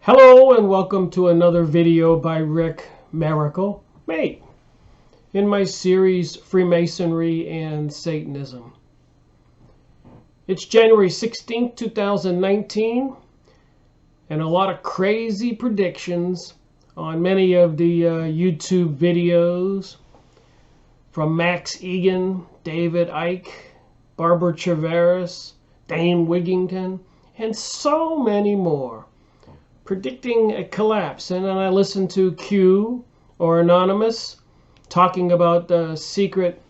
Hello and welcome to another video by Rick Miracle Mate in my series Freemasonry and Satanism. It's January 16th, 2019, and a lot of crazy predictions on many of the YouTube videos from Max Egan, David Icke, Barbara Traveris, Dane Wigington, and so many more, predicting a collapse. And then I listened to Q or Anonymous talking about the secret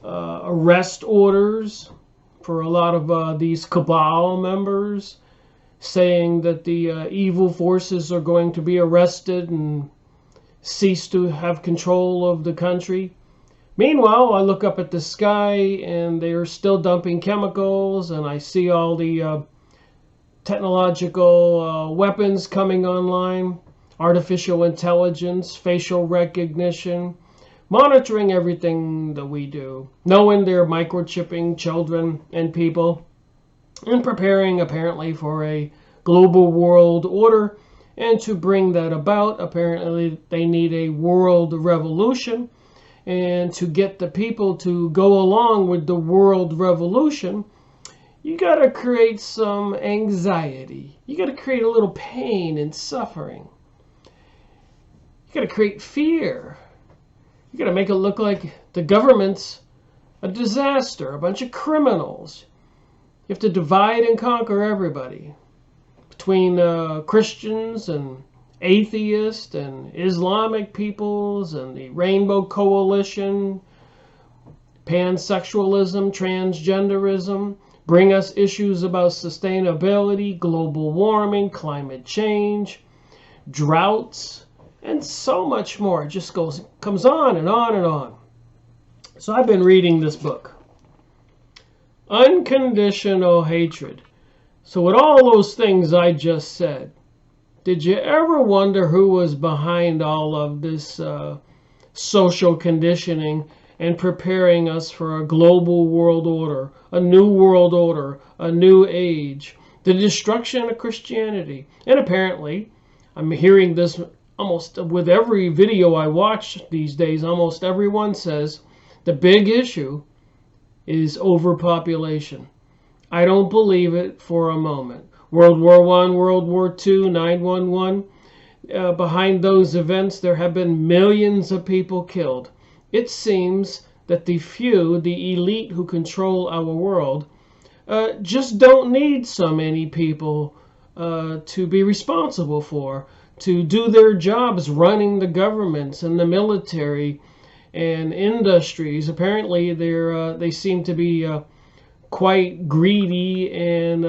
arrest orders for a lot of these cabal members, saying that the evil forces are going to be arrested and cease to have control of the country. Meanwhile, I look up at the sky and they are still dumping chemicals, and I see all the technological weapons coming online, artificial intelligence, facial recognition, monitoring everything that we do, knowing they're microchipping children and people, and preparing apparently for a global world order. And to bring that about, apparently they need a world revolution. And to get the people to go along with the world revolution, you got to create some anxiety. You got to create a little pain and suffering. You got to create fear. You got to make it look like the government's a disaster, a bunch of criminals. You have to divide and conquer everybody between Christians and atheists and Islamic peoples and the Rainbow Coalition, pansexualism, transgenderism. Bring us issues about sustainability, global warming, climate change, droughts, and so much more. It just comes on and on and on. So I've been reading this book, Unconditional Hatred. So with all those things I just said, did you ever wonder who was behind all of this social conditioning and preparing us for a global world order, a new world order, a new age, the destruction of Christianity? And apparently, I'm hearing this almost with every video I watch these days. Almost everyone says the big issue is overpopulation. I don't believe it for a moment. World War I, World War II, 9/11, behind those events there have been millions of people killed. It seems that the few, the elite who control our world, just don't need so many people to be responsible for, to do their jobs running the governments and the military and industries. Apparently they seem to be quite greedy and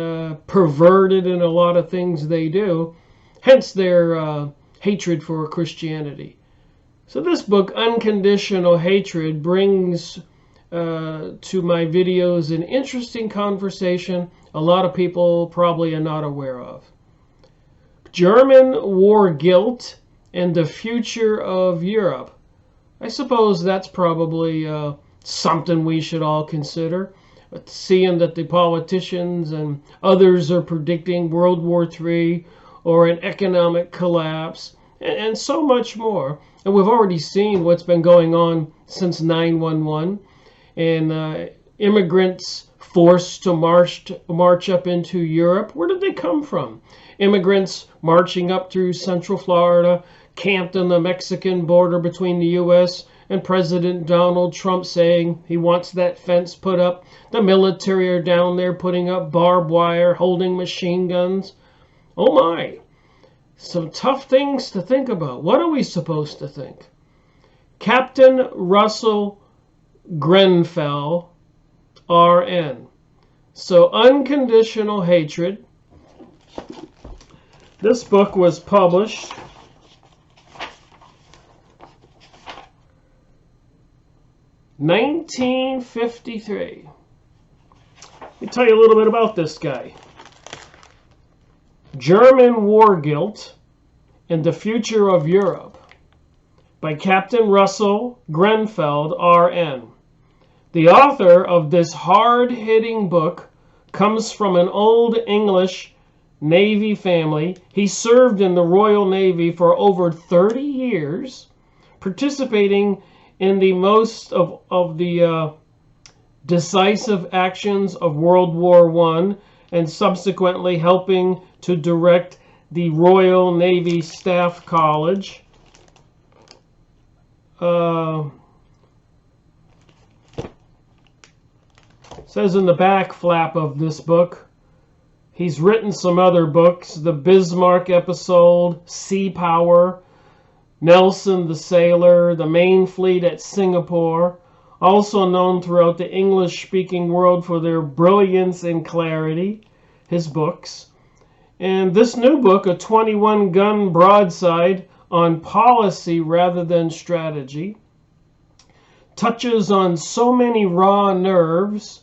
perverted in a lot of things they do, hence their hatred for Christianity. So this book, Unconditional Hatred, brings to my videos an interesting conversation a lot of people probably are not aware of. German war guilt and the future of Europe. I suppose that's probably something we should all consider. But seeing that the politicians and others are predicting World War III or an economic collapse and so much more. And we've already seen what's been going on since 9/11 and immigrants forced to march up into Europe. Where did they come from? Immigrants marching up through Central Florida, camped on the Mexican border between the U.S. and President Donald Trump saying he wants that fence put up. The military are down there putting up barbed wire, holding machine guns. Oh my. Some tough things to think about. What are we supposed to think? Captain Russell Grenfell, RN. So Unconditional Hatred. This book was published in 1953. Let me tell you a little bit about this guy. German War Guilt and the Future of Europe by Captain Russell Grenfell, RN. The author of this hard-hitting book comes from an Old English Navy family. He served in the Royal Navy for over 30 years, participating in the most of the decisive actions of World War I, and subsequently helping to direct the Royal Navy Staff College. Says in the back flap of this book, he's written some other books: The Bismarck Episode, Sea Power, Nelson the Sailor, The Main Fleet at Singapore, also known throughout the English-speaking world for their brilliance and clarity, his books. And this new book, a 21-gun broadside on policy rather than strategy, touches on so many raw nerves,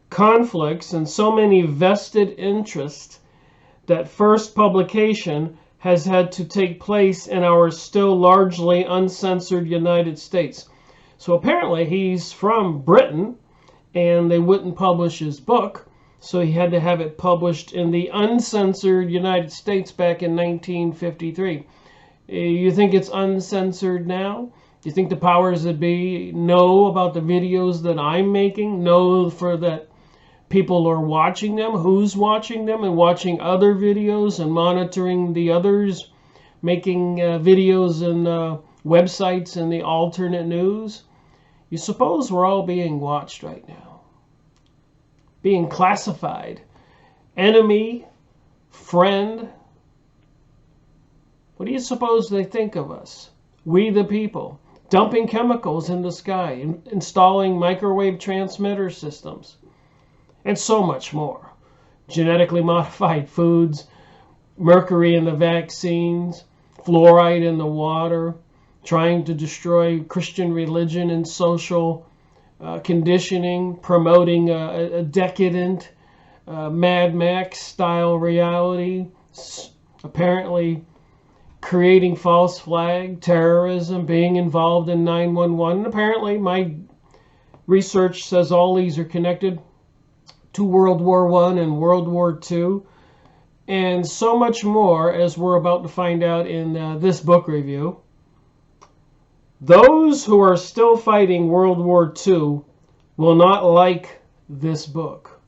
conflicts, and so many vested interests that first publication has had to take place in our still largely uncensored United States. So apparently he's from Britain, and they wouldn't publish his book, so he had to have it published in the uncensored United States back in 1953. You think it's uncensored now? You think the powers that be know about the videos that I'm making, know for that people are watching them, who's watching them, and watching other videos and monitoring the others, making videos and websites and the alternate news? You suppose we're all being watched right now, being classified, enemy, friend? What do you suppose they think of us? We the people, dumping chemicals in the sky, installing microwave transmitter systems, and so much more. Genetically modified foods, mercury in the vaccines, fluoride in the water, trying to destroy Christian religion and social conditioning, promoting a decadent Mad Max style reality, apparently creating false flag, terrorism, being involved in 911. And apparently my research says all these are connected to World War I and World War II, and so much more, as we're about to find out in this book review. Those who are still fighting World War II will not like this book.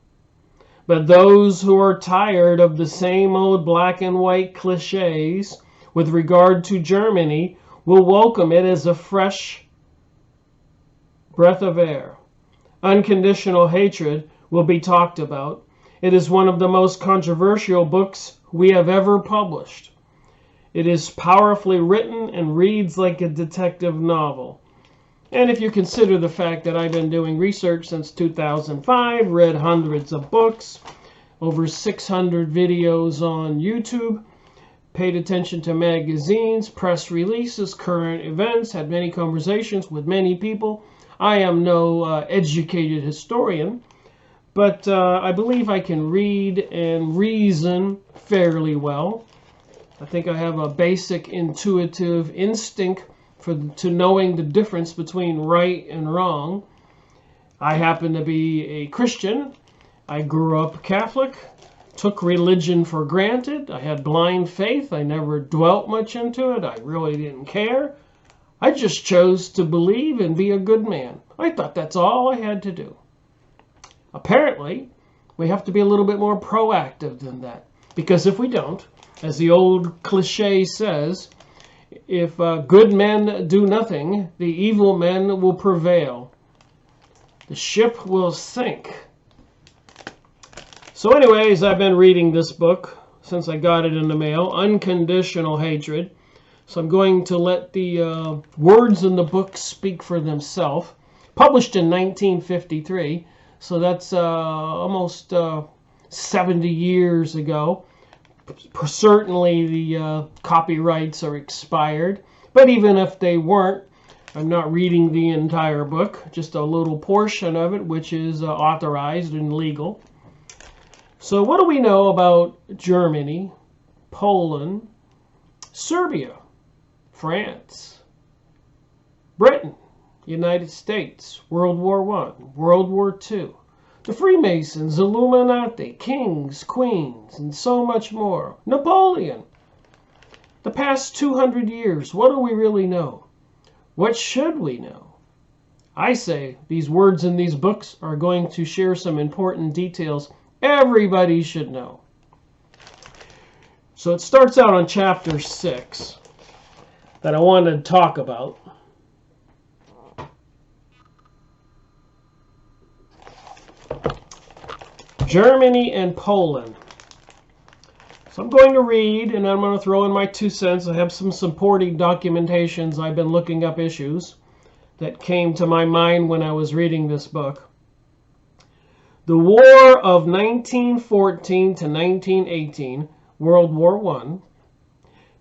But those who are tired of the same old black and white cliches with regard to Germany will welcome it as a fresh breath of air. Unconditional Hatred will be talked about. It is one of the most controversial books we have ever published. It is powerfully written and reads like a detective novel. And if you consider the fact that I've been doing research since 2005, read hundreds of books, over 600 videos on YouTube, paid attention to magazines, press releases, current events, had many conversations with many people, I am no educated historian, but I believe I can read and reason fairly well. I think I have a basic intuitive instinct to knowing the difference between right and wrong. I happen to be a Christian. I grew up Catholic, took religion for granted. I had blind faith. I never dwelt much into it. I really didn't care. I just chose to believe and be a good man. I thought that's all I had to do. Apparently, we have to be a little bit more proactive than that. Because if we don't, as the old cliche says, if good men do nothing, the evil men will prevail. The ship will sink. So anyways, I've been reading this book since I got it in the mail, Unconditional Hatred. So I'm going to let the words in the book speak for themselves. Published in 1953, so that's almost 70 years ago. Certainly the copyrights are expired, but even if they weren't, I'm not reading the entire book, just a little portion of it, which is authorized and legal. So what do we know about Germany, Poland, Serbia, France, Britain, United States, World War I, World War II, The Freemasons, Illuminati, kings, queens, and so much more. Napoleon. The past 200 years, what do we really know? What should we know? I say these words in these books are going to share some important details everybody should know. So it starts out on chapter 6 that I wanted to talk about. Germany and Poland. So I'm going to read, and I'm going to throw in my 2 cents. I have some supporting documentations. I've been looking up issues that came to my mind when I was reading this book. The War of 1914 to 1918, World War I,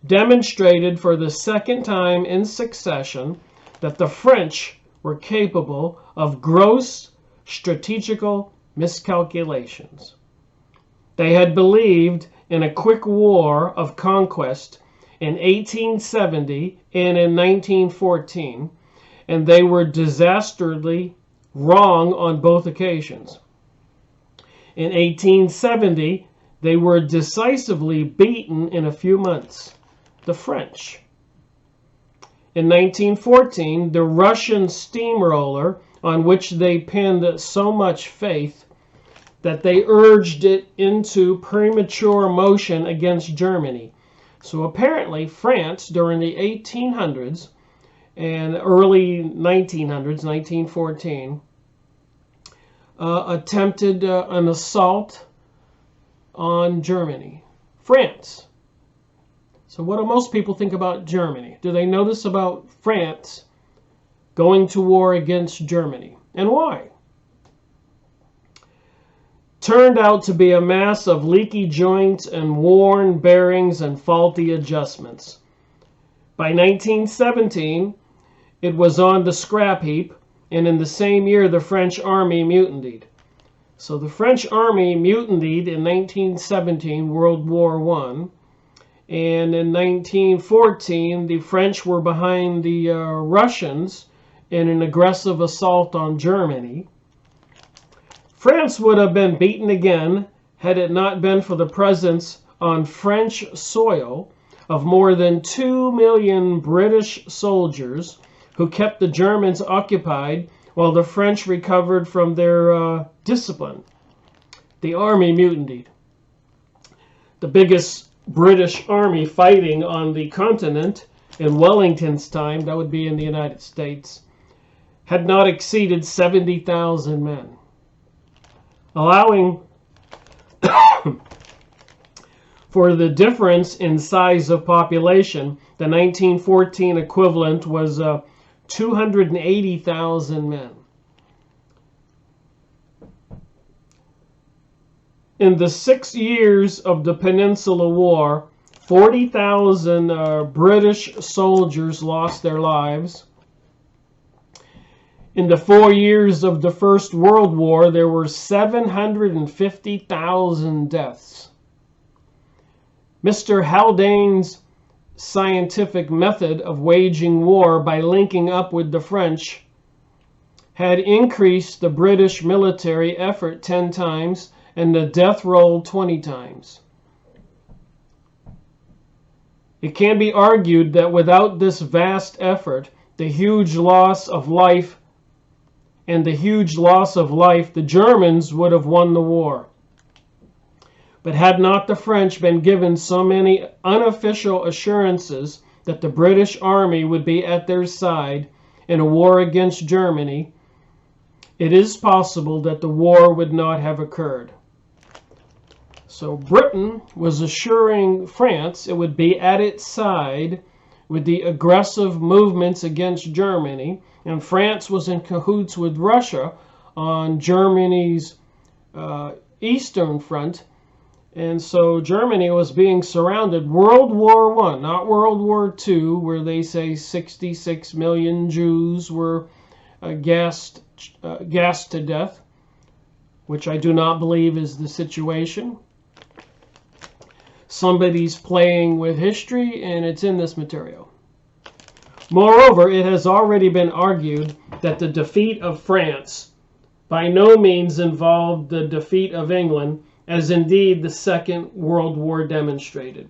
demonstrated for the second time in succession that the French were capable of gross strategical miscalculations. They had believed in a quick war of conquest in 1870 and in 1914, and they were disastrously wrong on both occasions. In 1870, they were decisively beaten in a few months, the French. In 1914, the Russian steamroller, on which they pinned so much faith that they urged it into premature motion against Germany. So apparently France during the 1800s and early 1900s, 1914, attempted an assault on Germany. France. So what do most people think about Germany? Do they notice about France going to war against Germany? And why? Turned out to be a mass of leaky joints and worn bearings and faulty adjustments. By 1917, it was on the scrap heap, and in the same year the French army mutinied. So the French army mutinied in 1917, World War I, and in 1914 the French were behind the Russians in an aggressive assault on Germany. France would have been beaten again had it not been for the presence on French soil of more than 2 million British soldiers who kept the Germans occupied while the French recovered from their discipline. The army mutinied. The biggest British army fighting on the continent in Wellington's time, that would be in the United States, had not exceeded 70,000 men. Allowing for the difference in size of population, the 1914 equivalent was 280,000 men. In the 6 years of the Peninsula War, 40,000 British soldiers lost their lives. In the 4 years of the First World War, there were 750,000 deaths. Mr. Haldane's scientific method of waging war by linking up with the French had increased the British military effort 10 times and the death roll 20 times. It can be argued that without this vast effort, the huge loss of life, the Germans would have won the war. But had not the French been given so many unofficial assurances that the British army would be at their side in a war against Germany, it is possible that the war would not have occurred. So Britain was assuring France it would be at its side with the aggressive movements against Germany, and France was in cahoots with Russia on Germany's eastern front. And so Germany was being surrounded. World War I, not World War II, where they say 66 million Jews were gassed to death, which I do not believe is the situation. Somebody's playing with history, and it's in this material. Moreover, it has already been argued that the defeat of France by no means involved the defeat of England, as indeed the Second World War demonstrated.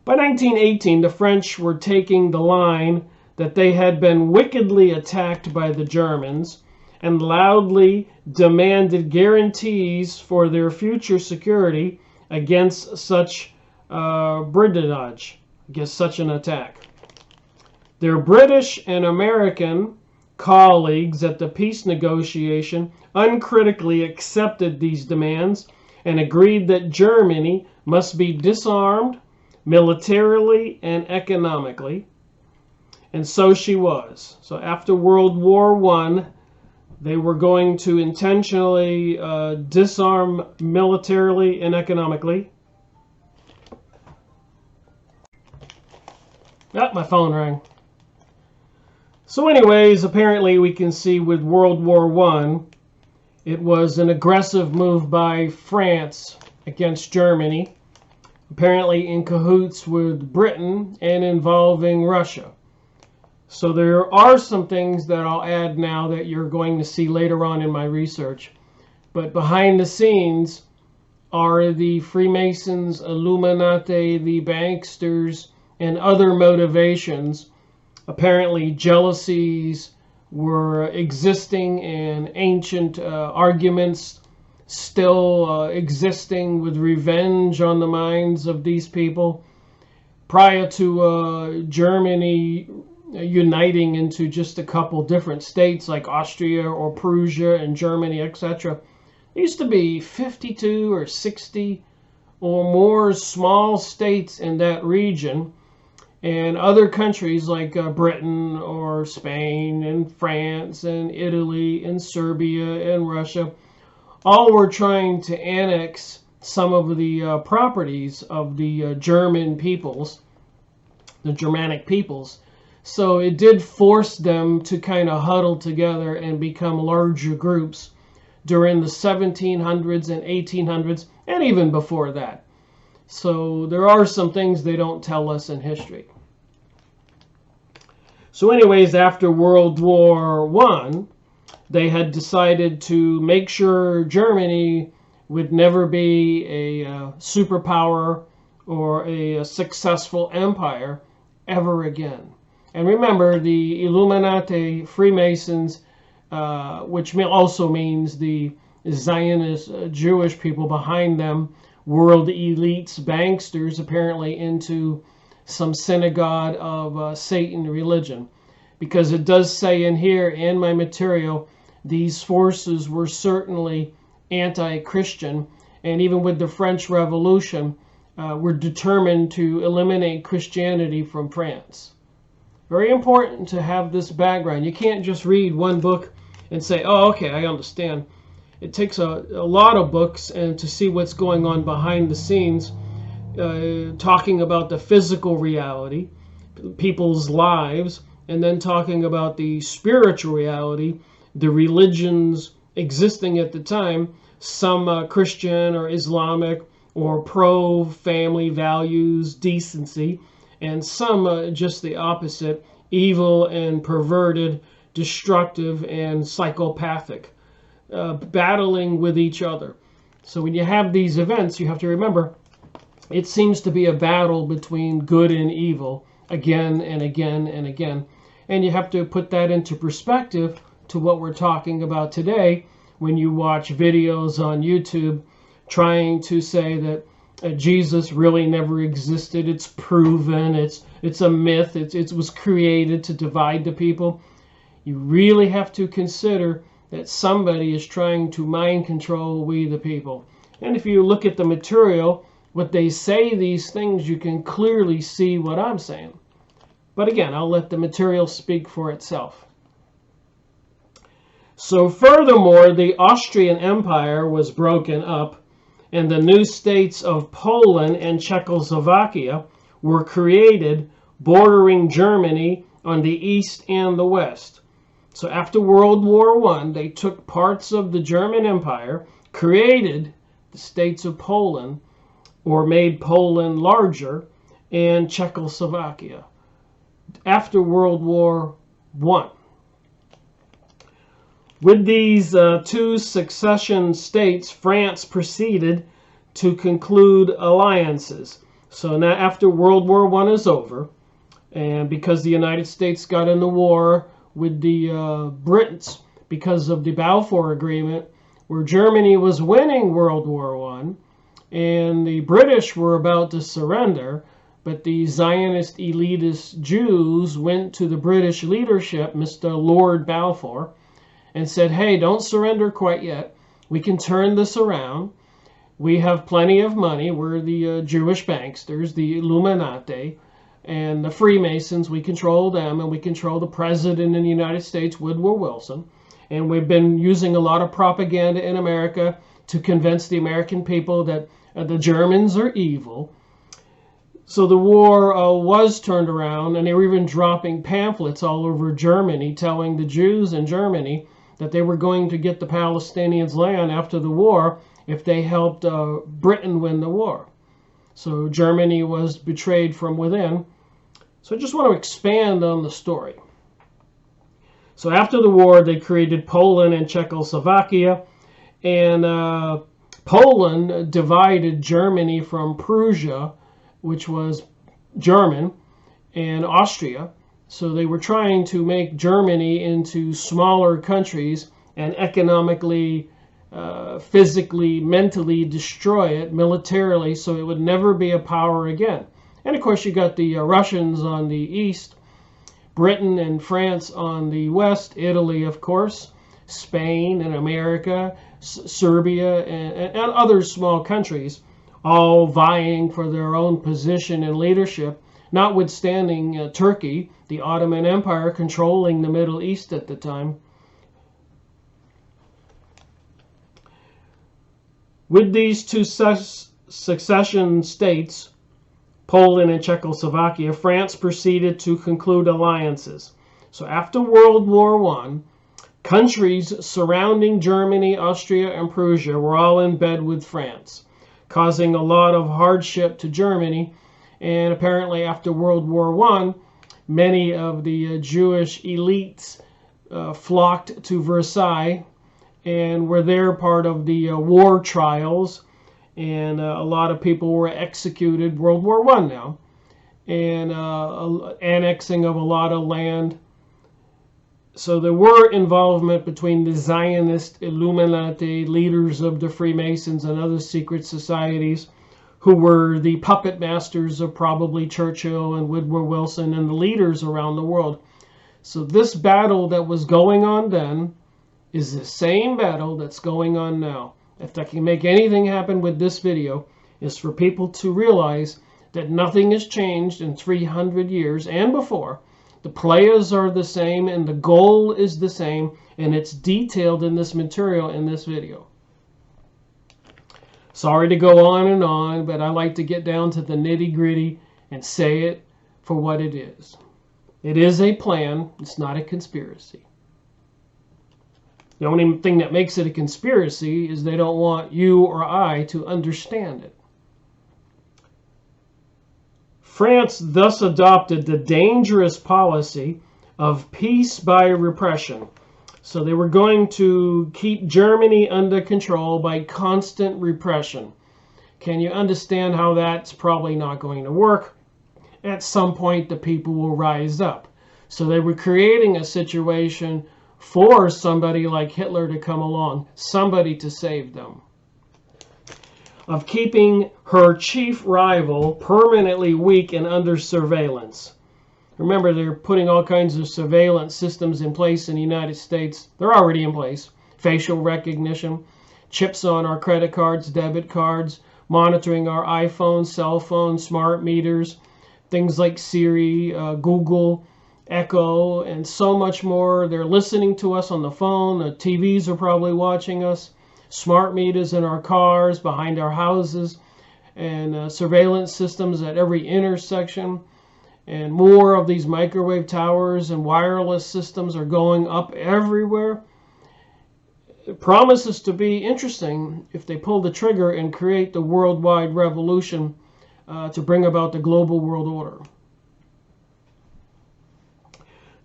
By 1918, the French were taking the line that they had been wickedly attacked by the Germans and loudly demanded guarantees for their future security against such brigandage, against such an attack. Their British and American colleagues at the peace negotiation uncritically accepted these demands and agreed that Germany must be disarmed militarily and economically. And so she was. So after World War I, they were going to intentionally disarm militarily and economically. Ah, my phone rang. So anyways, apparently we can see with World War I, it was an aggressive move by France against Germany, apparently in cahoots with Britain and involving Russia. So there are some things that I'll add now that you're going to see later on in my research. But behind the scenes are the Freemasons, Illuminati, the banksters, and other motivations. Apparently jealousies were existing and ancient arguments still existing with revenge on the minds of these people prior to Germany uniting into just a couple different states like Austria or Prussia and Germany, etc. There used to be 52 or 60 or more small states in that region, and other countries like Britain or Spain and France and Italy and Serbia and Russia all were trying to annex some of the properties of the German peoples, the Germanic peoples. So it did force them to kind of huddle together and become larger groups during the 1700s and 1800s, and even before that. So there are some things they don't tell us in history. So anyways, after World War I, they had decided to make sure Germany would never be a superpower or a successful empire ever again. And remember, the Illuminati, Freemasons, which also means the Zionist Jewish people behind them, world elites, banksters, apparently into some synagogue of Satan religion. Because it does say in here, in my material, these forces were certainly anti-Christian, and even with the French Revolution, were determined to eliminate Christianity from France. Very important to have this background. You can't just read one book and say, oh, okay, I understand. It takes a lot of books and to see what's going on behind the scenes, talking about the physical reality, people's lives, and then talking about the spiritual reality, the religions existing at the time, some Christian or Islamic or pro-family values, decency, and some just the opposite, evil and perverted, destructive and psychopathic, battling with each other. So when you have these events, you have to remember, it seems to be a battle between good and evil again and again and again. And you have to put that into perspective to what we're talking about today when you watch videos on YouTube trying to say that Jesus really never existed. It's proven. It's a myth. It was created to divide the people. You really have to consider that somebody is trying to mind control we the people. And if you look at the material, what they say these things, you can clearly see what I'm saying. But again, I'll let the material speak for itself. So furthermore, the Austrian Empire was broken up, and the new states of Poland and Czechoslovakia were created, bordering Germany on the east and the west. So after World War I, they took parts of the German Empire, created the states of Poland, or made Poland larger, and Czechoslovakia after World War I. With these two succession states, France proceeded to conclude alliances. So now after World War I is over, and because the United States got in the war with the Brits because of the Balfour Agreement, where Germany was winning World War I, and the British were about to surrender, but the Zionist elitist Jews went to the British leadership, Mr. Lord Balfour, and said, hey, don't surrender quite yet. We can turn this around. We have plenty of money. We're the Jewish banksters, the Illuminati, and the Freemasons. We control them, and we control the president in the United States, Woodrow Wilson. And we've been using a lot of propaganda in America to convince the American people that the Germans are evil. So the war was turned around, and they were even dropping pamphlets all over Germany telling the Jews in Germany that they were going to get the Palestinians' land after the war if they helped Britain win the war. So Germany was betrayed from within. So I just want to expand on the story. So after the war, they created Poland and Czechoslovakia, and Poland divided Germany from Prussia, which was German, and Austria. So they were trying to make Germany into smaller countries and economically, physically, mentally destroy it militarily so it would never be a power again. And of course you got the Russians on the east, Britain and France on the west, Italy of course, Spain and America, Serbia and other small countries, all vying for their own position and leadership, notwithstanding Turkey, the Ottoman Empire, controlling the Middle East at the time. With these two succession states, Poland and Czechoslovakia, France proceeded to conclude alliances. So after World War I, countries surrounding Germany, Austria, and Prussia were all in bed with France, causing a lot of hardship to Germany. And apparently after World War I, many of the Jewish elites flocked to Versailles and were there part of the war trials. And a lot of people were executed, World War I now, and annexing of a lot of land. So there were involvement between the Zionist Illuminati, leaders of the Freemasons and other secret societies, who were the puppet masters of probably Churchill and Woodrow Wilson and the leaders around the world. So this battle that was going on then is the same battle that's going on now. If I can make anything happen with this video, is for people to realize that nothing has changed in 300 years and before. The players are the same and the goal is the same, and it's detailed in this material in this video. Sorry to go on, but I like to get down to the nitty-gritty and say it for what it is. It is a plan. It's not a conspiracy. The only thing that makes it a conspiracy is they don't want you or I to understand it. France thus adopted the dangerous policy of peace by repression. So they were going to keep Germany under control by constant repression. Can you understand how that's probably not going to work? At some point, the people will rise up. So they were creating a situation for somebody like Hitler to come along, somebody to save them. Of keeping her chief rival permanently weak and under surveillance. Remember, they're putting all kinds of surveillance systems in place in the United States. They're already in place. Facial recognition, chips on our credit cards, debit cards, monitoring our iPhones, cell phones, smart meters, things like Siri, Google, Echo, and so much more. They're listening to us on the phone. The TVs are probably watching us. Smart meters in our cars, behind our houses, and surveillance systems at every intersection. And more of these microwave towers and wireless systems are going up everywhere. It promises to be interesting if they pull the trigger and create the worldwide revolution to bring about the global world order.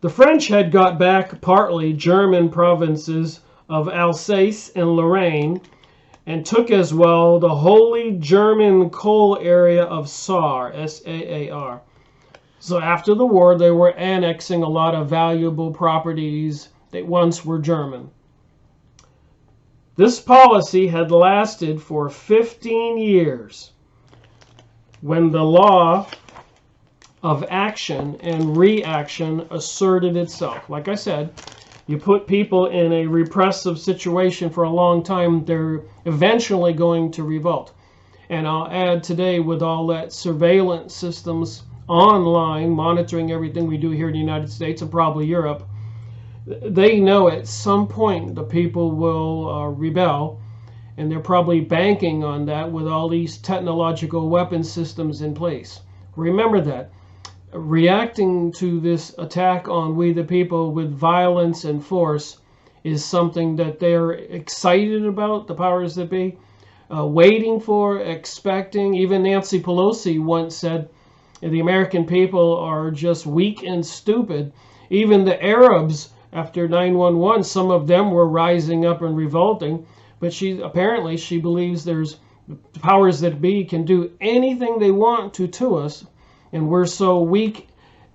The French had got back partly German provinces of Alsace and Lorraine, and took as well the Holy German coal area of Saar, S-A-A-R. So after the war, they were annexing a lot of valuable properties that once were German. This policy had lasted for 15 years when the law of action and reaction asserted itself. Like I said, you put people in a repressive situation for a long time, they're eventually going to revolt. And I'll add today, with all that surveillance systems online monitoring everything we do here in the United States and probably Europe, they know at some point the people will rebel, and they're probably banking on that with all these technological weapon systems in place. Remember that. Reacting to this attack on we the people with violence and force is something that they're excited about, the powers that be, waiting for, expecting. Even Nancy Pelosi once said, the American people are just weak and stupid. Even the Arabs, after 9/11, some of them were rising up and revolting, but she believes there's the powers that be can do anything they want to us, and we're so weak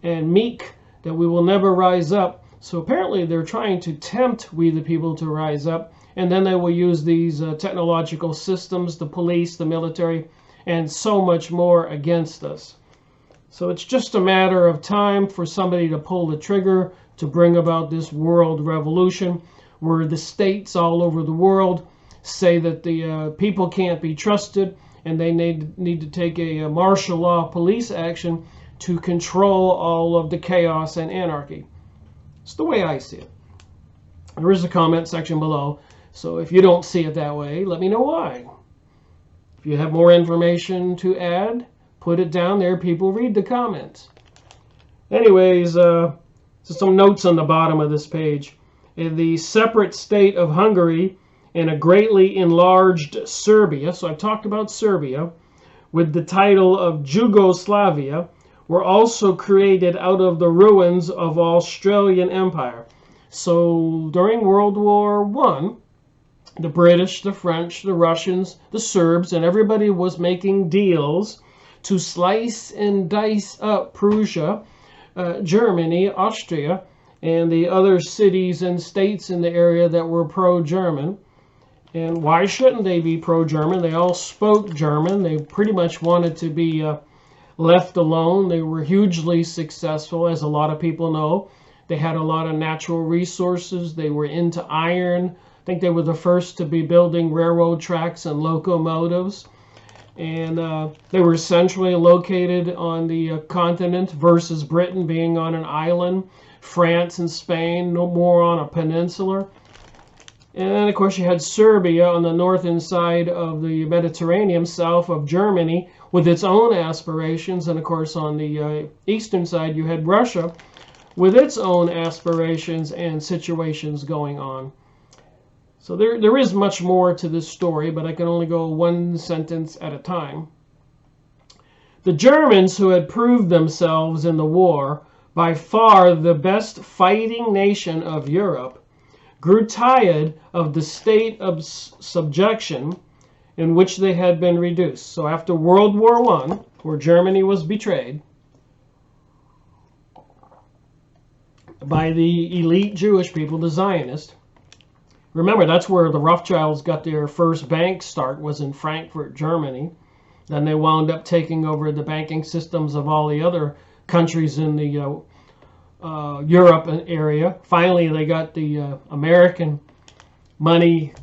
and meek that we will never rise up. So apparently they're trying to tempt we the people to rise up, and then they will use these technological systems, the police, the military, and so much more against us. So it's just a matter of time for somebody to pull the trigger to bring about this world revolution, where the states all over the world say that the people can't be trusted, and they need to take a martial law police action to control all of the chaos and anarchy. It's the way I see it. There is a comment section below, so if you don't see it that way, let me know why. If you have more information to add, put it down there. People read the comments. Anyways, so some notes on the bottom of this page. In the separate state of Hungary and a greatly enlarged Serbia, so I've talked about Serbia, with the title of Yugoslavia, were also created out of the ruins of Australian Empire. So during World War I, the British, the French, the Russians, the Serbs, and everybody was making deals to slice and dice up Prussia, Germany, Austria, and the other cities and states in the area that were pro-German. And why shouldn't they be pro-German? They all spoke German. They pretty much wanted to be left alone. They were hugely successful, as a lot of people know. They had a lot of natural resources. They were into iron. I think they were the first to be building railroad tracks and locomotives. And they were centrally located on the continent versus Britain being on an island. France and Spain, no more on a peninsula. And then, of course, you had Serbia on the northern side of the Mediterranean, south of Germany, with its own aspirations. And, of course, on the eastern side, you had Russia with its own aspirations and situations going on. So there is much more to this story, but I can only go one sentence at a time. The Germans, who had proved themselves in the war by far the best fighting nation of Europe, grew tired of the state of subjection in which they had been reduced. So after World War I, where Germany was betrayed by the elite Jewish people, the Zionists. Remember, that's where the Rothschilds got their first bank start, was in Frankfurt, Germany. Then they wound up taking over the banking systems of all the other countries in the Europe area. Finally, they got the American money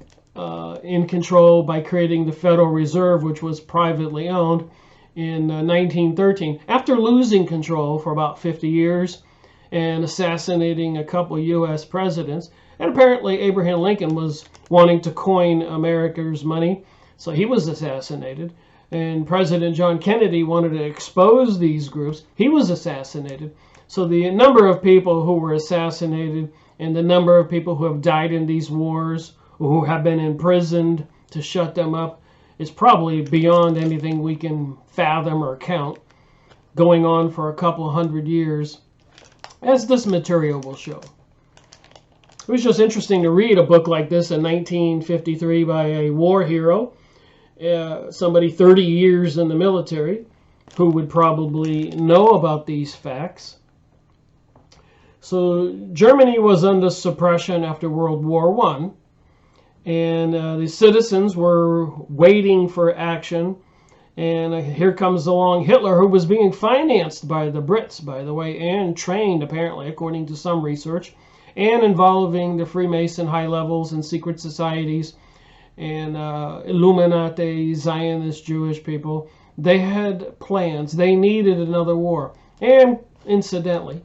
in control by creating the Federal Reserve, which was privately owned in 1913. After losing control for about 50 years and assassinating a couple of U.S. presidents, and apparently Abraham Lincoln was wanting to coin America's money, so he was assassinated. And President John Kennedy wanted to expose these groups. He was assassinated. So the number of people who were assassinated and the number of people who have died in these wars, or who have been imprisoned to shut them up, is probably beyond anything we can fathom or count, going on for a couple hundred years. as this material will show. It was just interesting to read a book like this in 1953 by a war hero, somebody 30 years in the military, who would probably know about these facts. So Germany was under suppression after World War I, and the citizens were waiting for action. And here comes along Hitler, who was being financed by the Brits, by the way, and trained, apparently, according to some research, and involving the Freemason high levels and secret societies and Illuminati, Zionist Jewish people. They had plans. They needed another war. And incidentally,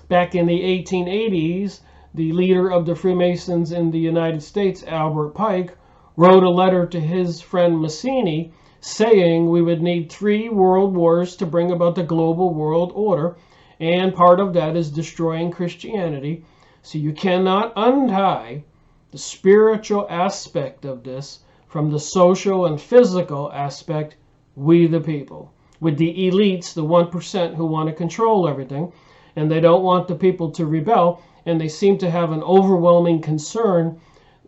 back in the 1880s, the leader of the Freemasons in the United States, Albert Pike, wrote a letter to his friend Mazzini saying we would need 3 world wars to bring about the global world order, and part of that is destroying Christianity. So you cannot untie the spiritual aspect of this from the social and physical aspect, we the people, with the elites, the 1% who want to control everything, and they don't want the people to rebel, and they seem to have an overwhelming concern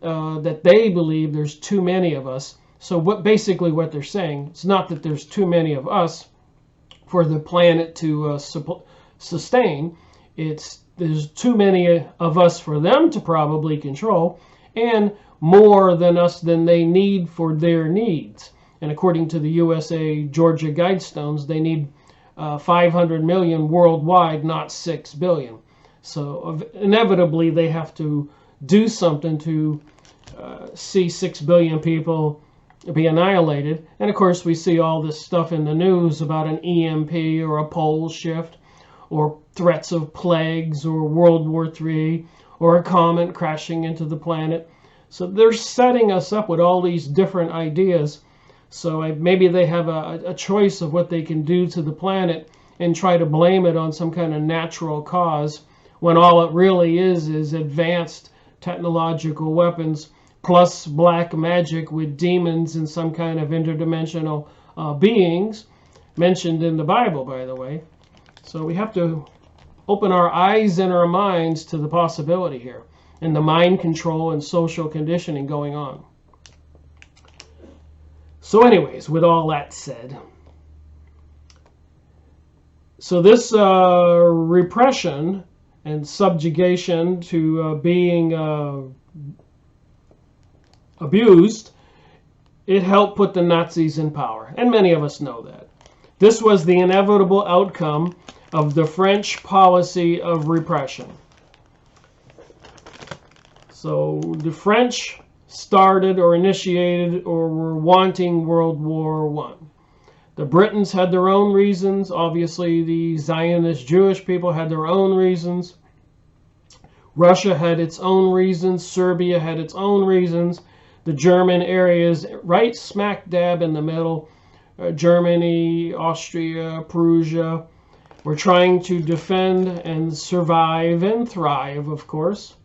that they believe there's too many of us. So basically what they're saying, it's not that there's too many of us for the planet to sustain, it's there's too many of us for them to probably control, and more than us than they need for their needs. And according to the USA Georgia Guidestones, they need 500 million worldwide, not 6 billion. So inevitably they have to do something to see 6 billion people be annihilated. And of course we see all this stuff in the news about an EMP or a pole shift, or threats of plagues, or World War III, or a comet crashing into the planet. So they're setting us up with all these different ideas. So maybe they have a choice of what they can do to the planet and try to blame it on some kind of natural cause, when all it really is advanced technological weapons plus black magic with demons and some kind of interdimensional beings mentioned in the Bible, by the way. So we have to open our eyes and our minds to the possibility here, and the mind control and social conditioning going on. So anyways, with all that said, so this repression and subjugation to being abused, it helped put the Nazis in power, and many of us know that. This was the inevitable outcome of the French policy of repression. So the French started or initiated or were wanting World War I. The Britons had their own reasons. Obviously, the Zionist Jewish people had their own reasons. Russia had its own reasons. Serbia had its own reasons. The German areas, right smack dab in the middle, Germany, Austria, Prussia, were trying to defend and survive and thrive, of course.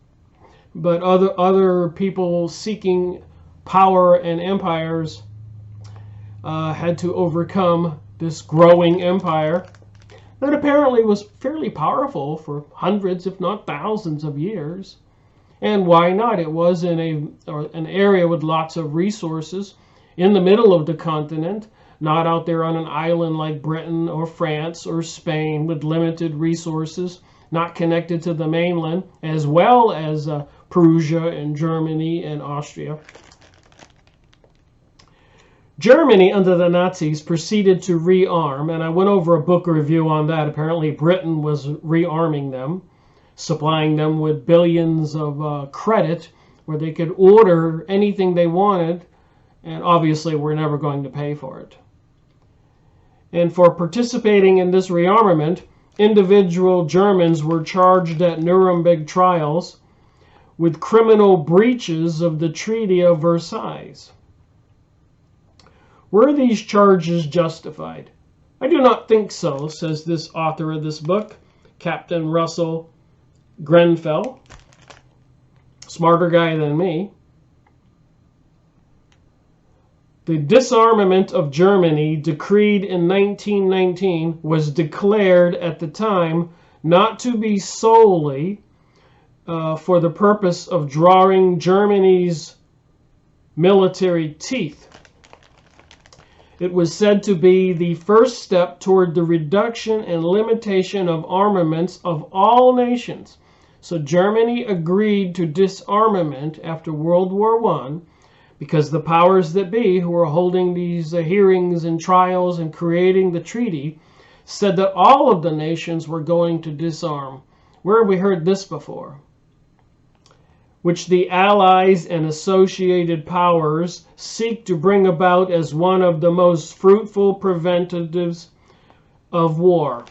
But other people seeking power and empires had to overcome this growing empire that apparently was fairly powerful for hundreds, if not thousands of years. And why not? It was in an area with lots of resources in the middle of the continent, not out there on an island like Britain or France or Spain with limited resources, not connected to the mainland, as well as Prussia and Germany and Austria. Germany, under the Nazis, proceeded to rearm, and I went over a book review on that. Apparently Britain was rearming them, supplying them with billions of credit where they could order anything they wanted, and obviously we're never going to pay for it. And for participating in this rearmament, individual Germans were charged at Nuremberg trials with criminal breaches of the Treaty of Versailles. Were these charges justified? I do not think so, says this author of this book, Captain Russell Grenfell. Smarter guy than me. The disarmament of Germany, decreed in 1919, was declared at the time not to be solely for the purpose of drawing Germany's military teeth. It was said to be the first step toward the reduction and limitation of armaments of all nations. So Germany agreed to disarmament after World War I because the powers that be, who were holding these hearings and trials and creating the treaty, said that all of the nations were going to disarm. Where have we heard this before? Which the Allies and associated powers seek to bring about as one of the most fruitful preventives of war.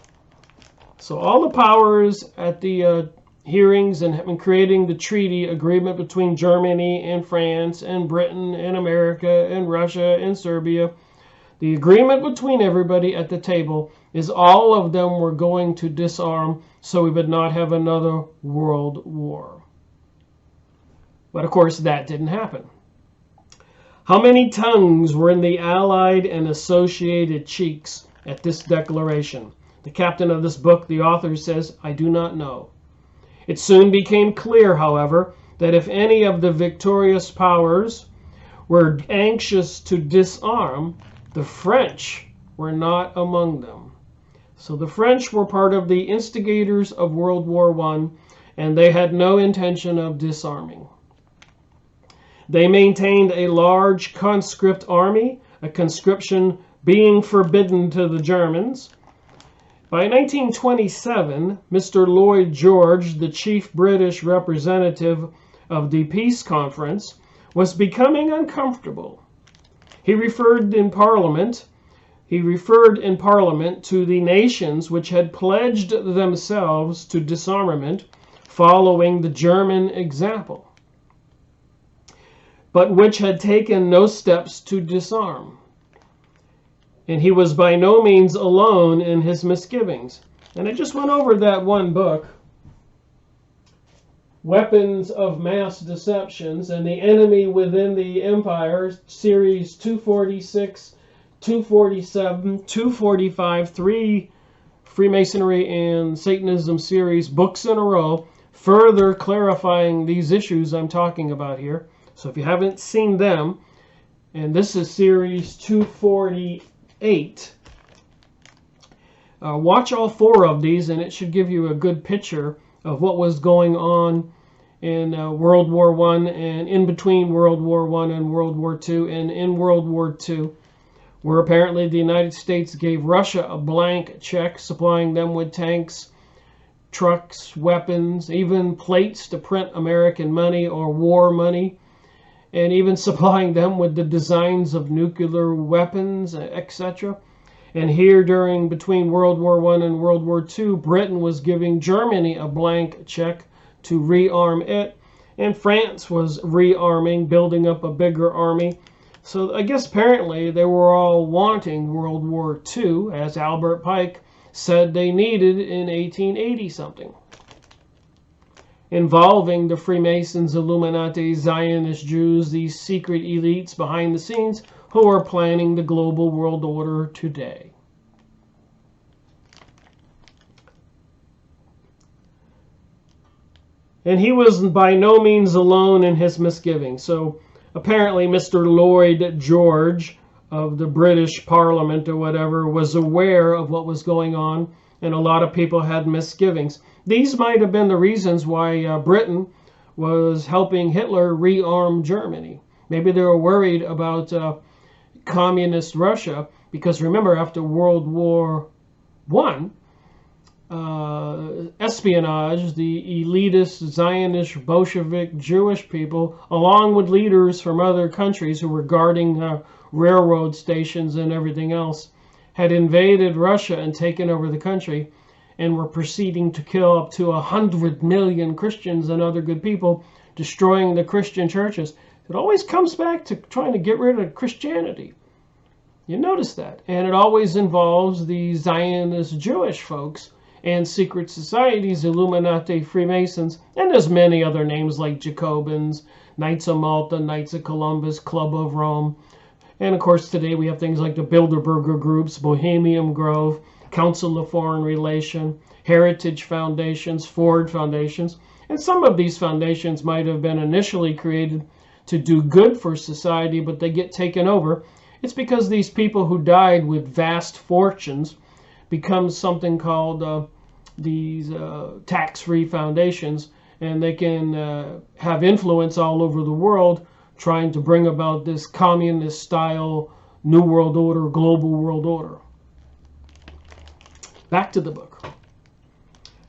So all the powers at the hearings and in creating the treaty agreement between Germany and France and Britain and America and Russia and Serbia, the agreement between everybody at the table is all of them were going to disarm so we would not have another world war. But of course, that didn't happen. How many tongues were in the Allied and associated cheeks at this declaration? The captain of this book, the author, says, "I do not know." It soon became clear, however, that if any of the victorious powers were anxious to disarm, the French were not among them. So the French were part of the instigators of World War I, and they had no intention of disarming. They maintained a large conscript army, a conscription being forbidden to the Germans. By 1927, Mr. Lloyd George, the chief British representative of the peace conference, was becoming uncomfortable. He referred in Parliament to the nations which had pledged themselves to disarmament, following the German example, but which had taken no steps to disarm. And he was by no means alone in his misgivings. And I just went over that one book, Weapons of Mass Deceptions and the Enemy Within the Empire, series 246, 247, 245, 3 Freemasonry and Satanism series books in a row, further clarifying these issues I'm talking about here. So if you haven't seen them, and this is series 248, watch all 4 of these, and it should give you a good picture of what was going on in World War I and in between World War I and World War II, and in World War II, where apparently the United States gave Russia a blank check, supplying them with tanks, trucks, weapons, even plates to print American money or war money, and even supplying them with the designs of nuclear weapons, etc. And here between World War I and World War II, Britain was giving Germany a blank check to rearm it, and France was rearming, building up a bigger army. So I guess apparently they were all wanting World War II, as Albert Pike said they needed in 1880 something, involving the Freemasons, Illuminati, Zionist Jews, these secret elites behind the scenes who are planning the global world order today. And he was by no means alone in his misgivings. So apparently Mr. Lloyd George of the British Parliament or whatever was aware of what was going on, and a lot of people had misgivings. These might have been the reasons why Britain was helping Hitler rearm Germany. Maybe they were worried about communist Russia, because remember, after World War I, espionage, the elitist, Zionist, Bolshevik, Jewish people, along with leaders from other countries who were guarding railroad stations and everything else, had invaded Russia and taken over the country, and were proceeding to kill up to 100 million Christians and other good people, destroying the Christian churches. It always comes back to trying to get rid of Christianity. You notice that. And it always involves the Zionist Jewish folks and secret societies, Illuminati, Freemasons, and there's many other names like Jacobins, Knights of Malta, Knights of Columbus, Club of Rome. And of course today we have things like the Bilderberger groups, Bohemian Grove, Council of Foreign Relation, heritage foundations, Ford foundations, and some of these foundations might have been initially created to do good for society, but they get taken over. It's because these people who died with vast fortunes become something called these tax-free foundations, and they can have influence all over the world, trying to bring about this communist-style New World Order, global world order. Back to the book.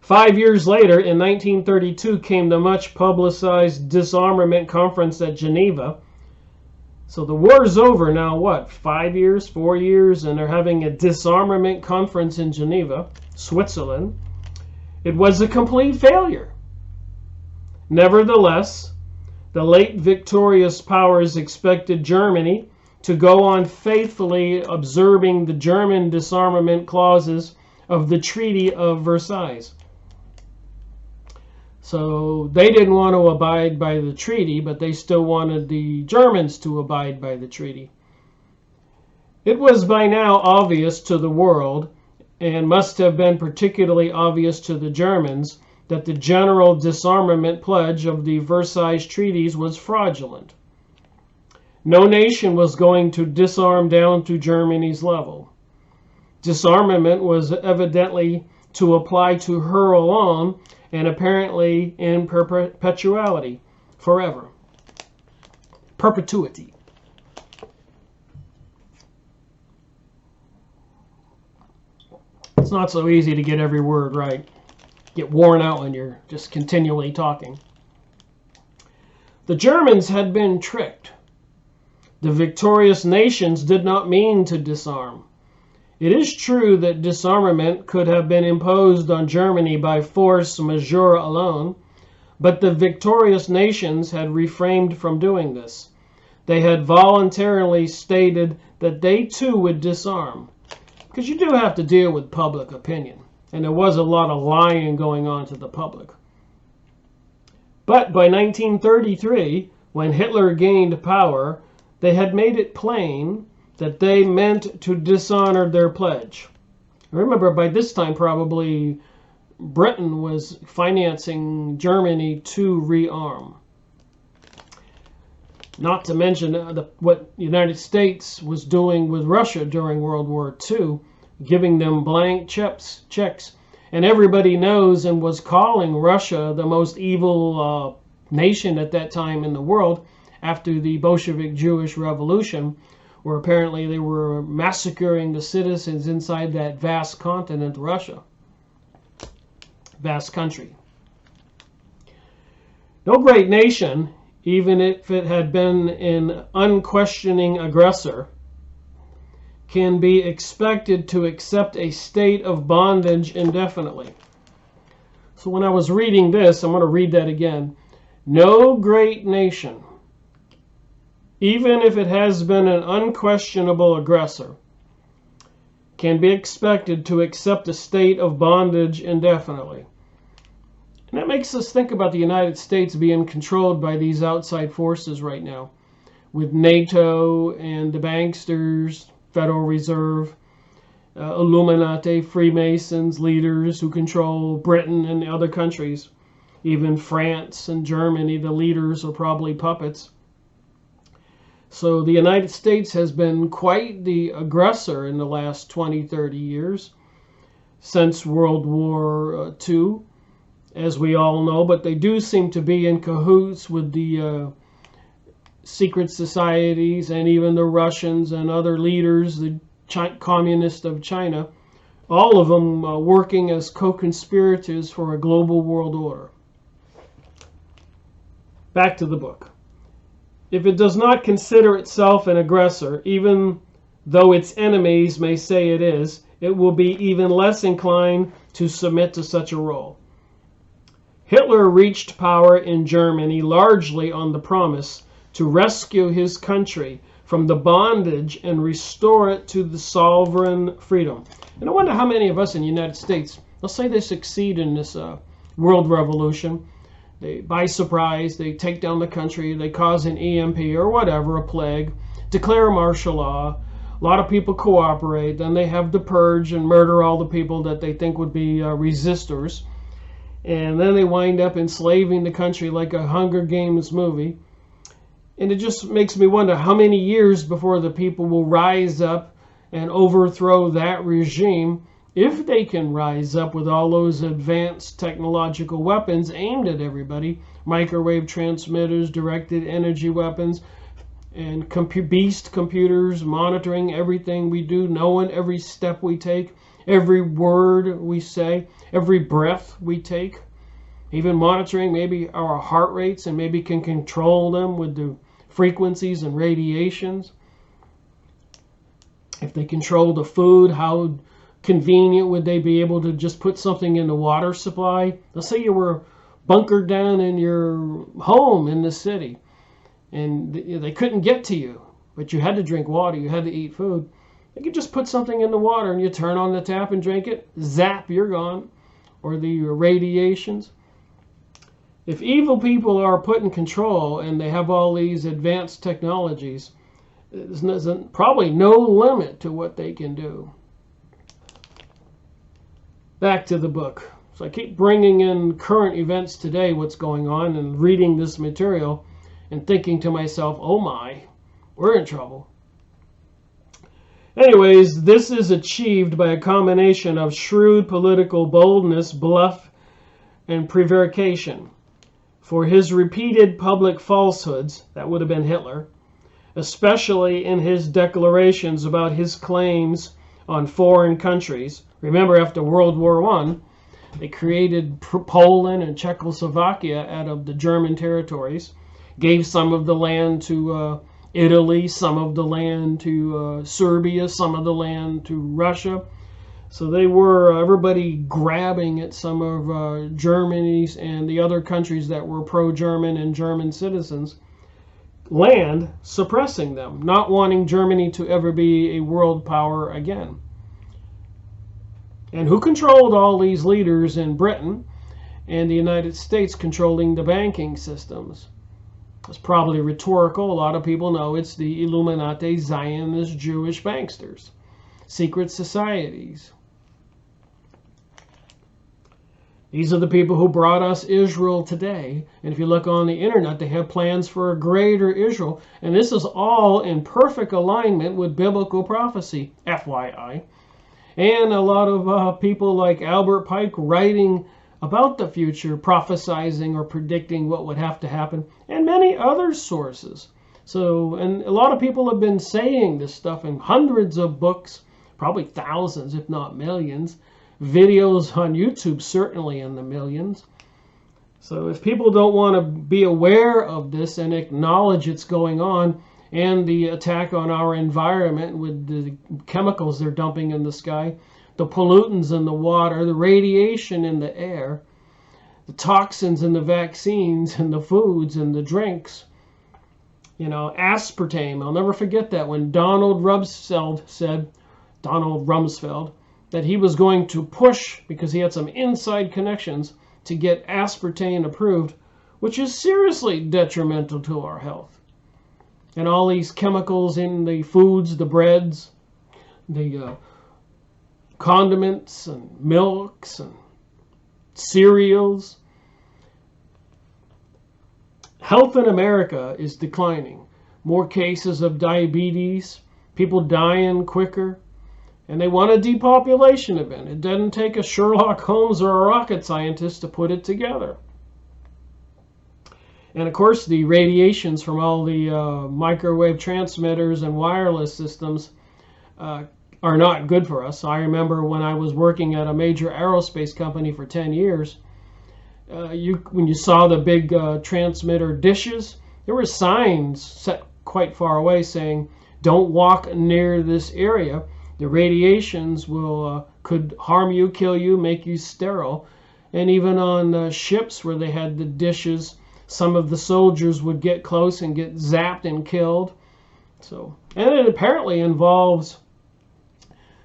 5 years later, in 1932, came the much-publicized disarmament conference at Geneva. So the war's over now, what, 5 years, 4 years, and they're having a disarmament conference in Geneva, Switzerland. It was a complete failure. Nevertheless, the late victorious powers expected Germany to go on faithfully observing the German disarmament clauses of the Treaty of Versailles. So they didn't want to abide by the treaty, but they still wanted the Germans to abide by the treaty. It was by now obvious to the world, and must have been particularly obvious to the Germans, that the general disarmament pledge of the Versailles treaties was fraudulent. No nation was going to disarm down to Germany's level. Disarmament was evidently to apply to her alone, and apparently in perpetuality, forever. Perpetuity. It's not so easy to get every word right. Get worn out when you're just continually talking. The Germans had been tricked. The victorious nations did not mean to disarm. It is true that disarmament could have been imposed on Germany by force majeure alone, but the victorious nations had refrained from doing this. They had voluntarily stated that they too would disarm, because you do have to deal with public opinion, and there was a lot of lying going on to the public. But by 1933, when Hitler gained power, they had made it plain that they meant to dishonor their pledge. Remember, by this time, probably Britain was financing Germany to rearm. Not to mention what the United States was doing with Russia during World War II, giving them blank checks. And everybody knows and was calling Russia the most evil nation at that time in the world after the Bolshevik Jewish Revolution, where apparently they were massacring the citizens inside that vast continent, Russia. Vast country. No great nation, even if it had been an unquestioning aggressor, can be expected to accept a state of bondage indefinitely. So when I was reading this, I'm going to read that again. No great nation, even if it has been an unquestionable aggressor, can be expected to accept a state of bondage indefinitely. And that makes us think about the United States being controlled by these outside forces right now, with NATO and the banksters, Federal Reserve, Illuminati, Freemasons, leaders who control Britain and the other countries. Even France and Germany, the leaders are probably puppets. So the United States has been quite the aggressor in the last 20, 30 years, since World War II, as we all know, but they do seem to be in cahoots with the secret societies and even the Russians and other leaders, the communists of China, all of them working as co-conspirators for a global world order. Back to the book. If it does not consider itself an aggressor, even though its enemies may say it is, it will be even less inclined to submit to such a role. Hitler reached power in Germany largely on the promise to rescue his country from the bondage and restore it to the sovereign freedom. And I wonder how many of us in the United States, let's say they succeed in this world revolution, by surprise, they take down the country, they cause an EMP or whatever, a plague, declare martial law, A lot of people cooperate. Then they have the purge and murder all the people that they think would be resistors. And then they wind up enslaving the country like a Hunger Games movie. And it just makes me wonder how many years before the people will rise up and overthrow that regime, if they can rise up with all those advanced technological weapons aimed at everybody, microwave transmitters, directed energy weapons, and beast computers monitoring everything we do, knowing every step we take, every word we say, every breath we take, even monitoring maybe our heart rates, and maybe can control them with the frequencies and radiations. If they control the food, how convenient would they be able to just put something in the water supply? Let's say you were bunkered down in your home in the city and they couldn't get to you, but you had to drink water, you had to eat food. They could just put something in the water and you turn on the tap and drink it, zap, you're gone. Or the radiations. If evil people are put in control and they have all these advanced technologies, there's probably no limit to what they can do. Back to the book. So I keep bringing in current events today, what's going on, and reading this material and thinking to myself, oh my, we're in trouble. Anyways, this is achieved by a combination of shrewd political boldness, bluff, and prevarication. For his repeated public falsehoods, that would have been Hitler, especially in his declarations about his claims on foreign countries. Remember, after World War I, they created Poland and Czechoslovakia out of the German territories, gave some of the land to Italy, some of the land to Serbia, some of the land to Russia. So they were, everybody grabbing at some of Germany's and the other countries that were pro-German and German citizens' land, suppressing them, not wanting Germany to ever be a world power again. And who controlled all these leaders in Britain and the United States, controlling the banking systems? It's probably rhetorical. A lot of people know it's the Illuminati, Zionist, Jewish banksters, secret societies. These are the people who brought us Israel today. And if you look on the internet, they have plans for a greater Israel. And this is all in perfect alignment with biblical prophecy, FYI. And a lot of people like Albert Pike writing about the future, prophesizing or predicting what would have to happen, and many other sources. So, and a lot of people have been saying this stuff in hundreds of books, probably thousands, if not millions. Videos on YouTube, certainly in the millions. So if people don't want to be aware of this and acknowledge it's going on, and the attack on our environment with the chemicals they're dumping in the sky, the pollutants in the water, the radiation in the air, the toxins in the vaccines and the foods and the drinks, you know, aspartame. I'll never forget that when Donald Rumsfeld said, that he was going to push, because he had some inside connections, to get aspartame approved, which is seriously detrimental to our health. And all these chemicals in the foods, the breads, the condiments and milks and cereals. Health in America is declining. More cases of diabetes, people dying quicker. And they want a depopulation event. It doesn't take a Sherlock Holmes or a rocket scientist to put it together. And of course, the radiations from all the microwave transmitters and wireless systems are not good for us. I remember when I was working at a major aerospace company for 10 years, when you saw the big transmitter dishes, there were signs set quite far away saying, don't walk near this area. The radiations could harm you, kill you, make you sterile. And even on ships where they had the dishes, some of the soldiers would get close and get zapped and killed. So, and it apparently involves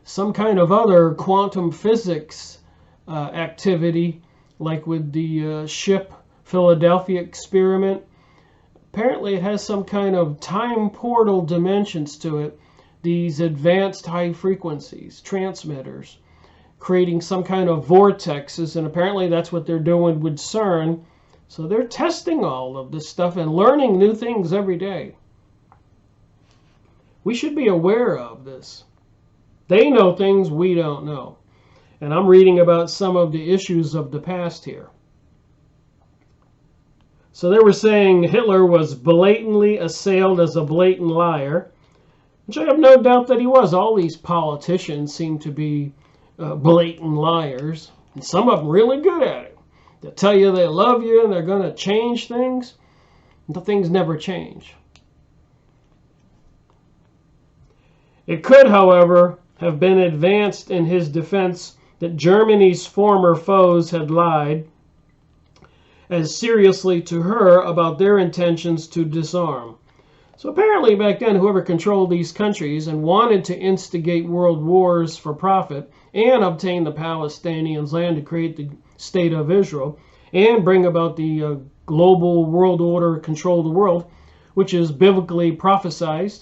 some kind of other quantum physics activity, like with the ship Philadelphia experiment. Apparently it has some kind of time portal dimensions to it these advanced high frequencies, transmitters, creating some kind of vortexes, and apparently that's what they're doing with CERN. So they're testing all of this stuff and learning new things every day. We should be aware of this. They know things we don't know. And I'm reading about some of the issues of the past here. So they were saying Hitler was blatantly assailed as a blatant liar, which I have no doubt that he was. All these politicians seem to be blatant liars, and some of them really good at it. They'll tell you they love you and they're going to change things, but things never change. It could, however, have been advanced in his defense that Germany's former foes had lied as seriously to her about their intentions to disarm. So apparently back then, whoever controlled these countries and wanted to instigate world wars for profit and obtain the Palestinians' land to create the state of Israel and bring about the global world order, control the world, which is biblically prophesied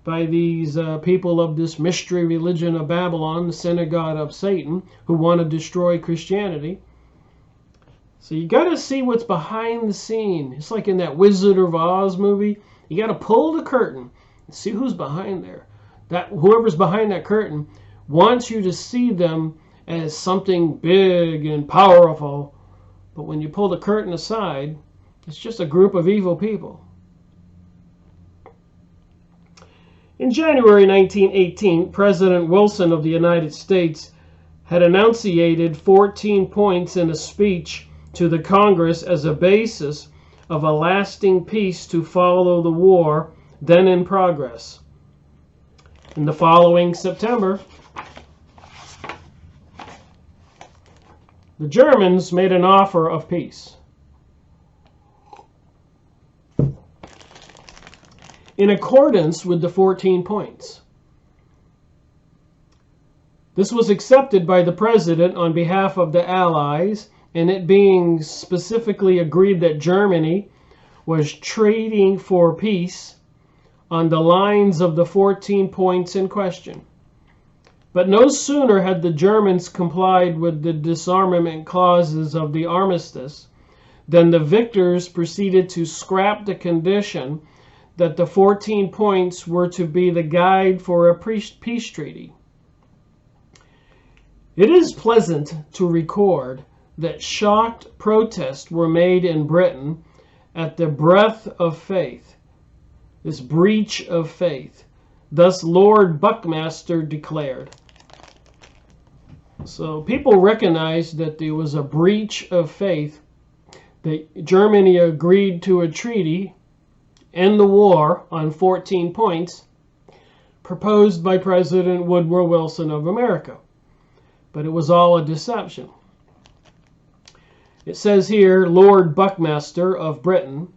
by these people of this mystery religion of Babylon, the synagogue of Satan, who want to destroy Christianity. So you got to see what's behind the scene. It's like in that Wizard of Oz movie. You got to pull the curtain and see who's behind there. That whoever's behind that curtain wants you to see them as something big and powerful. But when you pull the curtain aside, it's just a group of evil people. In January 1918, President Wilson of the United States had enunciated 14 points in a speech to the Congress as a basis of a lasting peace to follow the war then in progress. In the following September, the Germans made an offer of peace. In accordance with the 14 points. This was accepted by the President on behalf of the Allies, and it being specifically agreed that Germany was trading for peace on the lines of the 14 points in question. But no sooner had the Germans complied with the disarmament clauses of the armistice than the victors proceeded to scrap the condition that the 14 points were to be the guide for a peace treaty. It is pleasant to record that shocked protests were made in Britain at the breach of faith, this breach of faith. Thus Lord Buckmaster declared. So people recognized that there was a breach of faith, that Germany agreed to a treaty, end the war on 14 points, proposed by President Woodrow Wilson of America. But it was all a deception. It says here, Lord Buckmaster of Britain,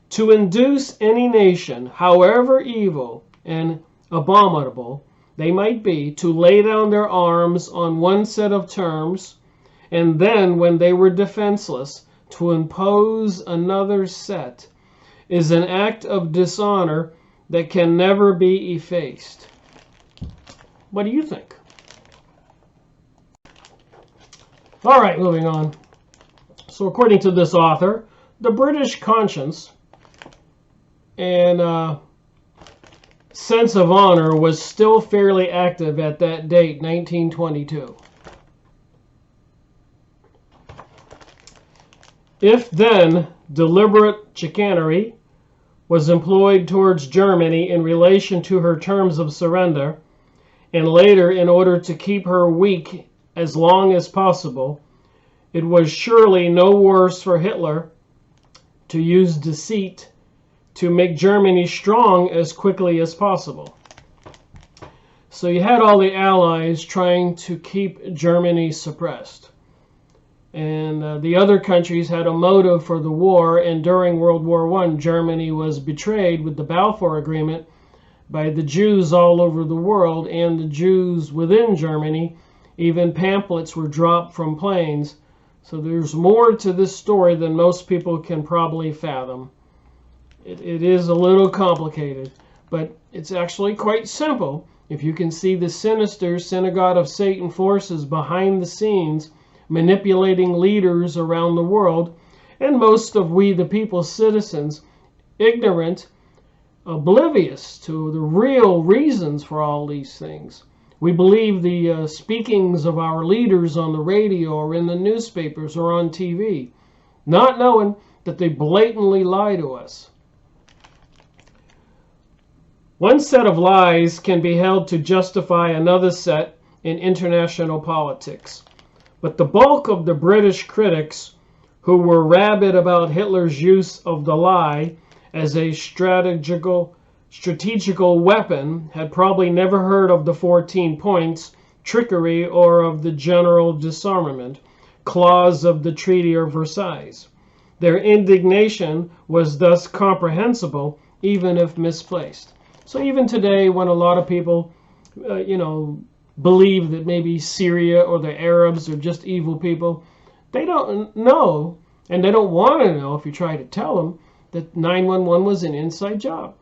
to induce any nation, however evil and abominable they might be, to lay down their arms on one set of terms, and then, when they were defenseless, to impose another set, is an act of dishonor that can never be effaced. What do you think? All right, moving on. So according to this author, the British conscience and sense of honor was still fairly active at that date, 1922. If then deliberate chicanery was employed towards Germany in relation to her terms of surrender, and later in order to keep her weak as long as possible, it was surely no worse for Hitler to use deceit to make Germany strong as quickly as possible. So you had all the Allies trying to keep Germany suppressed. And the other countries had a motive for the war, and during World War I, Germany was betrayed with the Balfour Agreement by the Jews all over the world, and the Jews within Germany. Even pamphlets were dropped from planes. So there's more to this story than most people can probably fathom. It is a little complicated, but It's actually quite simple. If you can see the sinister synagogue of Satan forces behind the scenes, manipulating leaders around the world, and most of we the people citizens, ignorant, oblivious to the real reasons for all these things. We believe the speakings of our leaders on the radio or in the newspapers or on TV, not knowing that they blatantly lie to us. One set of lies can be held to justify another set in international politics. But the bulk of the British critics who were rabid about Hitler's use of the lie as a strategical weapon had probably never heard of the 14 points, trickery, or of the general disarmament clause of the Treaty of Versailles. Their indignation was thus comprehensible, even if misplaced. So even today, when a lot of people, believe that maybe Syria or the Arabs are just evil people, they don't know, and they don't want to know if you try to tell them, that 911 was an inside job.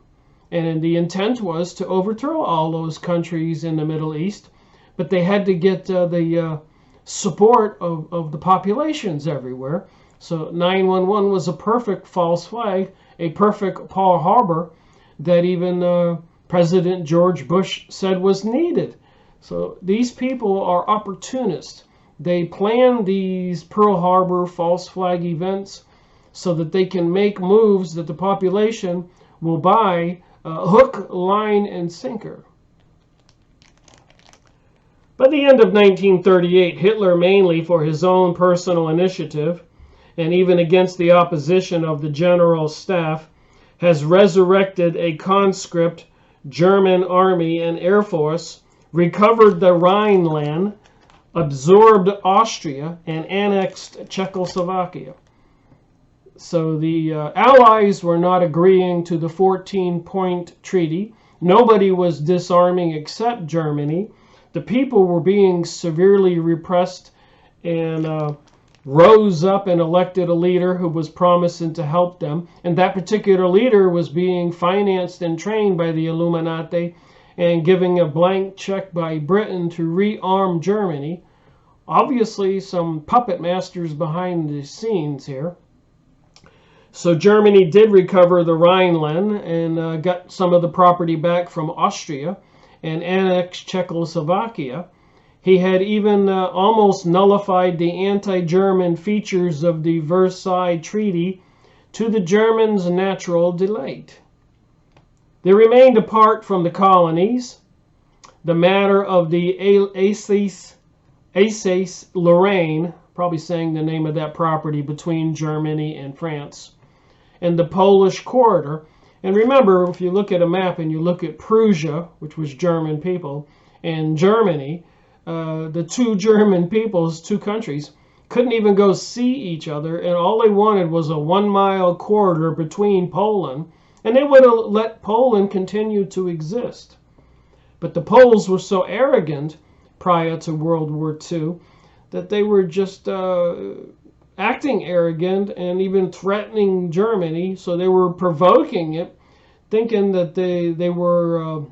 And the intent was to overthrow all those countries in the Middle East, but they had to get the support of the populations everywhere. So 911 was a perfect false flag, a perfect Pearl Harbor that even President George Bush said was needed. So these people are opportunists. They plan these Pearl Harbor false flag events so that they can make moves that the population will buy hook, line, and sinker. By the end of 1938, Hitler, mainly for his own personal initiative, and even against the opposition of the General Staff, has resurrected a conscript German army and air force, recovered the Rhineland, absorbed Austria, and annexed Czechoslovakia. So the Allies were not agreeing to the 14-point treaty. Nobody was disarming except Germany. The people were being severely repressed and rose up and elected a leader who was promising to help them. And that particular leader was being financed and trained by the Illuminati and giving a blank check by Britain to rearm Germany. Obviously, some puppet masters behind the scenes here. So Germany did recover the Rhineland and got some of the property back from Austria and annexed Czechoslovakia. He had even almost nullified the anti-German features of the Versailles Treaty to the Germans' natural delight. They remained apart from the colonies. The matter of the Alsace-Lorraine, probably saying the name of that property between Germany and France, and the Polish corridor. And remember, if you look at a map and you look at Prussia, which was German people, and Germany, the two German peoples, two countries, couldn't even go see each other, and all they wanted was a 1-mile corridor between Poland, and they would have let Poland continue to exist. But the Poles were so arrogant prior to World War II that they were just acting arrogant and even threatening Germany, so they were provoking it, thinking that they were,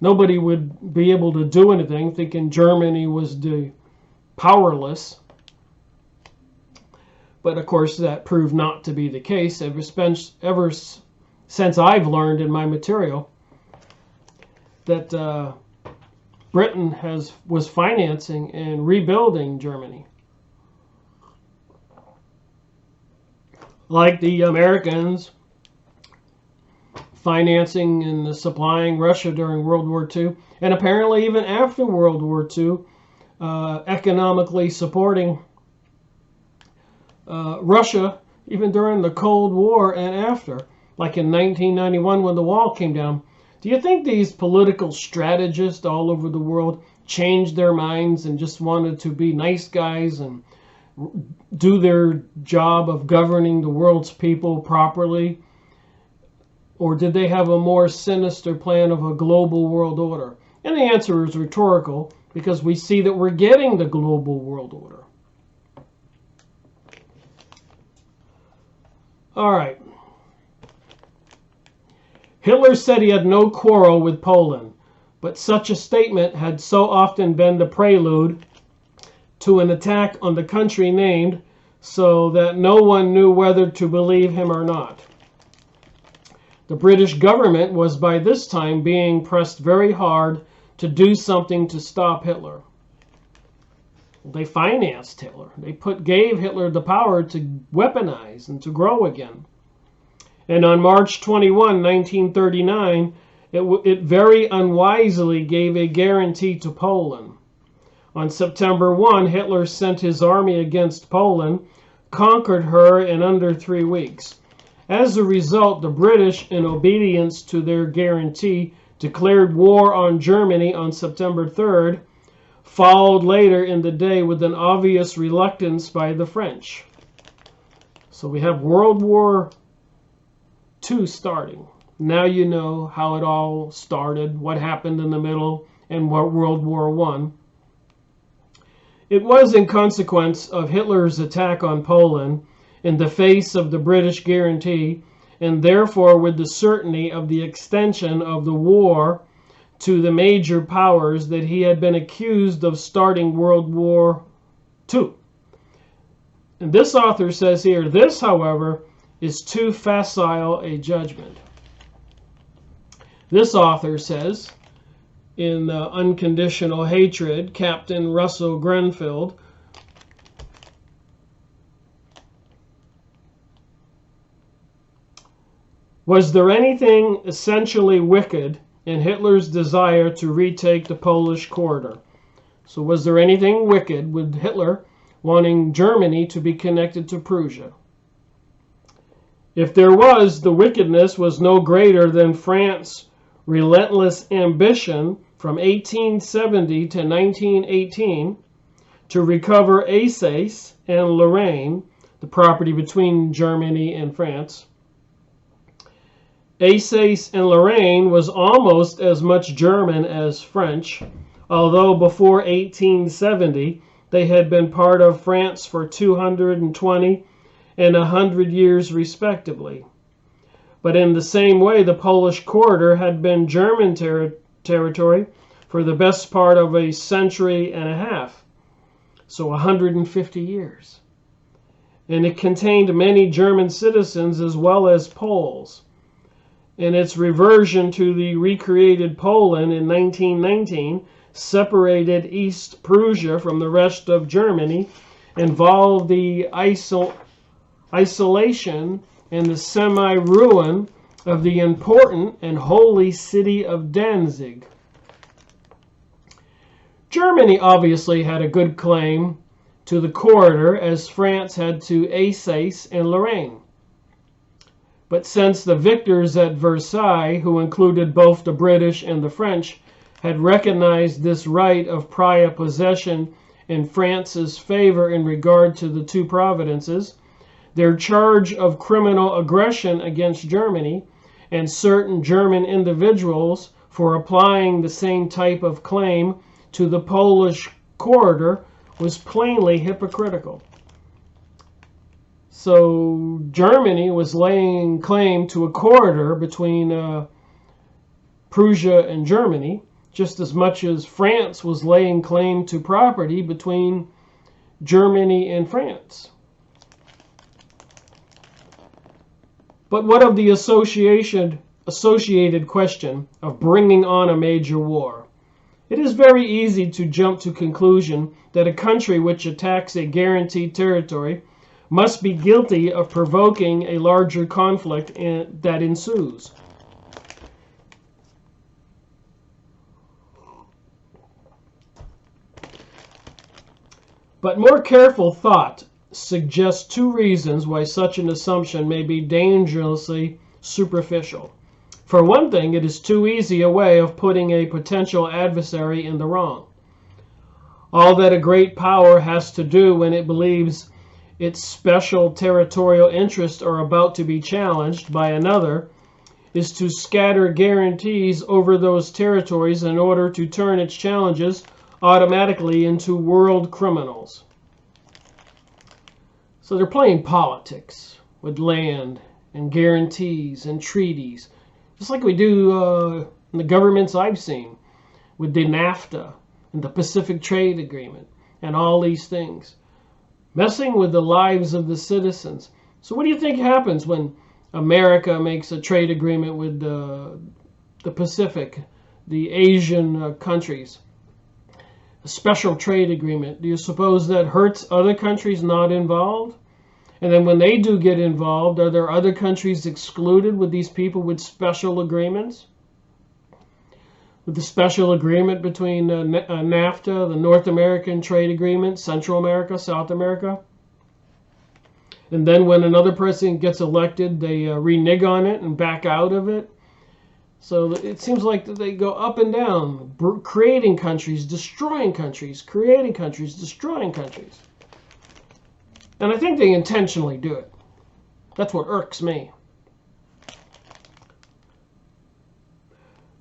nobody would be able to do anything, thinking Germany was powerless. But of course that proved not to be the case ever since I've learned in my material that Britain was financing and rebuilding Germany. Like the Americans financing and supplying Russia during World War II, and apparently even after World War II, economically supporting Russia even during the Cold War and after, like in 1991 when the wall came down. Do you think these political strategists all over the world changed their minds and just wanted to be nice guys and do their job of governing the world's people properly? Or did they have a more sinister plan of a global world order? And the answer is rhetorical, because we see that we're getting the global world order. All right. Hitler said he had no quarrel with Poland, but such a statement had so often been the prelude to an attack on the country named, so that no one knew whether to believe him or not. The British government was by this time being pressed very hard to do something to stop Hitler. They financed Hitler. They gave Hitler the power to weaponize and to grow again. And on March 21, 1939, it very unwisely gave a guarantee to Poland. On September 1, Hitler sent his army against Poland, conquered her in under 3 weeks. As a result, the British, in obedience to their guarantee, declared war on Germany on September 3rd, followed later in the day with an obvious reluctance by the French. So we have World War II starting. Now you know how it all started, what happened in the middle, and what World War I. It was in consequence of Hitler's attack on Poland, in the face of the British guarantee, and therefore with the certainty of the extension of the war to the major powers, that he had been accused of starting World War II. And this author says here, this, however, is too facile a judgment. This author says, in Unconditional Hatred, Captain Russell Grenfell, was there anything essentially wicked in Hitler's desire to retake the Polish corridor? So was there anything wicked with Hitler wanting Germany to be connected to Prussia? If there was, the wickedness was no greater than France's relentless ambition from 1870 to 1918 to recover Alsace and Lorraine, the property between Germany and France. Alsace and Lorraine was almost as much German as French, although before 1870 they had been part of France for 220 and 100 years respectively. But in the same way, the Polish corridor had been German territory for the best part of a century and a half, so 150 years. And it contained many German citizens as well as Poles. And its reversion to the recreated Poland in 1919 separated East Prussia from the rest of Germany, involved the isolation and the semi-ruin of the important and holy city of Danzig. Germany obviously had a good claim to the corridor, as France had to Alsace and Lorraine. But since the victors at Versailles, who included both the British and the French, had recognized this right of prior possession in France's favor in regard to the two provinces, their charge of criminal aggression against Germany and certain German individuals for applying the same type of claim to the Polish corridor was plainly hypocritical. So Germany was laying claim to a corridor between Prussia and Germany, just as much as France was laying claim to property between Germany and France. But what of the associated question of bringing on a major war? It is very easy to jump to conclusion that a country which attacks a guaranteed territory must be guilty of provoking a larger conflict that ensues. But more careful thought suggests two reasons why such an assumption may be dangerously superficial. For one thing, it is too easy a way of putting a potential adversary in the wrong. All that a great power has to do when it believes its special territorial interests are about to be challenged by another is to scatter guarantees over those territories in order to turn its challenges automatically into world criminals. So they're playing politics with land and guarantees and treaties Just like we do in the governments I've seen with the NAFTA and the Pacific Trade Agreement and all these things. Messing with the lives of the citizens. So what do you think happens when America makes a trade agreement with the Pacific, the Asian countries? A special trade agreement. Do you suppose that hurts other countries not involved? And then when they do get involved, are there other countries excluded with these people with special agreements? With the special agreement between NAFTA, the North American Trade Agreement, Central America, South America. And then when another president gets elected, they renege on it and back out of it. So it seems like they go up and down, creating countries, destroying countries, creating countries, destroying countries. And I think they intentionally do it. That's what irks me.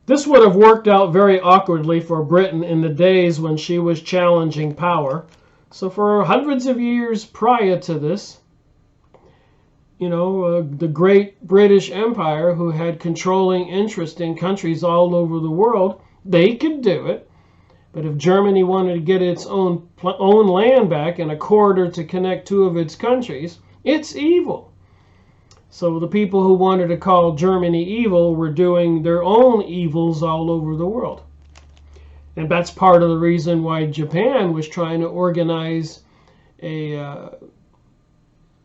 This would have worked out very awkwardly for Britain in the days when she was challenging power. So for hundreds of years prior to this, the great British Empire, who had controlling interest in countries all over the world, they could do it. But if Germany wanted to get its own land back and a corridor to connect two of its countries, it's evil. So the people who wanted to call Germany evil were doing their own evils all over the world. And that's part of the reason why Japan was trying to organize an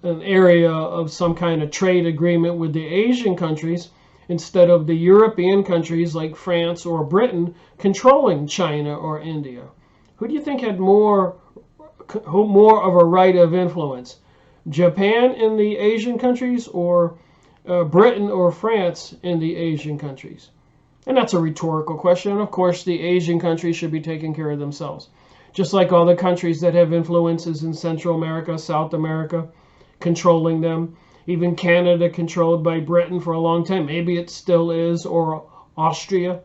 area of some kind of trade agreement with the Asian countries instead of the European countries like France or Britain controlling China or India. Who do you think had more of a right of influence? Japan in the Asian countries, or Britain or France in the Asian countries? And that's a rhetorical question. Of course, the Asian countries should be taking care of themselves. Just like all the countries that have influences in Central America, South America, controlling them. Even Canada controlled by Britain for a long time. Maybe it still is, or Australia,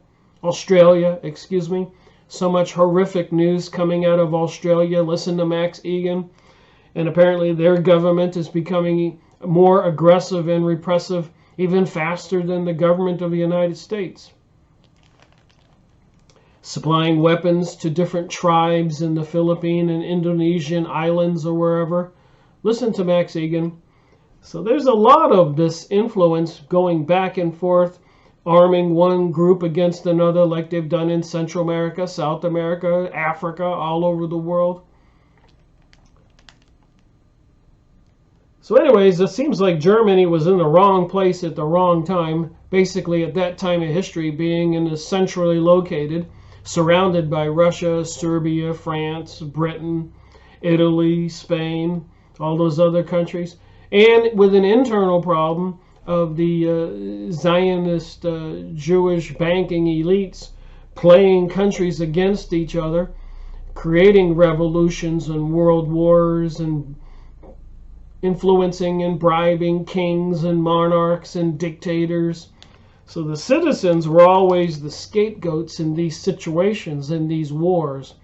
excuse me. So much horrific news coming out of Australia. Listen to Max Egan. And apparently their government is becoming more aggressive and repressive even faster than the government of the United States. Supplying weapons to different tribes in the Philippine and Indonesian islands or wherever. Listen to Max Egan. So there's a lot of this influence going back and forth, arming one group against another like they've done in Central America, South America, Africa, all over the world. So anyways, it seems like Germany was in the wrong place at the wrong time, basically at that time of history being in the centrally located, surrounded by Russia, Serbia, France, Britain, Italy, Spain, all those other countries, and with an internal problem of the Zionist Jewish banking elites playing countries against each other, creating revolutions and world wars and influencing and bribing kings and monarchs and dictators. So the citizens were always the scapegoats in these situations, in these wars.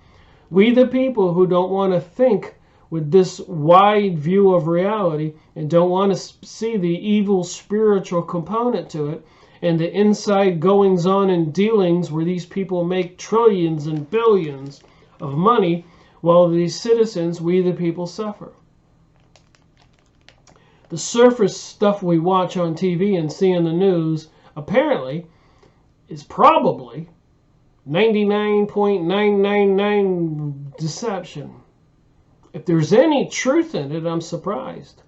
We the people who don't want to think with this wide view of reality and don't want to see the evil spiritual component to it and the inside goings on and dealings where these people make trillions and billions of money while these citizens, we the people, suffer. The surface stuff we watch on TV and see in the news apparently is probably 99.999 deception. If there's any truth in it, I'm surprised.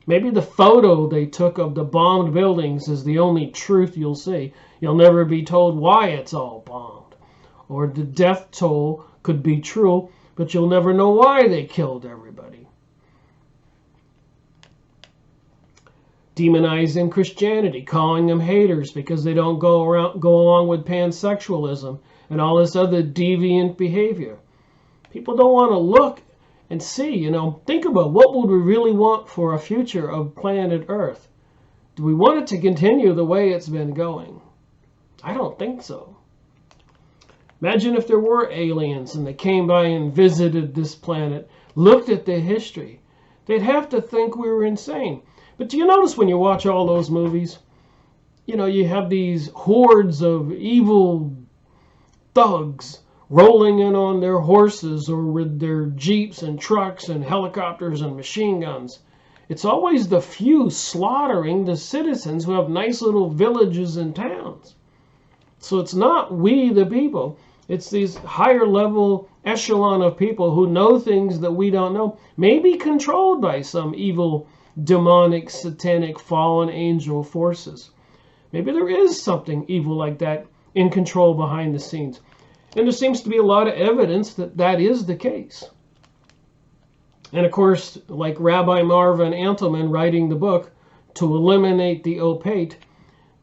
Maybe the photo they took of the bombed buildings is the only truth you'll see. You'll never be told why it's all bombed. Or the death toll could be true, but you'll never know why they killed everybody. Demonizing Christianity, calling them haters because they don't go along with pansexualism and all this other deviant behavior. People don't want to look and see, think about what would we really want for a future of planet Earth. Do we want it to continue the way it's been going? I don't think so. Imagine if there were aliens and they came by and visited this planet, looked at the history. They'd have to think we were insane. But do you notice when you watch all those movies, you have these hordes of evil thugs rolling in on their horses or with their jeeps and trucks and helicopters and machine guns. It's always the few slaughtering the citizens who have nice little villages and towns. So it's not we the people. It's these higher level echelon of people who know things that we don't know, maybe controlled by some evil, demonic, satanic, fallen angel forces. Maybe there is something evil like that in control behind the scenes. And there seems to be a lot of evidence that that is the case. And of course, like Rabbi Marvin Antelman writing the book, To Eliminate the Opaque,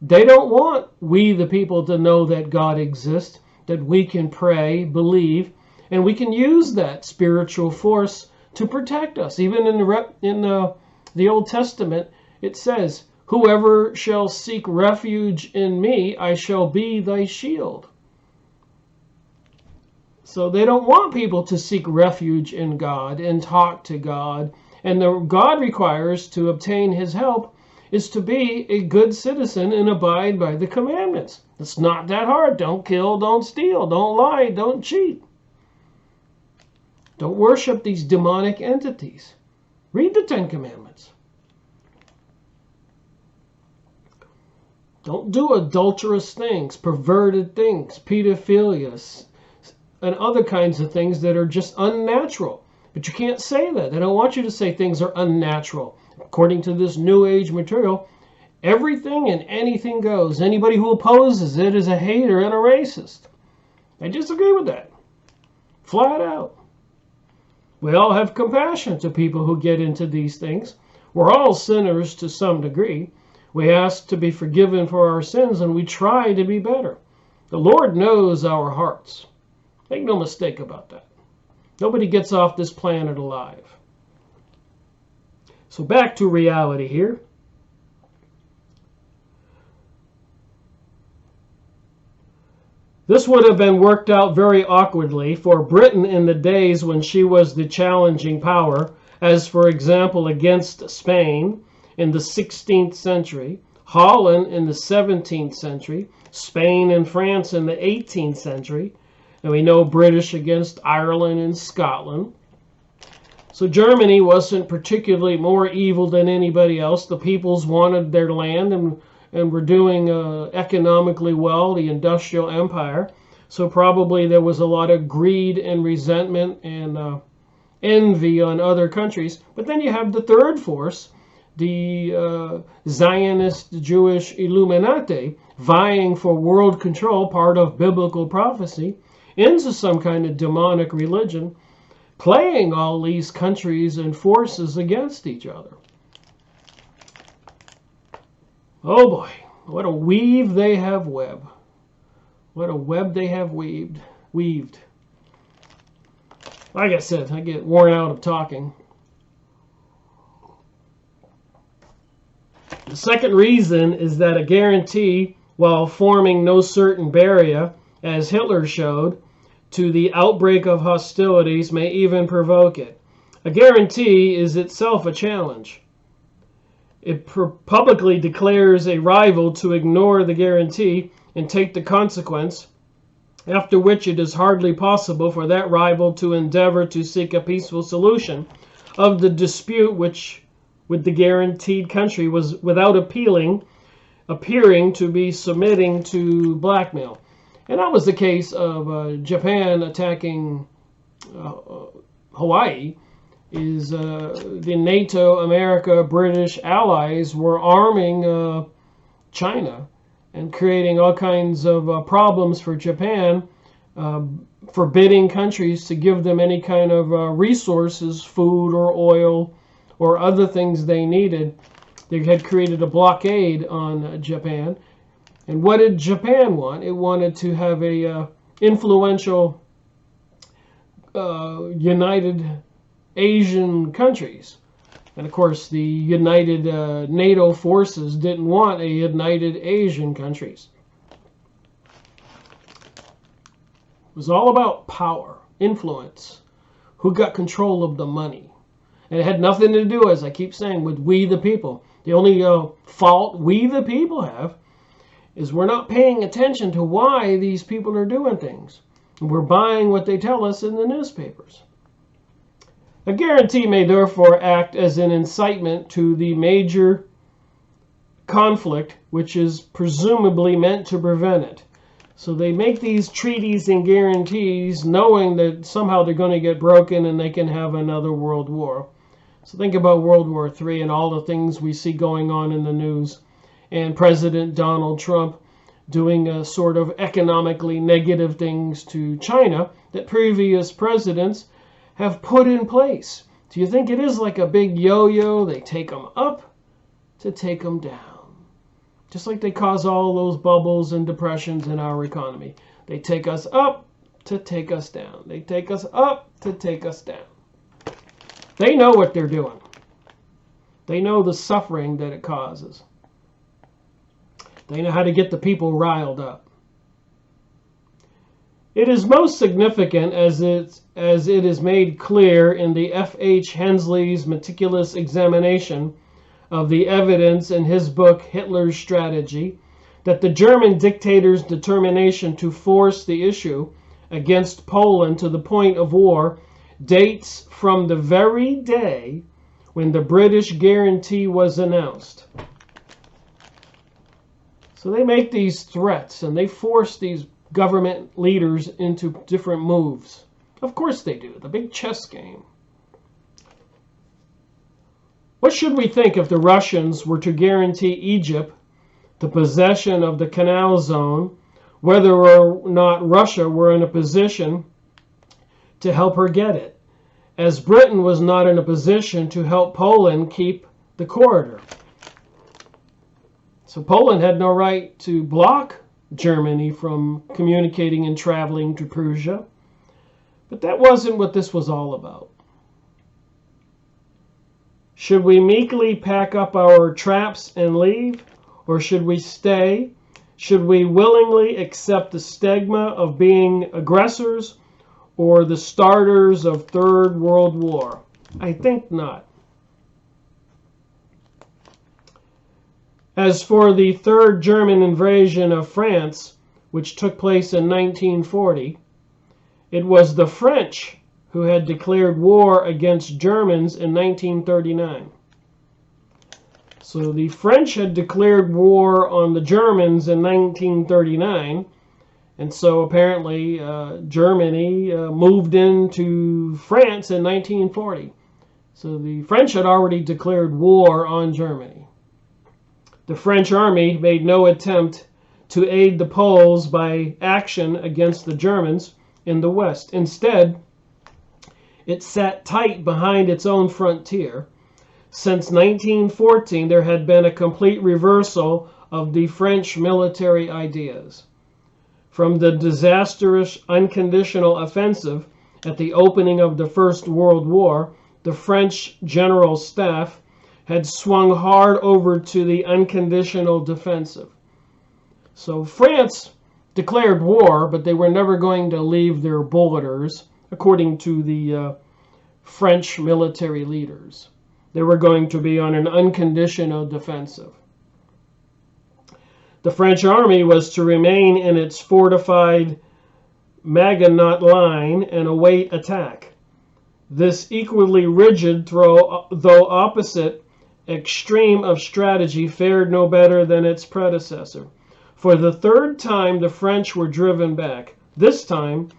they don't want we the people to know that God exists, that we can pray, believe, and we can use that spiritual force to protect us. Even in the Old Testament, it says, "Whoever shall seek refuge in me, I shall be thy shield." So they don't want people to seek refuge in God and talk to God. And the God requires to obtain his help is to be a good citizen and abide by the commandments. It's not that hard. Don't kill, don't steal, don't lie, don't cheat. Don't worship these demonic entities. Read the Ten Commandments. Don't do adulterous things, perverted things, pedophilia, and other kinds of things that are just unnatural. But you can't say that. They don't want you to say things are unnatural. According to this New Age material, everything and anything goes. Anybody who opposes it is a hater and a racist. I disagree with that. Flat out. We all have compassion to people who get into these things. We're all sinners to some degree. We ask to be forgiven for our sins and we try to be better. The Lord knows our hearts. Make no mistake about that. Nobody gets off this planet alive. So back to reality here. This would have been worked out very awkwardly for Britain in the days when she was the challenging power, as for example against Spain in the 16th century, Holland in the 17th century, Spain and France in the 18th century, and we know British against Ireland and Scotland. So Germany wasn't particularly more evil than anybody else. The peoples wanted their land and were doing economically well, the industrial empire. So probably there was a lot of greed and resentment and envy on other countries. But then you have the third force, the Zionist Jewish Illuminati, vying for world control, part of biblical prophecy, into some kind of demonic religion, playing all these countries and forces against each other. Oh boy, what a weave they have webbed. What a web they have weaved. Like I said, I get worn out of talking. The second reason is that a guarantee, while forming no certain barrier, as Hitler showed, to the outbreak of hostilities may even provoke it. A guarantee is itself a challenge. It publicly declares a rival to ignore the guarantee and take the consequence, after which it is hardly possible for that rival to endeavor to seek a peaceful solution of the dispute which with the guaranteed country was without appearing to be submitting to blackmail. And that was the case of Japan attacking Hawaii. Is the NATO, America, British allies were arming China and creating all kinds of problems for Japan, forbidding countries to give them any kind of resources, food or oil or other things they needed. They had created a blockade on Japan. And what did Japan want? It wanted to have a influential United Asian countries. And of course, the United NATO forces didn't want a United Asian countries. It was all about power, influence, who got control of the money. And it had nothing to do, as I keep saying, with we the people. The only fault we the people have is we're not paying attention to why these people are doing things. We're buying what they tell us in the newspapers. A guarantee may therefore act as an incitement to the major conflict, which is presumably meant to prevent it. So they make these treaties and guarantees knowing that somehow they're going to get broken and they can have another world war. So think about World War III and all the things we see going on in the news. And President Donald Trump doing a sort of economically negative things to China that previous presidents have put in place. Do you think it is like a big yo-yo? They take them up to take them down. Just like they cause all those bubbles and depressions in our economy. They take us up to take us down. They take us up to take us down. They know what they're doing. They know the suffering that it causes. They know how to get the people riled up. It is most significant as it is made clear in the F.H. Hensley's meticulous examination of the evidence in his book Hitler's Strategy that the German dictator's determination to force the issue against Poland to the point of war dates from the very day when the British guarantee was announced. So they make these threats and they force these government leaders into different moves. Of course they do. The big chess game. What should we think if the Russians were to guarantee Egypt the possession of the Canal Zone, whether or not Russia were in a position to help her get it, as Britain was not in a position to help Poland keep the corridor? So Poland had no right to block Germany from communicating and traveling to Prussia. But that wasn't what this was all about. Should we meekly pack up our traps and leave? Or should we stay? Should we willingly accept the stigma of being aggressors or the starters of Third World War? I think not. As for the third German invasion of France, which took place in 1940, it was the French who had declared war against Germans in 1939. So the French had declared war on the Germans in 1939, and so apparently Germany moved into France in 1940. So the French had already declared war on Germany. The French army made no attempt to aid the Poles by action against the Germans in the West. Instead, it sat tight behind its own frontier. Since 1914, there had been a complete reversal of the French military ideas. From the disastrous unconditional offensive at the opening of the First World War, the French general staff had swung hard over to the unconditional defensive. So France declared war, but they were never going to leave their borders, according to the French military leaders. They were going to be on an unconditional defensive. The French army was to remain in its fortified Maginot Line and await attack. This equally rigid, though opposite, extreme of strategy fared no better than its predecessor. For the third time, the French were driven back, this time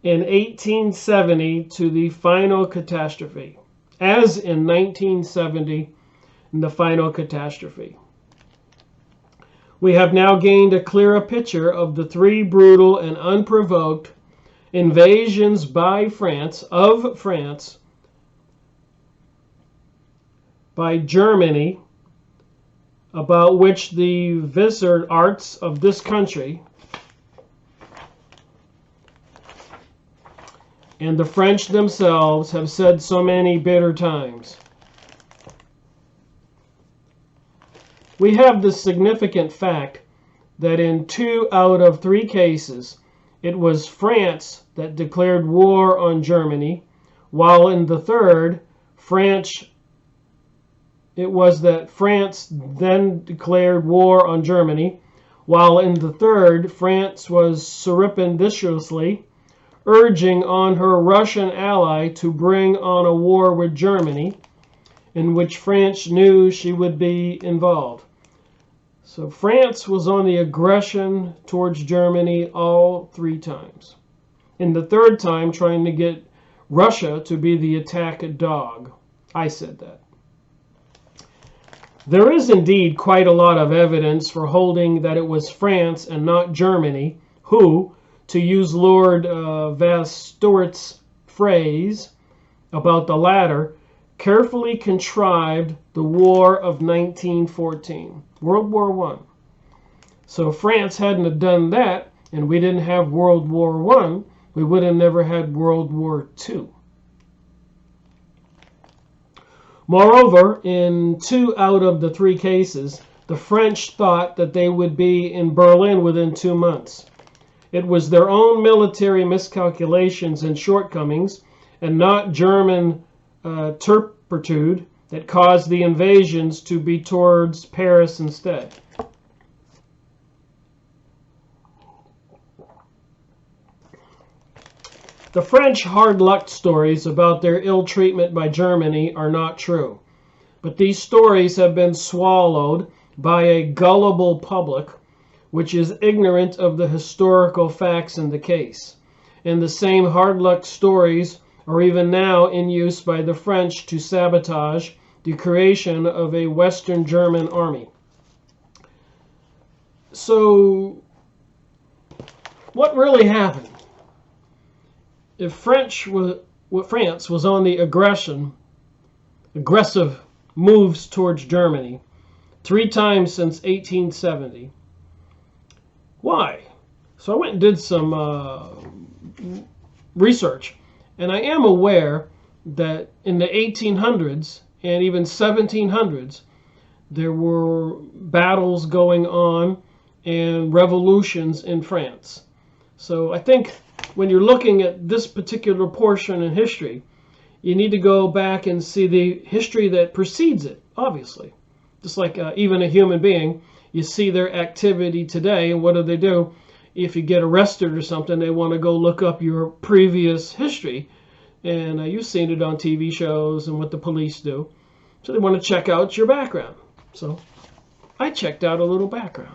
in 1870 to the final catastrophe, as in 1970 in the final catastrophe. We have now gained a clearer picture of the three brutal and unprovoked invasions by France, by Germany, about which the wizard arts of this country and the French themselves have said so many bitter times. We have the significant fact that in 2 out of 3 cases, it was France that declared war on Germany, while in the third, it was that France then declared war on Germany, while in the third, France was surreptitiously urging on her Russian ally to bring on a war with Germany, in which France knew she would be involved. So France was on the aggression towards Germany all three times. In the third time, trying to get Russia to be the attack dog. I said that. There is indeed quite a lot of evidence for holding that it was France and not Germany who, to use Lord Vasteurt's phrase about the latter, carefully contrived the War of 1914, World War I. So if France hadn't have done that, and we didn't have World War I, we would have never had World War II. Moreover, in 2 out of the 3 cases, the French thought that they would be in Berlin within 2 months. It was their own military miscalculations and shortcomings, and not German turpitude, that caused the invasions to be towards Paris instead. The French hard luck stories about their ill treatment by Germany are not true, but these stories have been swallowed by a gullible public which is ignorant of the historical facts in the case. And the same hard luck stories are even now in use by the French to sabotage the creation of a Western German army. So, what really happened? If France was on the aggressive moves towards Germany 3 times since 1870, why? So I went and did some research, and I am aware that in the 1800s and even 1700s, there were battles going on and revolutions in France. So I think when you're looking at this particular portion in history, you need to go back and see the history that precedes it, obviously. Just like even a human being, you see their activity today, and what do? If you get arrested or something, they want to go look up your previous history. And you've seen it on TV shows and what the police do. So they want to check out your background. So I checked out a little background.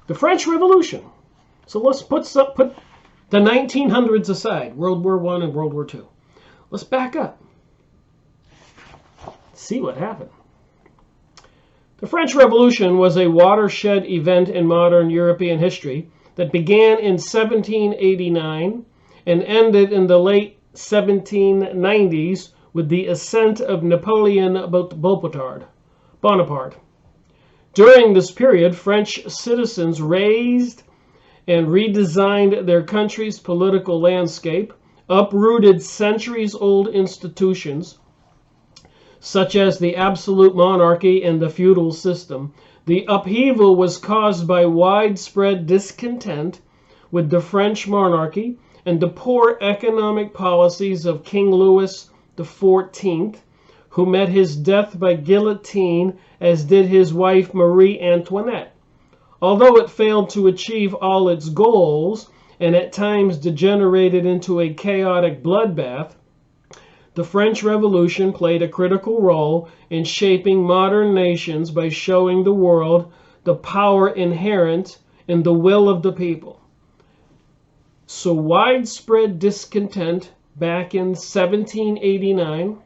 The French Revolution. So let's put the 1900s aside, World War I and World War II. Let's back up. See what happened. The French Revolution was a watershed event in modern European history that began in 1789 and ended in the late 1790s with the ascent of Napoleon Bonaparte. During this period, French citizens raised and redesigned their country's political landscape, uprooted centuries-old institutions, such as the absolute monarchy and the feudal system. The upheaval was caused by widespread discontent with the French monarchy and the poor economic policies of King Louis XIV, who met his death by guillotine, as did his wife Marie Antoinette. Although it failed to achieve all its goals and at times degenerated into a chaotic bloodbath, the French Revolution played a critical role in shaping modern nations by showing the world the power inherent in the will of the people. So widespread discontent back in 1789,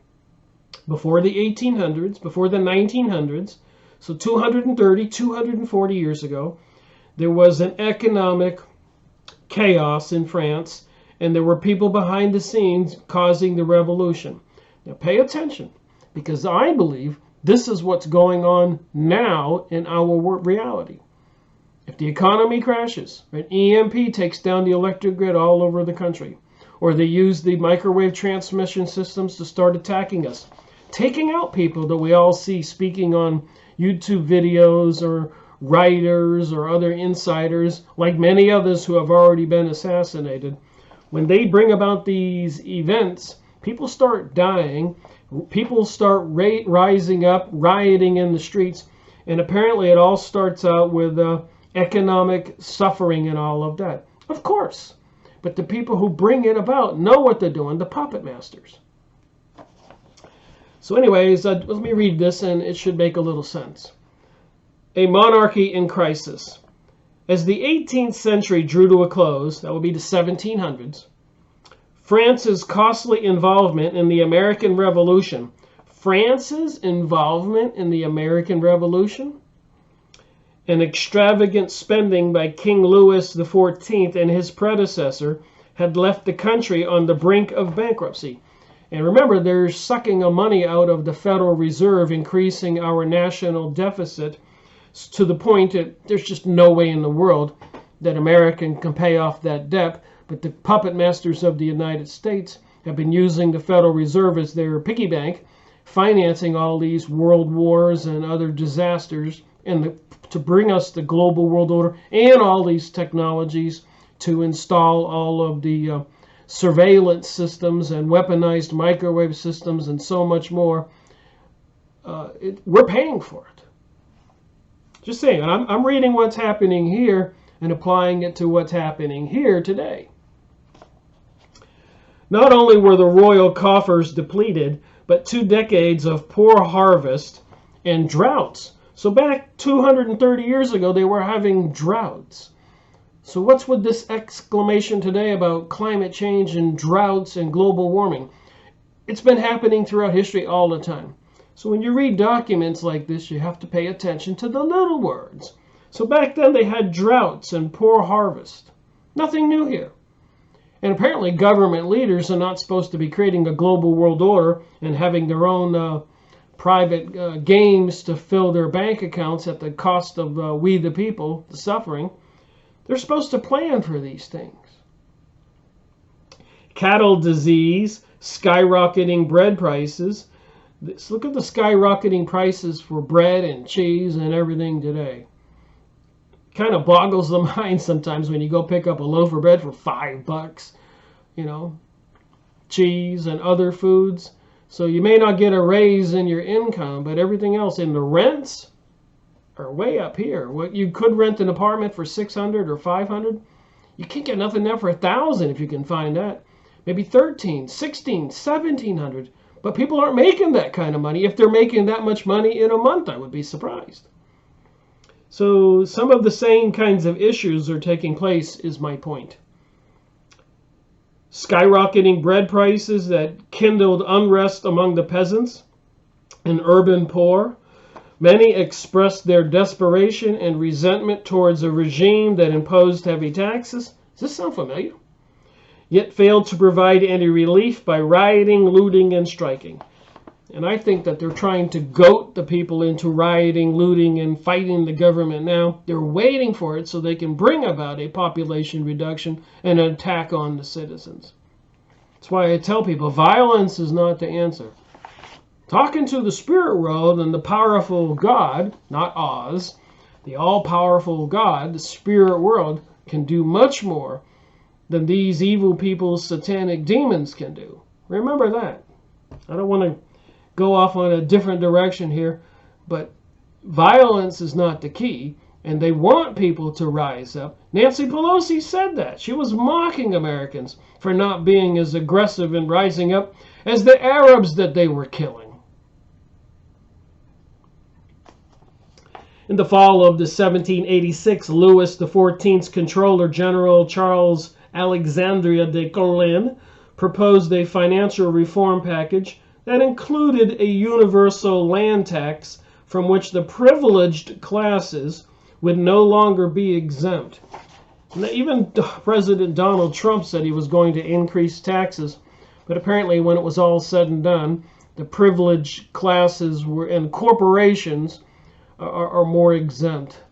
before the 1800s, before the 1900s, so 240 years ago, there was an economic chaos in France, and there were people behind the scenes causing the revolution. Now pay attention, because I believe this is what's going on now in our reality. If the economy crashes, an EMP takes down the electric grid all over the country, or they use the microwave transmission systems to start attacking us, taking out people that we all see speaking on YouTube videos or writers or other insiders, like many others who have already been assassinated. When they bring about these events, people start dying, people start rising up, rioting in the streets, and apparently it all starts out with economic suffering and all of that. Of course. But the people who bring it about know what they're doing, the puppet masters. So anyways, let me read this and it should make a little sense. A monarchy in crisis. As the 18th century drew to a close, that would be the 1700s, France's costly involvement in the American Revolution. France's involvement in the American Revolution? And extravagant spending by King Louis XIV and his predecessor had left the country on the brink of bankruptcy. And remember, they're sucking the money out of the Federal Reserve, increasing our national deficit to the point that there's just no way in the world that America can pay off that debt. But the puppet masters of the United States have been using the Federal Reserve as their piggy bank, financing all these world wars and other disasters to bring us the global world order and all these technologies to install all of the surveillance systems and weaponized microwave systems and so much more. We're paying for it. Just saying, I'm reading what's happening here and applying it to what's happening here today. Not only were the royal coffers depleted, but 2 decades of poor harvest and droughts. So back 230 years ago, they were having droughts. So what's with this exclamation today about climate change and droughts and global warming? It's been happening throughout history all the time. So when you read documents like this, you have to pay attention to the little words. So back then they had droughts and poor harvest. Nothing new here. And apparently government leaders are not supposed to be creating a global world order and having their own private games to fill their bank accounts at the cost of we the people, the suffering. They're supposed to plan for these things. Cattle disease, skyrocketing bread prices. Look at the skyrocketing prices for bread and cheese and everything today. Kind of boggles the mind sometimes when you go pick up a loaf of bread for $5, you know, cheese and other foods. So you may not get a raise in your income, but everything else in the rents are way up here. What you could rent an apartment for $600 or $500, you can't get nothing now for $1,000 if you can find that. Maybe $1,300, $1,600, $1,700. But people aren't making that kind of money. If they're making that much money in a month, I would be surprised. So some of the same kinds of issues are taking place, is my point. Skyrocketing bread prices that kindled unrest among the peasants and urban poor. Many expressed their desperation and resentment towards a regime that imposed heavy taxes. Does this sound familiar? Yet failed to provide any relief by rioting, looting, and striking. And I think that they're trying to goat the people into rioting, looting, and fighting the government now. They're waiting for it so they can bring about a population reduction and an attack on the citizens. That's why I tell people violence is not the answer. Talking to the spirit world and the powerful God, not Oz, the all-powerful God, the spirit world, can do much more than these evil people's satanic demons can do. Remember that. I don't want to go off on a different direction here, but violence is not the key, and they want people to rise up. Nancy Pelosi said that. She was mocking Americans for not being as aggressive and rising up as the Arabs that they were killing. In the fall of the 1786, Louis XIV's Controller General Charles Alexandre de Coligny proposed a financial reform package that included a universal land tax from which the privileged classes would no longer be exempt. And even President Donald Trump said he was going to increase taxes, but apparently when it was all said and done, the privileged classes and corporations are more exempt.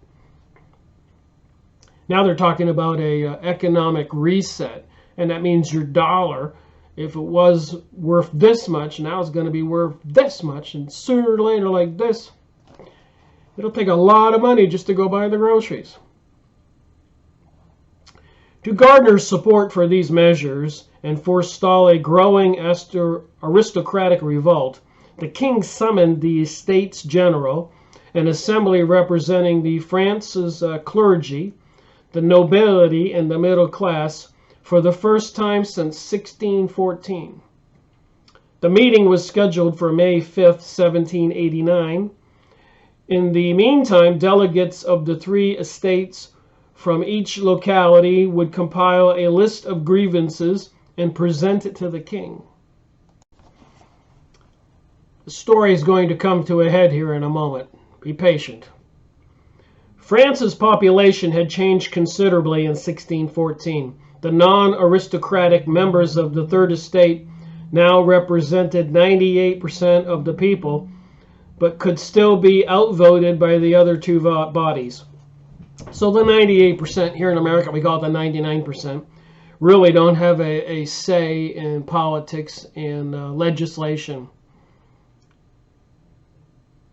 Now they're talking about a economic reset, and that means your dollar, if it was worth this much, now it's going to be worth this much, and sooner or later like this, it'll take a lot of money just to go buy the groceries. To garner support for these measures and forestall a growing aristocratic revolt, the king summoned the Estates General, an assembly representing the France's clergy, the nobility, and the middle class, for the first time since 1614. The meeting was scheduled for May 5th, 1789. In the meantime, delegates of the three estates from each locality would compile a list of grievances and present it to the king. The story is going to come to a head here in a moment. Be patient. France's population had changed considerably in 1614. The non-aristocratic members of the Third Estate now represented 98% of the people, but could still be outvoted by the other two bodies. So the 98%, here in America we call it the 99%, really don't have a say in politics and legislation.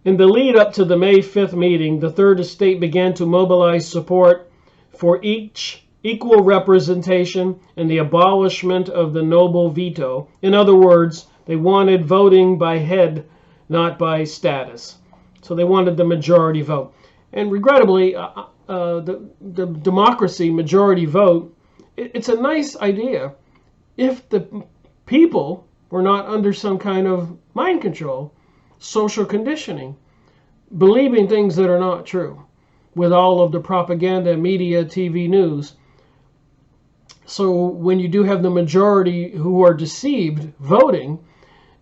In the lead up to the May 5th meeting, the Third Estate began to mobilize support for equal representation and the abolishment of the noble veto. In other words, they wanted voting by head, not by status. So they wanted the majority vote. And regrettably, the democracy majority vote, it's a nice idea if the people were not under some kind of mind control, social conditioning, believing things that are not true, with all of the propaganda, media, TV news. So when you do have the majority who are deceived voting,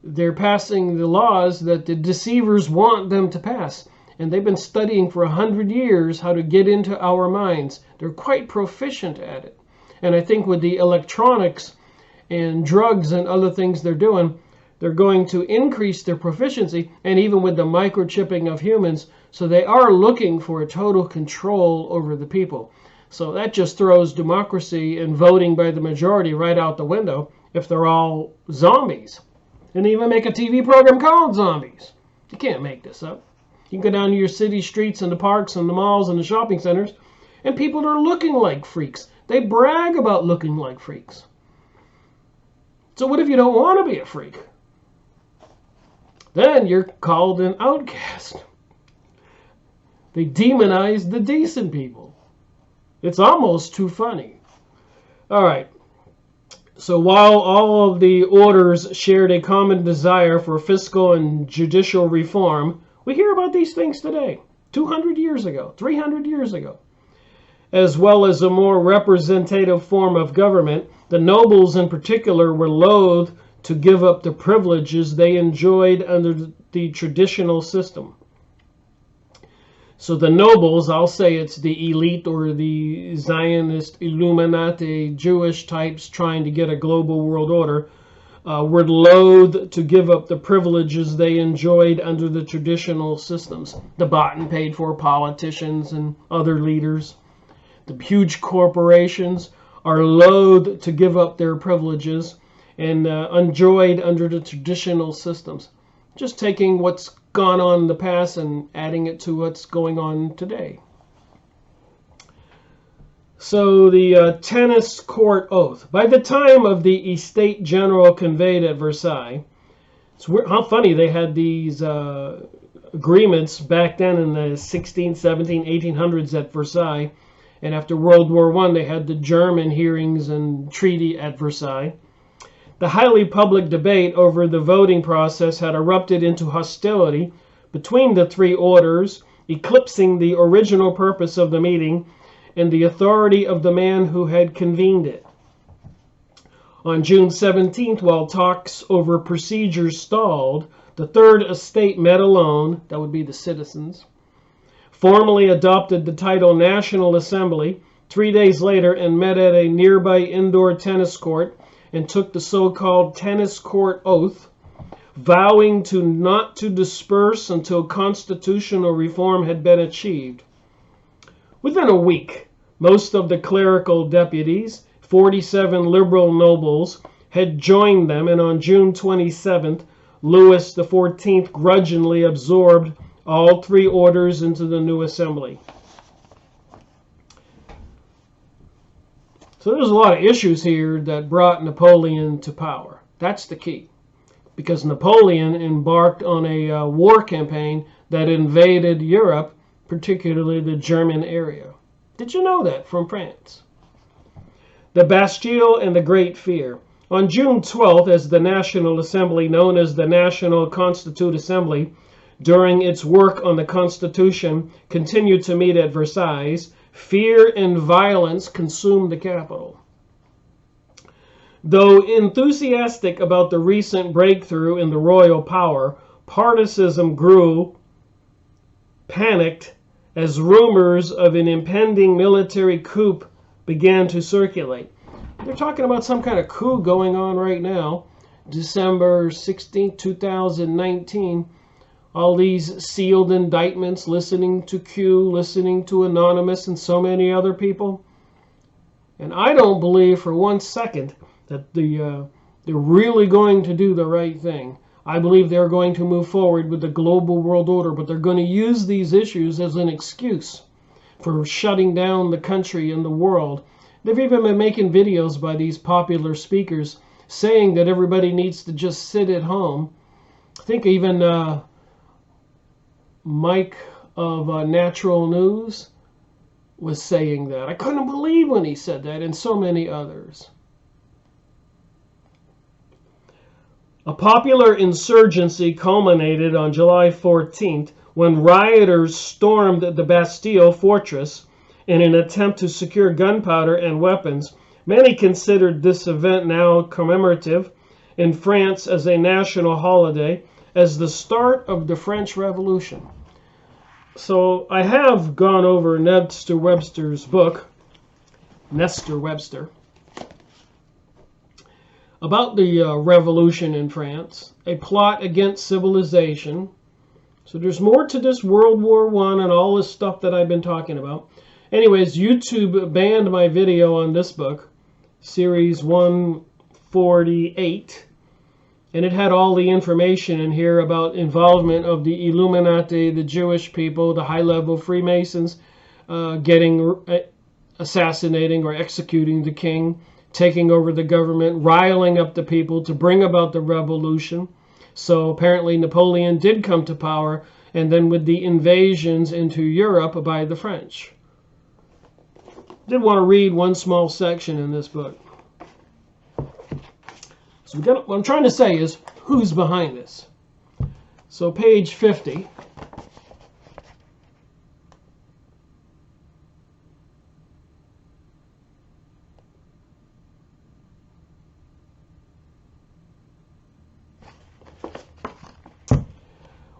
they're passing the laws that the deceivers want them to pass. And they've been studying for 100 years how to get into our minds. They're quite proficient at it. And I think with the electronics and drugs and other things they're doing, they're going to increase their proficiency, and even with the microchipping of humans. So they are looking for a total control over the people. So that just throws democracy and voting by the majority right out the window if they're all zombies. And even make a TV program called Zombies. You can't make this up. You can go down to your city streets and the parks and the malls and the shopping centers, and people are looking like freaks. They brag about looking like freaks. So what if you don't want to be a freak? Then you're called an outcast. They demonize the decent people. It's almost too funny. All right. So while all of the orders shared a common desire for fiscal and judicial reform, we hear about these things today, 200 years ago, 300 years ago. As well as a more representative form of government, the nobles in particular were loath to give up the privileges they enjoyed under the traditional system. So the nobles, I'll say it's the elite or the Zionist Illuminati Jewish types trying to get a global world order, were loath to give up the privileges they enjoyed under the traditional systems. The bought and paid for politicians and other leaders. The huge corporations are loath to give up their privileges and enjoyed under the traditional systems. Just taking what's gone on in the past and adding it to what's going on today. So the tennis court oath. By the time of the Estate General conveyed at Versailles, it's weird, how funny they had these agreements back then in the 16, 17, 1800s at Versailles. And after World War I, they had the German hearings and treaty at Versailles. The highly public debate over the voting process had erupted into hostility between the three orders, eclipsing the original purpose of the meeting and the authority of the man who had convened it. On June 17th, while talks over procedures stalled, the Third Estate met alone, that would be the citizens, formally adopted the title National Assembly 3 days later and met at a nearby indoor tennis court and took the so-called tennis court oath, vowing to not to disperse until constitutional reform had been achieved. Within a week, most of the clerical deputies, 47 liberal nobles, had joined them, and on June 27th, Louis XIV grudgingly absorbed all three orders into the new assembly. So there's a lot of issues here that brought Napoleon to power. That's the key. Because Napoleon embarked on a war campaign that invaded Europe, particularly the German area. Did you know that from France? The Bastille and the Great Fear. On June 12th, as the National Assembly, known as the National Constituent Assembly, during its work on the Constitution, continued to meet at Versailles, fear and violence consumed the capital. Though enthusiastic about the recent breakthrough in the royal power, partisanism grew, panicked, as rumors of an impending military coup began to circulate. They're talking about some kind of coup going on right now, December 16, 2019. All these sealed indictments, listening to Q, listening to Anonymous, and so many other people. And I don't believe for one second that they're really going to do the right thing. I believe they're going to move forward with the global world order, but they're going to use these issues as an excuse for shutting down the country and the world. They've even been making videos by these popular speakers saying that everybody needs to just sit at home. I think even Mike of Natural News was saying that. I couldn't believe when he said that, and so many others. A popular insurgency culminated on July 14th when rioters stormed the Bastille fortress in an attempt to secure gunpowder and weapons. Many considered this event, now commemorative in France as a national holiday, as the start of the French Revolution. So I have gone over Nestor Webster's book, Nestor Webster, about the revolution in France, a plot against civilization. So there's more to this World War I and all this stuff that I've been talking about. Anyways, YouTube banned my video on this book, Series 148, and it had all the information in here about involvement of the Illuminati, the Jewish people, the high-level Freemasons, assassinating or executing the king, taking over the government, riling up the people to bring about the revolution. So apparently Napoleon did come to power, and then with the invasions into Europe by the French. Did want to read one small section in this book. So what I'm trying to say is, who's behind this? So page 50.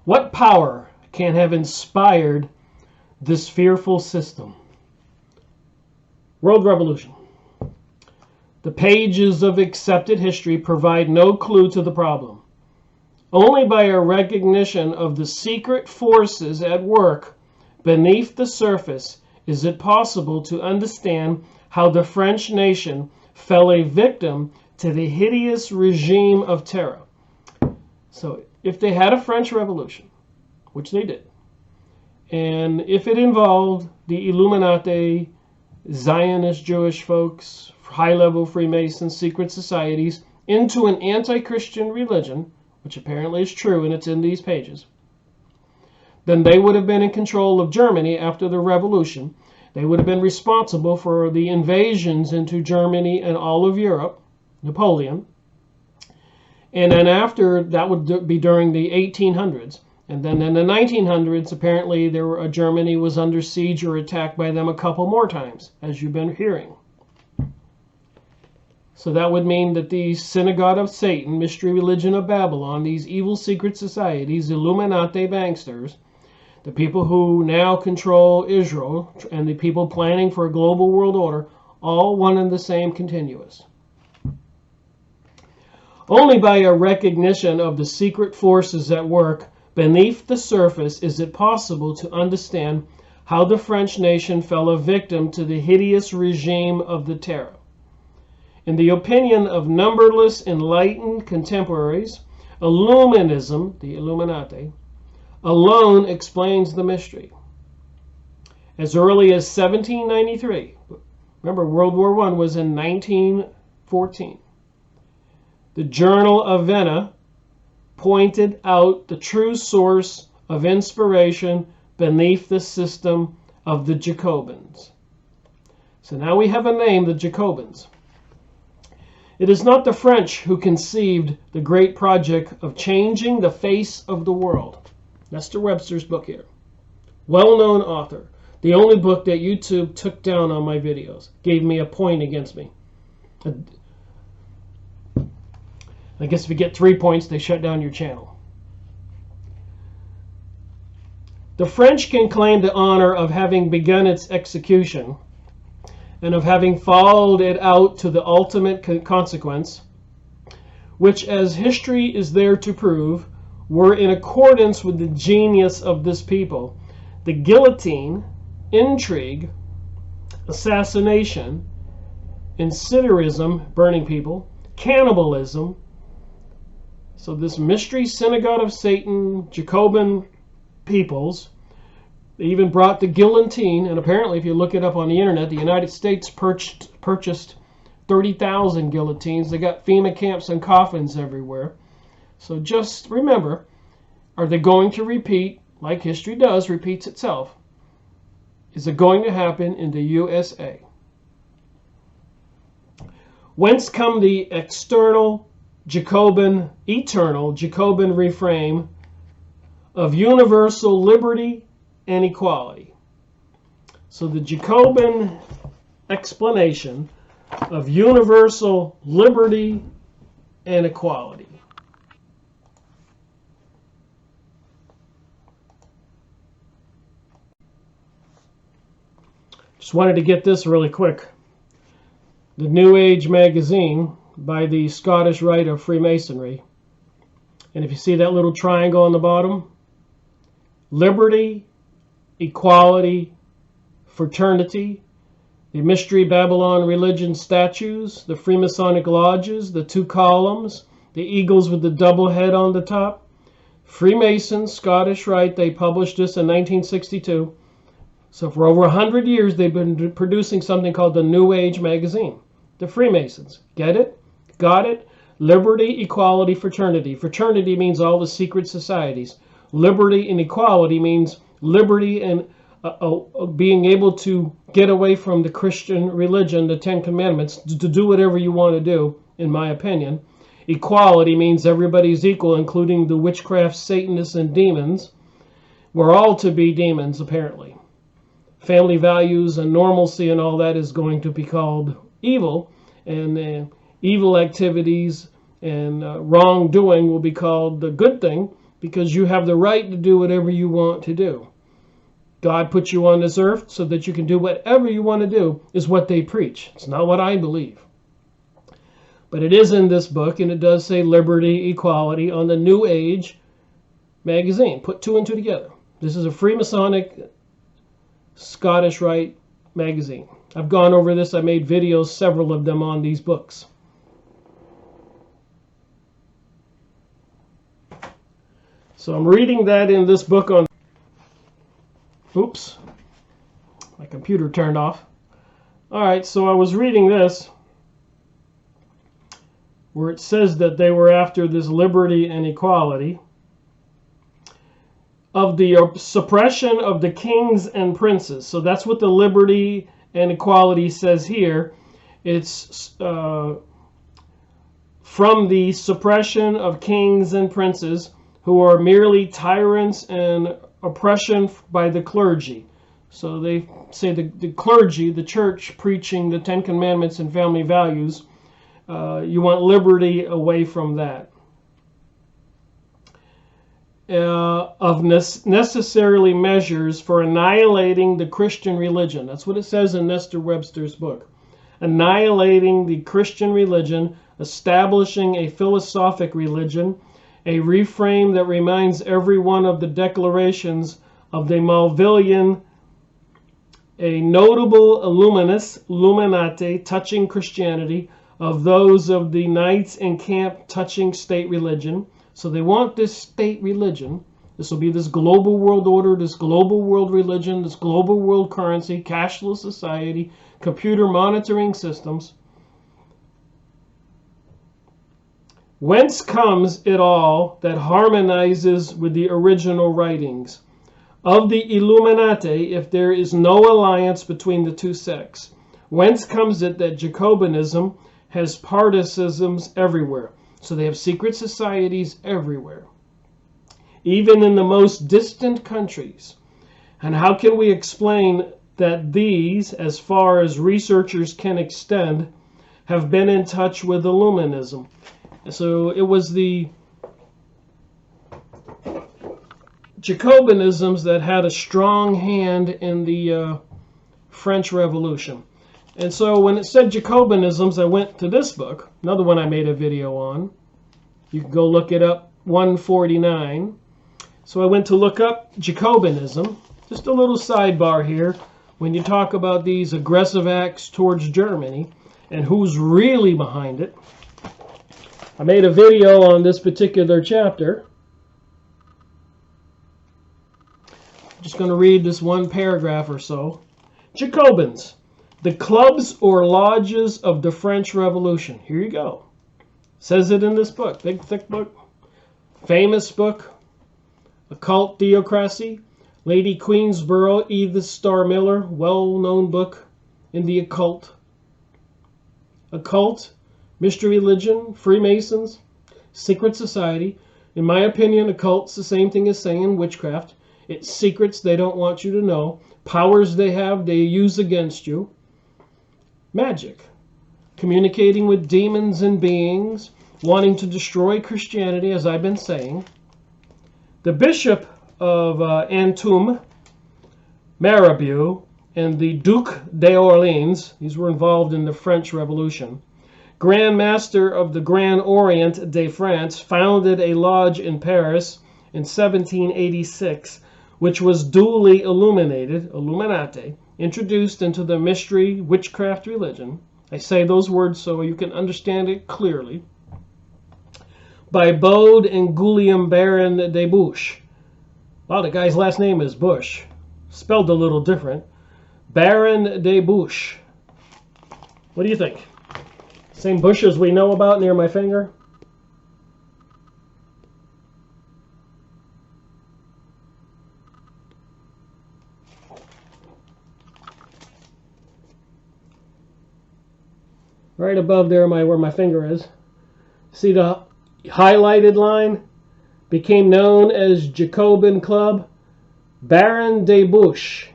What power can have inspired this fearful system? World Revolution. The pages of accepted history provide no clue to the problem. Only by a recognition of the secret forces at work beneath the surface is it possible to understand how the French nation fell a victim to the hideous regime of terror. So if they had a French Revolution, which they did, and if it involved the Illuminati, Zionist Jewish folks, high-level Freemasons, secret societies, into an anti-Christian religion, which apparently is true and it's in these pages, then they would have been in control of Germany after the revolution. They would have been responsible for the invasions into Germany and all of Europe, Napoleon. And then after, that would be during the 1800s. And then in the 1900s, apparently Germany was under siege or attacked by them a couple more times, as you've been hearing. So that would mean that the Synagogue of Satan, Mystery Religion of Babylon, these evil secret societies, Illuminati banksters, the people who now control Israel, and the people planning for a global world order, all one and the same continuous. Only by a recognition of the secret forces at work beneath the surface is it possible to understand how the French nation fell a victim to the hideous regime of the terror. In the opinion of numberless enlightened contemporaries, Illuminism, the Illuminati, alone explains the mystery. As early as 1793, Remember, World War I was in 1914. The Journal of Vienna pointed out the true source of inspiration beneath the system of the Jacobins. So now we have a name, the Jacobins. It is not the French who conceived the great project of changing the face of the world. That's Webster's book here. Well-known author. The only book that YouTube took down on my videos. Gave me a point against me. I guess if you get 3 points, they shut down your channel. The French can claim the honor of having begun its execution and of having followed it out to the ultimate consequence, which, as history is there to prove, were in accordance with the genius of this people. The guillotine, intrigue, assassination, incendiarism, burning people, cannibalism. So this mystery synagogue of Satan, Jacobin peoples, they even brought the guillotine, and apparently if you look it up on the internet, the United States purchased 30,000 guillotines. They got FEMA camps and coffins everywhere. So just remember, are they going to repeat, like history does, repeats itself? Is it going to happen in the USA? Whence come the eternal Jacobin refrain of universal liberty and equality? So the Jacobin explanation of universal liberty and equality. Just wanted to get this really quick. The New Age magazine by the Scottish Rite of Freemasonry. And if you see that little triangle on the bottom, liberty, equality, fraternity, the Mystery Babylon religion statues, the Freemasonic lodges, the 2 columns, the eagles with the double head on the top. Freemasons, Scottish Rite, they published this in 1962. So for over 100 years, they've been producing something called the New Age magazine. The Freemasons. Get it? Got it? Liberty, equality, fraternity. Fraternity means all the secret societies. Liberty and equality means liberty and being able to get away from the Christian religion, the 10 Commandments, to do whatever you want to do, in my opinion. Equality means everybody's equal, including the witchcraft, Satanists, and demons. We're all to be demons, apparently. Family values and normalcy and all that is going to be called evil, and evil activities and wrongdoing will be called the good thing, because you have the right to do whatever you want to do. God put you on this earth so that you can do whatever you want to do, is what they preach. It's not what I believe. But it is in this book, and it does say liberty, equality on the New Age magazine. Put 2 and 2 together. This is a Freemasonic Scottish Rite magazine. I've gone over this. I made videos, several of them, on these books. So I'm reading that in this book on... Oops. My computer turned off. Alright, so I was reading this where it says that they were after this liberty and equality of the suppression of the kings and princes. So that's what the liberty and equality says here. It's from the suppression of kings and princes who are merely tyrants and oppression by the clergy. So they say the clergy, the church, preaching the 10 Commandments and family values, you want liberty away from that. Of necessarily measures for annihilating the Christian religion. That's what it says in Nestor Webster's book. Annihilating the Christian religion, establishing a philosophic religion, a reframe that reminds everyone of the declarations of the Malvillian, a notable illuminati touching Christianity, of those of the Knights in Camp touching state religion. So they want this state religion, This will be this global world order, this global world religion, this global world currency, cashless society, computer monitoring systems. Whence comes it all that harmonizes with the original writings of the Illuminati if there is no alliance between the two sects? Whence comes it that Jacobinism has partisans everywhere? So they have secret societies everywhere, even in the most distant countries. And how can we explain that these, as far as researchers can extend, have been in touch with Illuminism? So it was the Jacobinisms that had a strong hand in the French Revolution. And so when it said Jacobinisms, I went to this book, another one I made a video on. You can go look it up, 149. So I went to look up Jacobinism. Just a little sidebar here. When you talk about these aggressive acts towards Germany and who's really behind it, I made a video on this particular chapter. I'm just going to read this one paragraph or so. Jacobins, the clubs or lodges of the French Revolution. Here you go. Says it in this book. Big, thick book. Famous book. Occult Theocracy. Lady Queensborough, Edith Starr Miller. Well-known book in the occult. Occult. Mystery religion. Freemasons. Secret society. In my opinion, occult's the same thing as saying witchcraft. It's secrets they don't want you to know. Powers they have, they use against you. Magic. Communicating with demons and beings. Wanting to destroy Christianity, as I've been saying. The Bishop of Antoum, Marabout, and the Duc d'Orléans, these were involved in the French Revolution. Grand Master of the Grand Orient de France, founded a lodge in Paris in 1786, which was duly illuminated, Illuminati, introduced into the mystery witchcraft religion. I say those words so you can understand it clearly. By Bode and Guillaume Baron de Bouche. Wow, the guy's last name is Bush. Spelled a little different. Baron de Bouche. What do you think? Same bush as we know about near my finger? Right above there where my finger is. See the highlighted line? Became known as Jacobin Club. Baron de Bouche.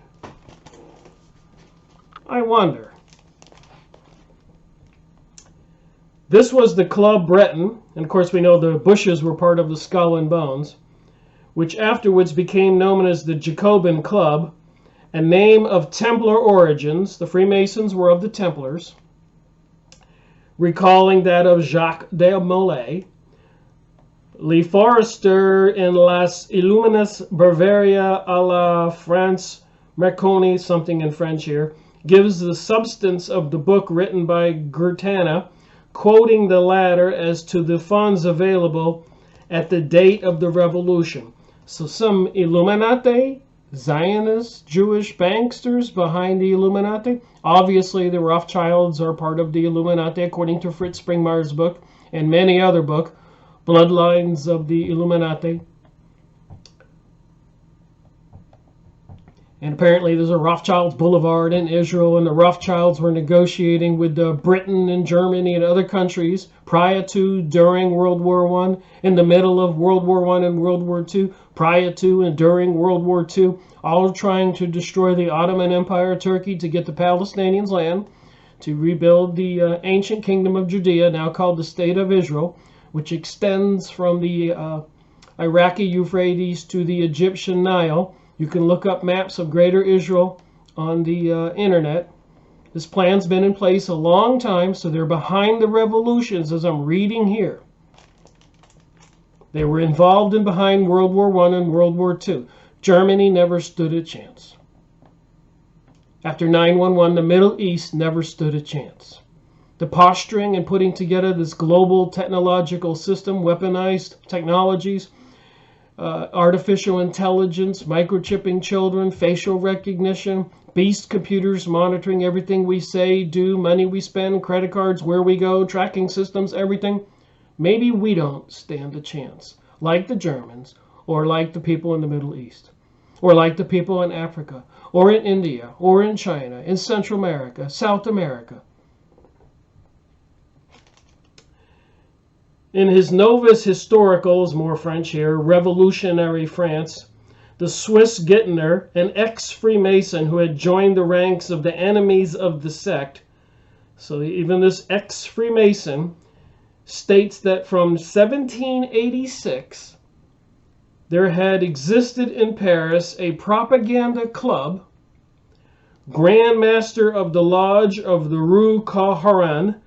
I wonder. This was the Club Breton, and of course we know the Bushes were part of the Skull and Bones, which afterwards became known as the Jacobin Club, a name of Templar origins. The Freemasons were of the Templars, recalling that of Jacques de Molay. Le Forester in Las Illuminas Bavaria à la France Merconi, something in French here, gives the substance of the book written by Gurtana, quoting the latter as to the funds available at the date of the revolution. So some Illuminati, Zionists, Jewish banksters behind the Illuminati. Obviously the Rothschilds are part of the Illuminati according to Fritz Springmeier's book and many other books. Bloodlines of the Illuminati. And apparently there's a Rothschilds Boulevard in Israel, and the Rothschilds were negotiating with Britain and Germany and other countries prior to, during World War I, in the middle of World War I and World War II, prior to and during World War II, all trying to destroy the Ottoman Empire, Turkey, to get the Palestinians land, to rebuild the ancient kingdom of Judea, now called the State of Israel, which extends from the Iraqi Euphrates to the Egyptian Nile. You can look up maps of Greater Israel on the internet. This plan's been in place a long time, so they're behind the revolutions as I'm reading here. They were involved in behind World War I and World War II. Germany never stood a chance. After 9/11, the Middle East never stood a chance. The posturing and putting together this global technological system, weaponized technologies, artificial intelligence, microchipping children, facial recognition, beast computers monitoring everything we say, do, money we spend, credit cards, where we go, tracking systems, everything. Maybe we don't stand a chance, like the Germans, or like the people in the Middle East, or like the people in Africa, or in India, or in China, in Central America, South America. In his Novus Historicals, more French here, Revolutionary France, the Swiss Gittner, an ex-Freemason who had joined the ranks of the enemies of the sect, so even this ex-Freemason states that from 1786 there had existed in Paris a propaganda club, Grand Master of the Lodge of the Rue Coharan,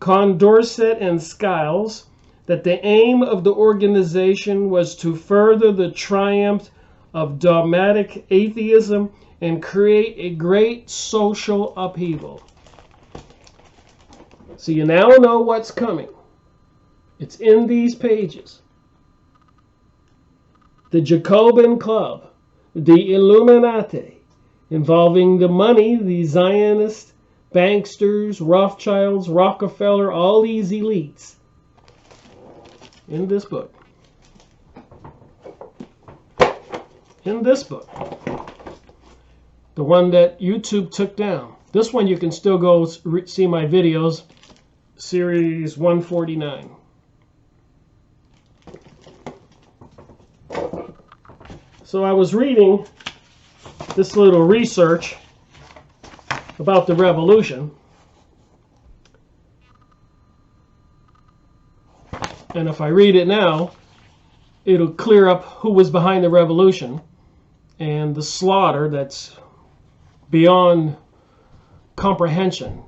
Condorcet and Skiles, that the aim of the organization was to further the triumph of dogmatic atheism and create a great social upheaval. So you now know what's coming. It's in these pages. The Jacobin Club, the Illuminati, involving the money, the Zionist, banksters, Rothschilds, Rockefeller, all these elites. In this book. In this book. The one that YouTube took down. This one you can still go see my videos. Series 149. So I was reading this little research about the revolution. And if I read it now, it'll clear up who was behind the revolution and the slaughter that's beyond comprehension.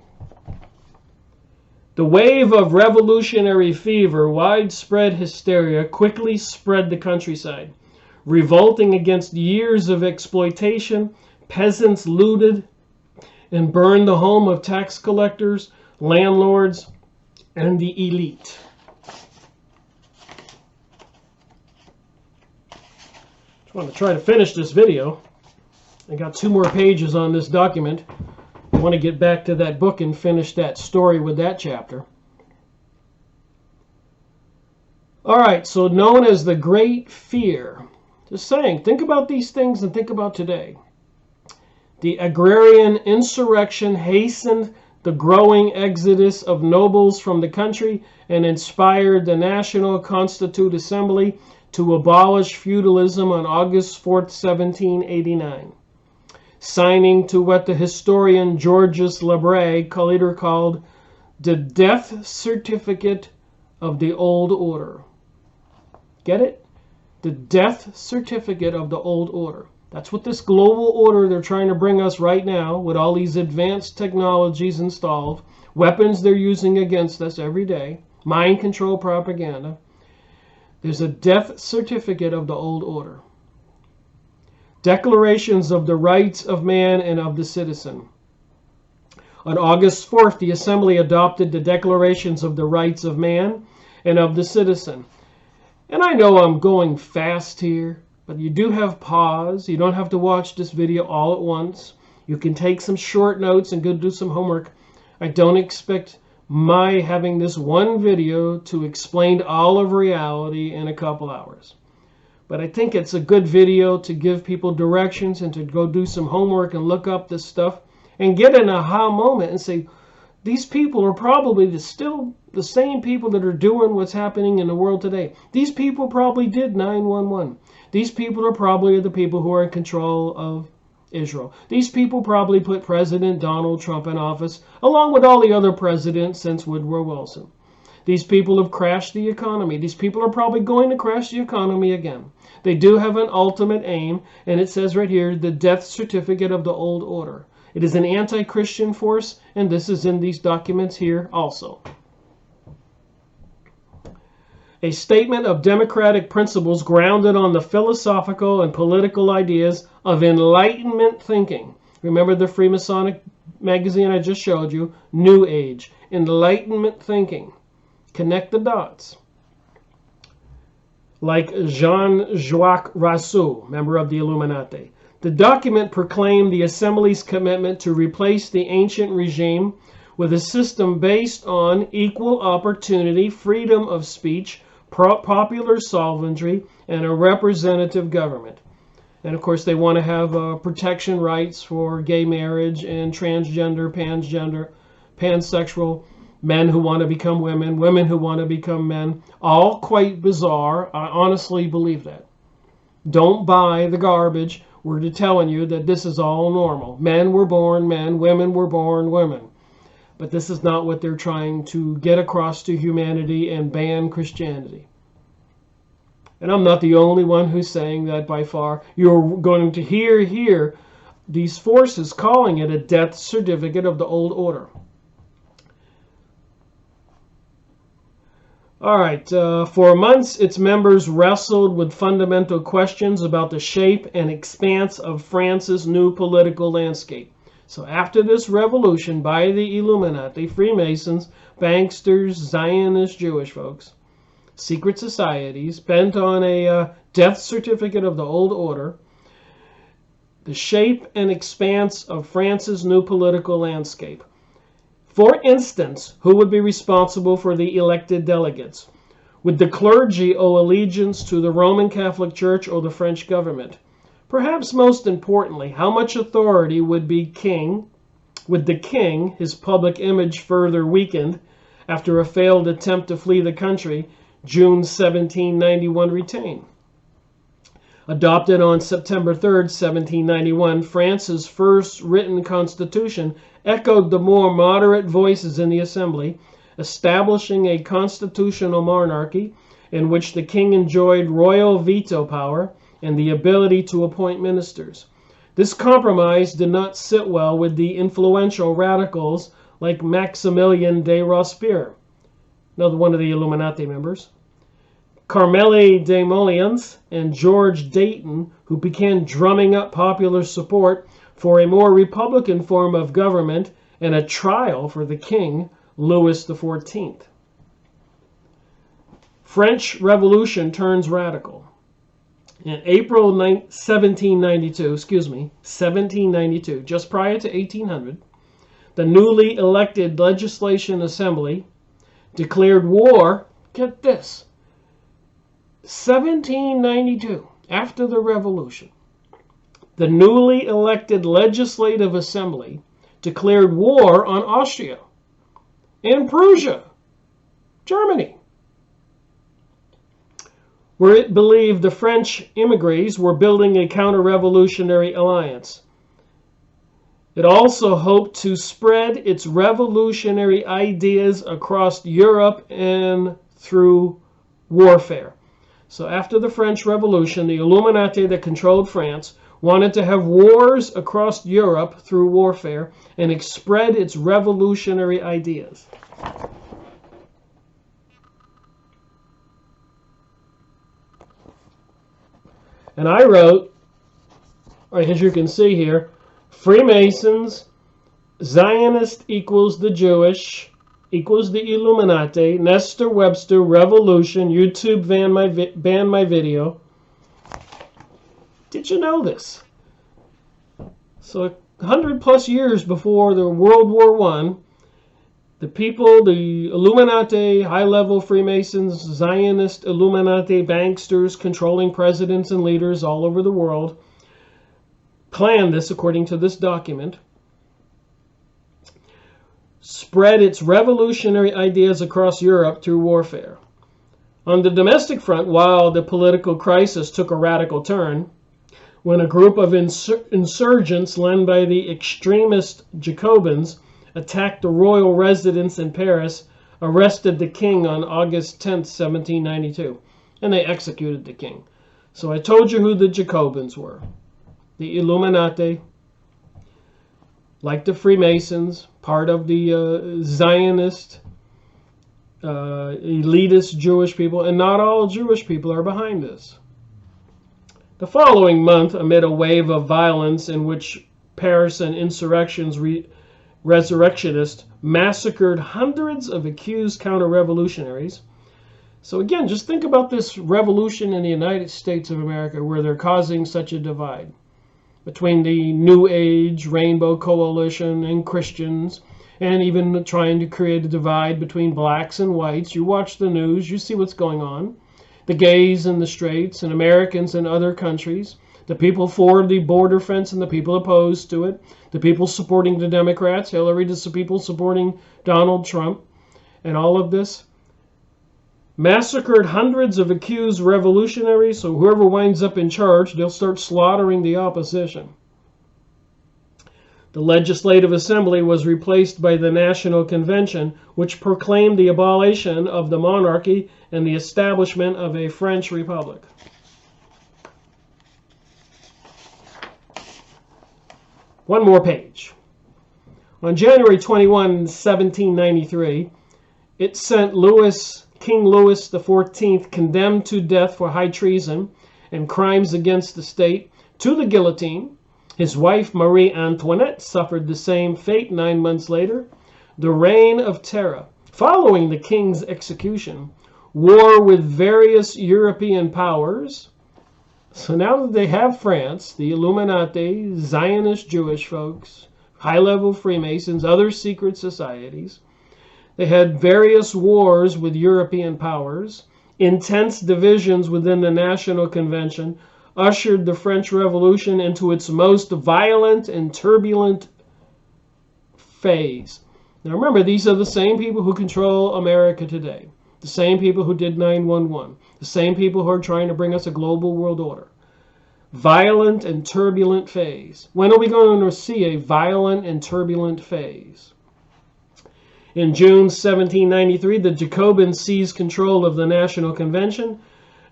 The wave of revolutionary fever, widespread hysteria, quickly spread the countryside. Revolting against years of exploitation, peasants looted and burned the home of tax collectors, landlords, and the elite. I want to try to finish this video. I got 2 more pages on this document. I want to get back to that book and finish that story with that chapter. All right, so known as the Great Fear. Just saying, think about these things and think about today. The agrarian insurrection hastened the growing exodus of nobles from the country and inspired the National Constituent Assembly to abolish feudalism on August 4th, 1789, signing to what the historian Georges Lebray later called the death certificate of the old order. Get it? The death certificate of the old order. That's what this global order they're trying to bring us right now with all these advanced technologies installed, weapons they're using against us every day, mind control propaganda. There's a death certificate of the old order. Declarations of the rights of man and of the citizen. On August 4th, the Assembly adopted the Declarations of the Rights of Man and of the Citizen. And I know I'm going fast here, but you do have pause. You don't have to watch this video all at once. You can take some short notes and go do some homework. I don't expect my having this one video to explain all of reality in a couple hours. But I think it's a good video to give people directions and to go do some homework and look up this stuff and get an aha moment and say, these people are probably still the same people that are doing what's happening in the world today. These people probably did 9/11. These people are probably the people who are in control of Israel. These people probably put President Donald Trump in office, along with all the other presidents since Woodrow Wilson. These people have crashed the economy. These people are probably going to crash the economy again. They do have an ultimate aim, and it says right here, the death certificate of the old order. It is an anti-Christian force, and this is in these documents here also. A statement of democratic principles grounded on the philosophical and political ideas of Enlightenment thinking. Remember the Freemasonic magazine I just showed you? New Age. Enlightenment thinking. Connect the dots. like Jean-Jacques Rousseau, member of the Illuminati. The document proclaimed the Assembly's commitment to replace the ancient regime with a system based on equal opportunity, freedom of speech, popular sovereignty, and a representative government. And of course, they want to have protection rights for gay marriage and transgender, pansexual, men who want to become women, women who want to become men. All quite bizarre. I honestly believe that. Don't buy the garbage. We're telling you that this is all normal. Men were born men, women were born women. But this is not what they're trying to get across to humanity and ban Christianity. And I'm not the only one who's saying that by far. You're going to hear these forces calling it a death certificate of the old order. All right, for months, its members wrestled with fundamental questions about the shape and expanse of France's new political landscape. So after this revolution by the Illuminati, Freemasons, banksters, Zionist Jewish folks, secret societies, bent on a death certificate of the old order, the shape and expanse of France's new political landscape. For instance, who would be responsible for the elected delegates? Would the clergy owe allegiance to the Roman Catholic Church or the French government? Perhaps most importantly, how much authority would the king, his public image further weakened after a failed attempt to flee the country, June 1791, retain? Adopted on September 3rd, 1791, France's first written constitution echoed the more moderate voices in the Assembly, establishing a constitutional monarchy in which the king enjoyed royal veto power and the ability to appoint ministers. This compromise did not sit well with the influential radicals like Maximilien de Robespierre, another one of the Illuminati members, Carmele Desmoulins, and George Dayton, who began drumming up popular support for a more republican form of government and a trial for the king, Louis XIV. French Revolution turns radical. In April 1792, just prior to 1800, the newly elected Legislation Assembly declared war, get this, 1792, after the Revolution, the newly elected Legislative Assembly declared war on Austria and Prussia, Germany, where it believed the French immigrants were building a counter-revolutionary alliance. It also hoped to spread its revolutionary ideas across Europe and through warfare. So after the French Revolution, the Illuminati that controlled France wanted to have wars across Europe through warfare and spread its revolutionary ideas. And I wrote, right, as you can see here, Freemasons, Zionist equals the Jewish, equals the Illuminati, Nestor Webster, Revolution, YouTube banned my video. Did you know this? So 100+ years before the World War I, the people, the Illuminati, high-level Freemasons, Zionist Illuminati, banksters controlling presidents and leaders all over the world, planned this according to this document, spread its revolutionary ideas across Europe through warfare. On the domestic front, while the political crisis took a radical turn, when a group of insurgents led by the extremist Jacobins attacked the royal residence in Paris, arrested the king on August 10th, 1792, and they executed the king. So I told you who the Jacobins were. The Illuminati, like the Freemasons, part of the Zionist, elitist Jewish people, and not all Jewish people are behind this. The following month, amid a wave of violence in which Paris and resurrectionists massacred hundreds of accused counter-revolutionaries, So again, just think about this revolution in the United States of America where they're causing such a divide between the New Age, Rainbow Coalition, and Christians, and even trying to create a divide between blacks and whites. You watch the news, you see what's going on. The gays and the straights and Americans in other countries, the people for the border fence and the people opposed to it, the people supporting the Democrats, Hillary, the people supporting Donald Trump, and all of this. Massacred hundreds of accused revolutionaries, so whoever winds up in charge, they'll start slaughtering the opposition. The Legislative Assembly was replaced by the National Convention, which proclaimed the abolition of the monarchy and the establishment of a French Republic. One more page. On January 21, 1793, it sent King Louis XIV, condemned to death for high treason and crimes against the state, to the guillotine. His wife Marie Antoinette suffered the same fate 9 months later. The Reign of Terror. Following the king's execution, war with various European powers. So now that they have France, the Illuminati, Zionist Jewish folks, high-level Freemasons, other secret societies, they had various wars with European powers, intense divisions within the National Convention, ushered the French Revolution into its most violent and turbulent phase. Now remember, these are the same people who control America today, the same people who did 9/11, the same people who are trying to bring us a global world order. Violent and turbulent phase. When are we going to see a violent and turbulent phase? In June 1793, the Jacobins seized control of the National Convention,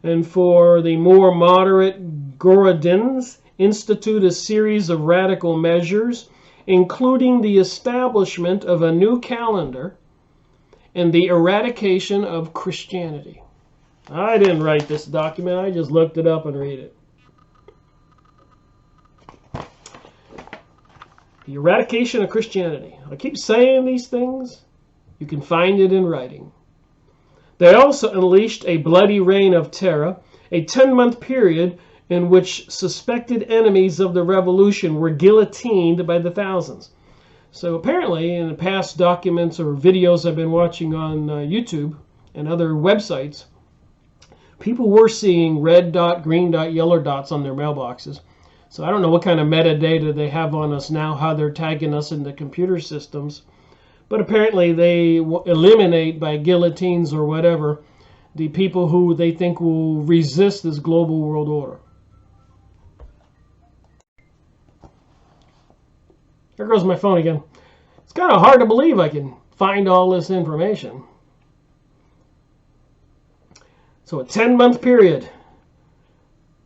and for the more moderate Girondins, institute a series of radical measures, including the establishment of a new calendar and the eradication of Christianity. I didn't write this document, I just looked it up and read it. The eradication of Christianity. I keep saying these things. You can find it in writing. They also unleashed a bloody reign of terror, a 10-month period in which suspected enemies of the revolution were guillotined by the thousands. So apparently, in the past documents or videos I've been watching on YouTube and other websites, people were seeing red dot, green dot, yellow dots on their mailboxes. So I don't know what kind of metadata they have on us now, how they're tagging us in the computer systems. But apparently they eliminate by guillotines or whatever the people who they think will resist this global world order. There goes my phone again. It's kind of hard to believe I can find all this information. So a 10-month period,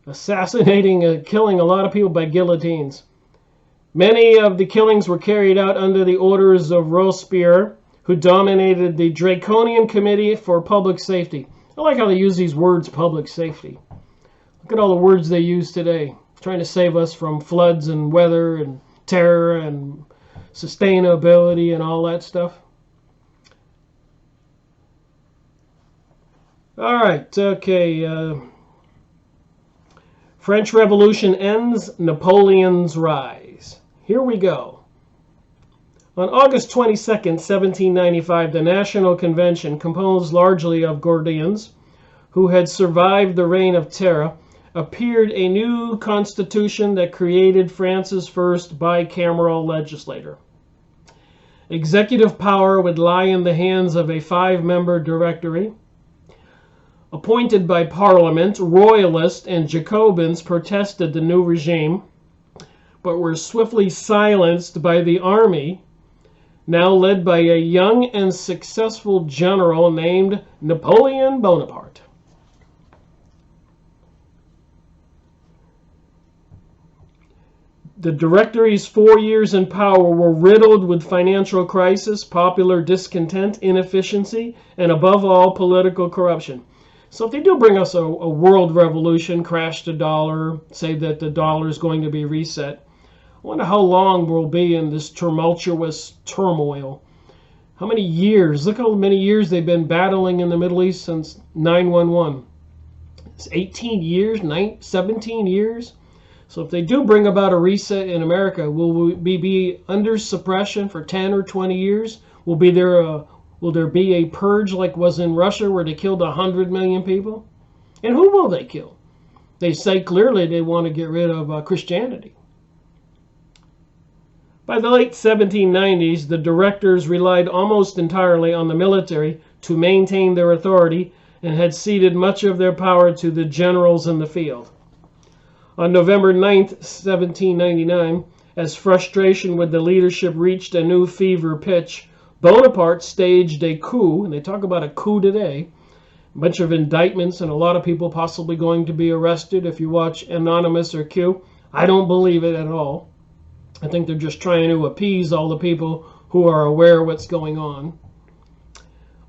assassinating, killing a lot of people by guillotines. Many of the killings were carried out under the orders of Robespierre, who dominated the Draconian Committee for Public Safety. I like how they use these words, public safety. Look at all the words they use today, trying to save us from floods and weather and terror and sustainability and all that stuff. All right, okay. French Revolution ends, Napoleon's rise. Here we go. On August 22nd, 1795, the National Convention, composed largely of Girondins, who had survived the Reign of Terror, appeared a new constitution that created France's first bicameral legislature. Executive power would lie in the hands of a 5-member directory. Appointed by Parliament, Royalists and Jacobins protested the new regime, but were swiftly silenced by the army, now led by a young and successful general named Napoleon Bonaparte. The Directory's 4 years in power were riddled with financial crisis, popular discontent, inefficiency, and above all, political corruption. So if they do bring us a world revolution, crash the dollar, say that the dollar is going to be reset, I wonder how long we'll be in this tumultuous turmoil. How many years? Look how many years they've been battling in the Middle East since 9/11. It's 18 years, 17 years. So if they do bring about a reset in America, will we be under suppression for 10 or 20 years? Will there be a purge like was in Russia where they killed 100 million people? And who will they kill? They say clearly they want to get rid of Christianity. By the late 1790s, the directors relied almost entirely on the military to maintain their authority and had ceded much of their power to the generals in the field. On November 9th, 1799, as frustration with the leadership reached a new fever pitch, Bonaparte staged a coup, and they talk about a coup today, a bunch of indictments and a lot of people possibly going to be arrested if you watch Anonymous or Q. I don't believe it at all. I think they're just trying to appease all the people who are aware of what's going on.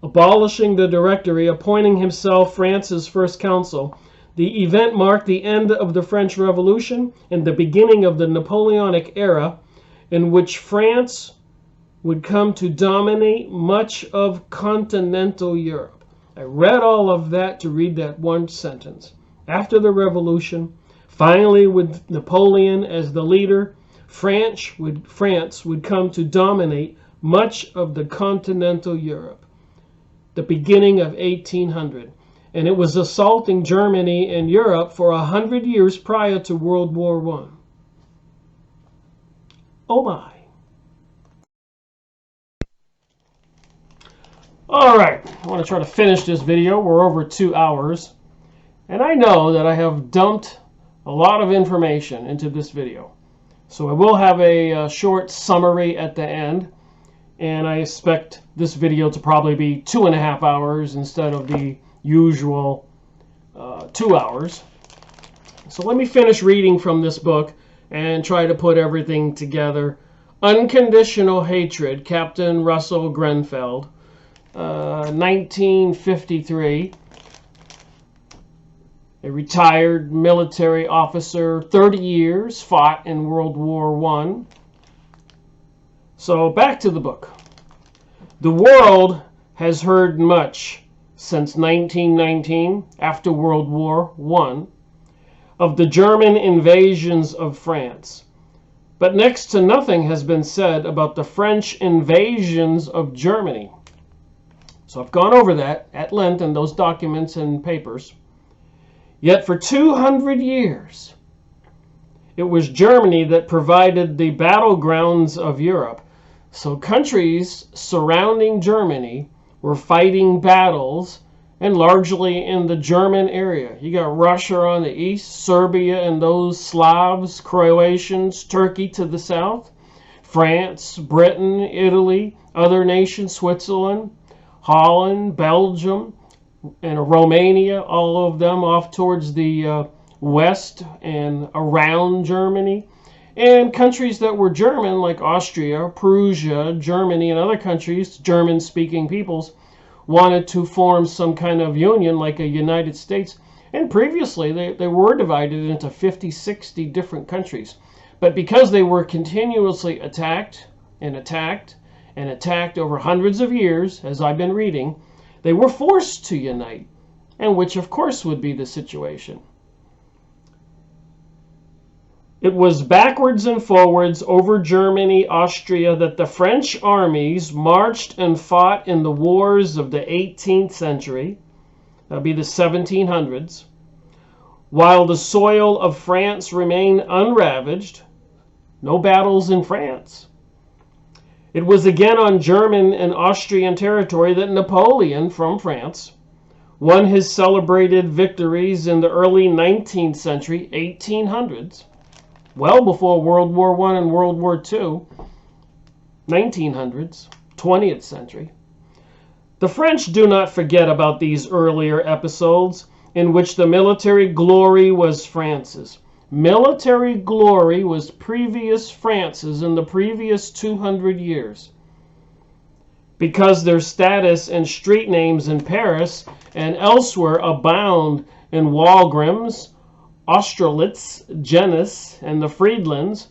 Abolishing the Directory, appointing himself France's first consul, the event marked the end of the French Revolution and the beginning of the Napoleonic era, in which France would come to dominate much of continental Europe. I read all of that to read that one sentence. After the Revolution, finally with Napoleon as the leader, France would come to dominate much of the continental Europe. The beginning of 1800. And it was assaulting Germany and Europe for 100 years prior to World War I. Oh my. Alright, I want to try to finish this video. We're over 2 hours. And I know that I have dumped a lot of information into this video. So I will have a short summary at the end. And I expect this video to probably be 2.5 hours instead of the usual 2 hours. So let me finish reading from this book and try to put everything together. Unconditional Hatred, Captain Russell Grenfell, 1953. A retired military officer, 30 years, fought in World War I. So back to the book. The world has heard much since 1919, after World War I, of the German invasions of France. But next to nothing has been said about the French invasions of Germany. So I've gone over that at length in those documents and papers. Yet for 200 years, it was Germany that provided the battlegrounds of Europe. So countries surrounding Germany were fighting battles, and largely in the German area. You got Russia on the east, Serbia and those Slavs, Croatians, Turkey to the south, France, Britain, Italy, other nations, Switzerland, Holland, Belgium, and Romania, all of them off towards the west and around Germany. And countries that were German, like Austria, Prussia, Germany, and other countries, German-speaking peoples, wanted to form some kind of union like a United States. And previously, they were divided into 50, 60 different countries. But because they were continuously attacked and attacked and attacked over hundreds of years, as I've been reading, they were forced to unite, and which, of course, would be the situation. It was backwards and forwards over Germany, Austria, that the French armies marched and fought in the wars of the 18th century, that would be the 1700s, while the soil of France remained unravaged, no battles in France. It was again on German and Austrian territory that Napoleon, from France, won his celebrated victories in the early 19th century, 1800s, well before World War I and World War II, 1900s, 20th century. The French do not forget about these earlier episodes in which the military glory was France's. Military glory was previous France's in the previous 200 years. Because their status and street names in Paris and elsewhere abound in Walgrams, Austerlitz, Jenness, and the Friedlands,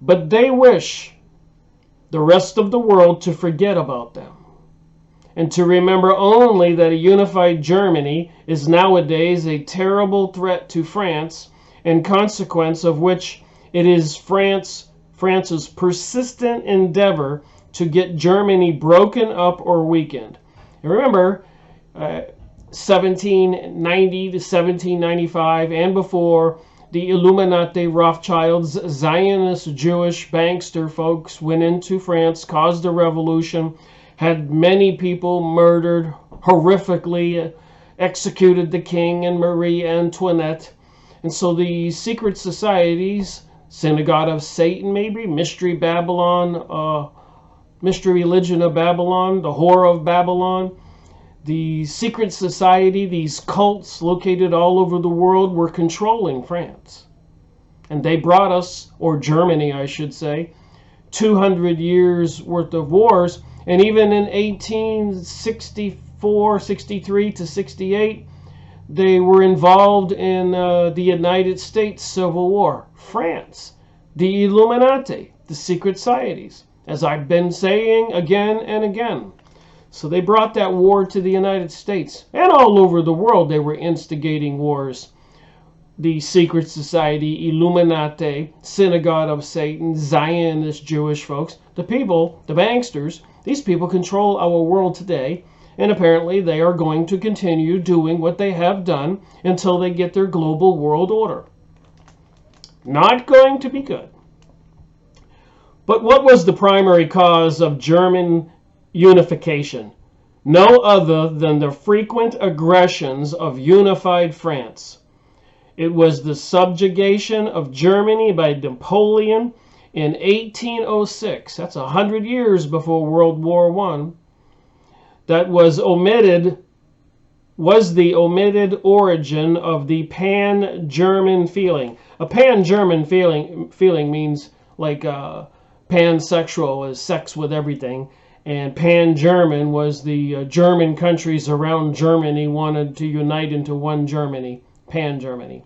but they wish the rest of the world to forget about them, and to remember only that a unified Germany is nowadays a terrible threat to France, in consequence of which it is France's persistent endeavor to get Germany broken up or weakened. And remember, 1790 to 1795 and before, the Illuminati, Rothschilds, Zionist Jewish bankster folks went into France, caused a revolution, had many people murdered, horrifically executed the king and Marie Antoinette. And so the secret societies, Synagogue of Satan maybe, Mystery Babylon, Mystery Religion of Babylon, the Whore of Babylon, the secret society, these cults located all over the world were controlling France. And they brought us, or Germany I should say, 200 years worth of wars. And even in 1864, 63 to 68, they were involved in the United States Civil War. France, the Illuminati, the secret societies, as I've been saying again and again. So they brought that war to the United States, and all over the world they were instigating wars. The secret society, Illuminati, Synagogue of Satan, Zionist Jewish folks, the people, the banksters, these people control our world today, and apparently they are going to continue doing what they have done until they get their global world order. Not going to be good. But what was the primary cause of German unification? No other than the frequent aggressions of unified France. It was the subjugation of Germany by Napoleon in 1806. That's 100 years before World War I. That was the omitted origin of the pan-German feeling. A pan-German feeling means like pansexual, is sex with everything. And pan-German was the German countries around Germany wanted to unite into one Germany, pan-Germany.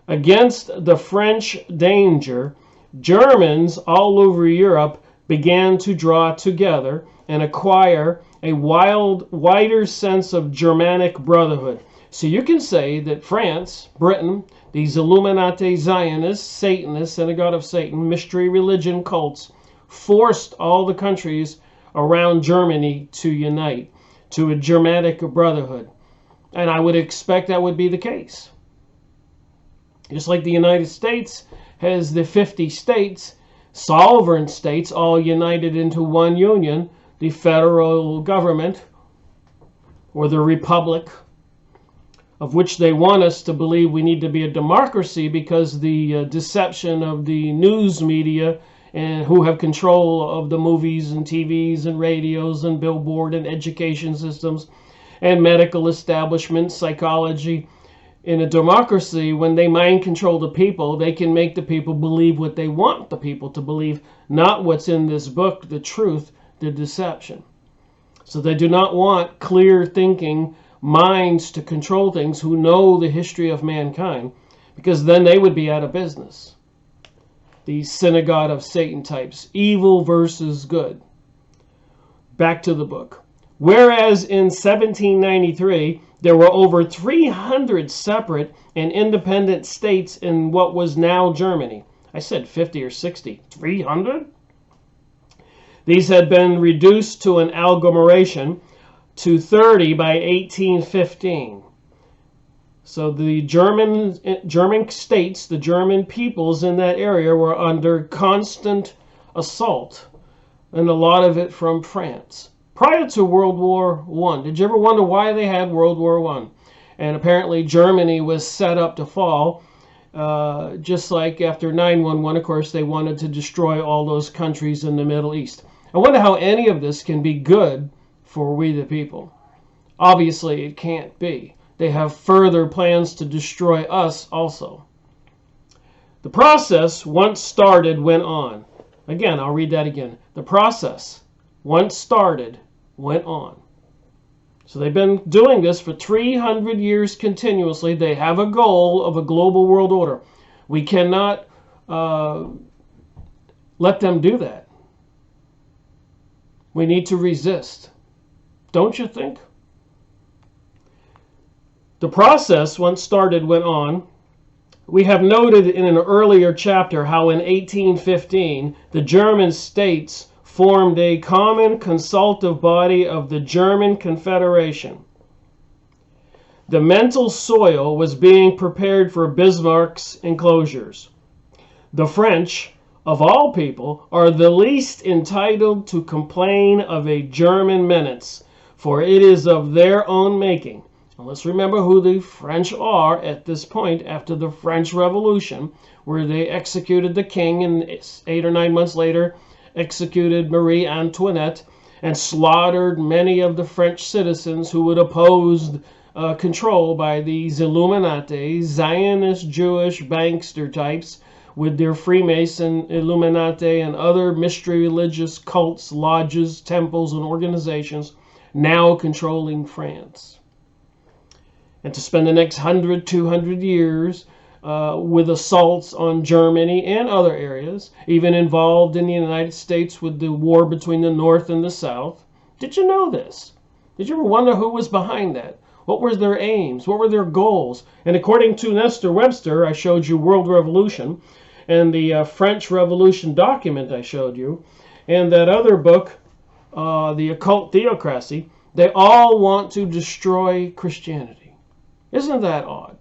Against the French danger, Germans all over Europe began to draw together and acquire a wider sense of Germanic brotherhood. So you can say that France, Britain, these Illuminati, Zionists, Satanists, Synagogue of Satan, mystery religion cults, forced all the countries around Germany to unite to a Germanic brotherhood. And I would expect that would be the case. Just like the United States has the 50 states, sovereign states, all united into one union, the federal government, or the republic, of which they want us to believe we need to be a democracy because the deception of the news media and who have control of the movies and TVs and radios and billboard and education systems and medical establishments, psychology. In a democracy, when they mind control the people, they can make the people believe what they want the people to believe, not what's in this book, the truth, the deception. So they do not want clear thinking minds to control things who know the history of mankind, because then they would be out of business. These Synagogue of Satan types, evil versus good. Back to the book. Whereas in 1793, there were over 300 separate and independent states in what was now Germany. I said 50 or 60. 300? These had been reduced to an agglomeration to 30 by 1815. So the German states, the German peoples in that area were under constant assault, and a lot of it from France. Prior to World War I, did you ever wonder why they had World War I? And apparently Germany was set up to fall, just like after 9/11, of course, they wanted to destroy all those countries in the Middle East. I wonder how any of this can be good for we the people. Obviously, it can't be. They have further plans to destroy us also. The process, once started, went on. Again, I'll read that again. The process, once started, went on. So they've been doing this for 300 years continuously. They have a goal of a global world order. We cannot let them do that. We need to resist. Don't you think? The process, once started, went on. We have noted in an earlier chapter how in 1815 the German states formed a common consultative body of the German Confederation. The mental soil was being prepared for Bismarck's enclosures. The French, of all people, are the least entitled to complain of a German menace, for it is of their own making. Now let's remember who the French are at this point after the French Revolution, where they executed the king and 8 or 9 months later executed Marie Antoinette and slaughtered many of the French citizens who would oppose control by these Illuminati, Zionist Jewish bankster types with their Freemason, Illuminati, and other mystery religious cults, lodges, temples, and organizations now controlling France. And to spend the next 100, 200 years with assaults on Germany and other areas, even involved in the United States with the war between the North and the South. Did you know this? Did you ever wonder who was behind that? What were their aims? What were their goals? And according to Nestor Webster, I showed you World Revolution, and the French Revolution document I showed you, and that other book, The Occult Theocracy, they all want to destroy Christianity. Isn't that odd?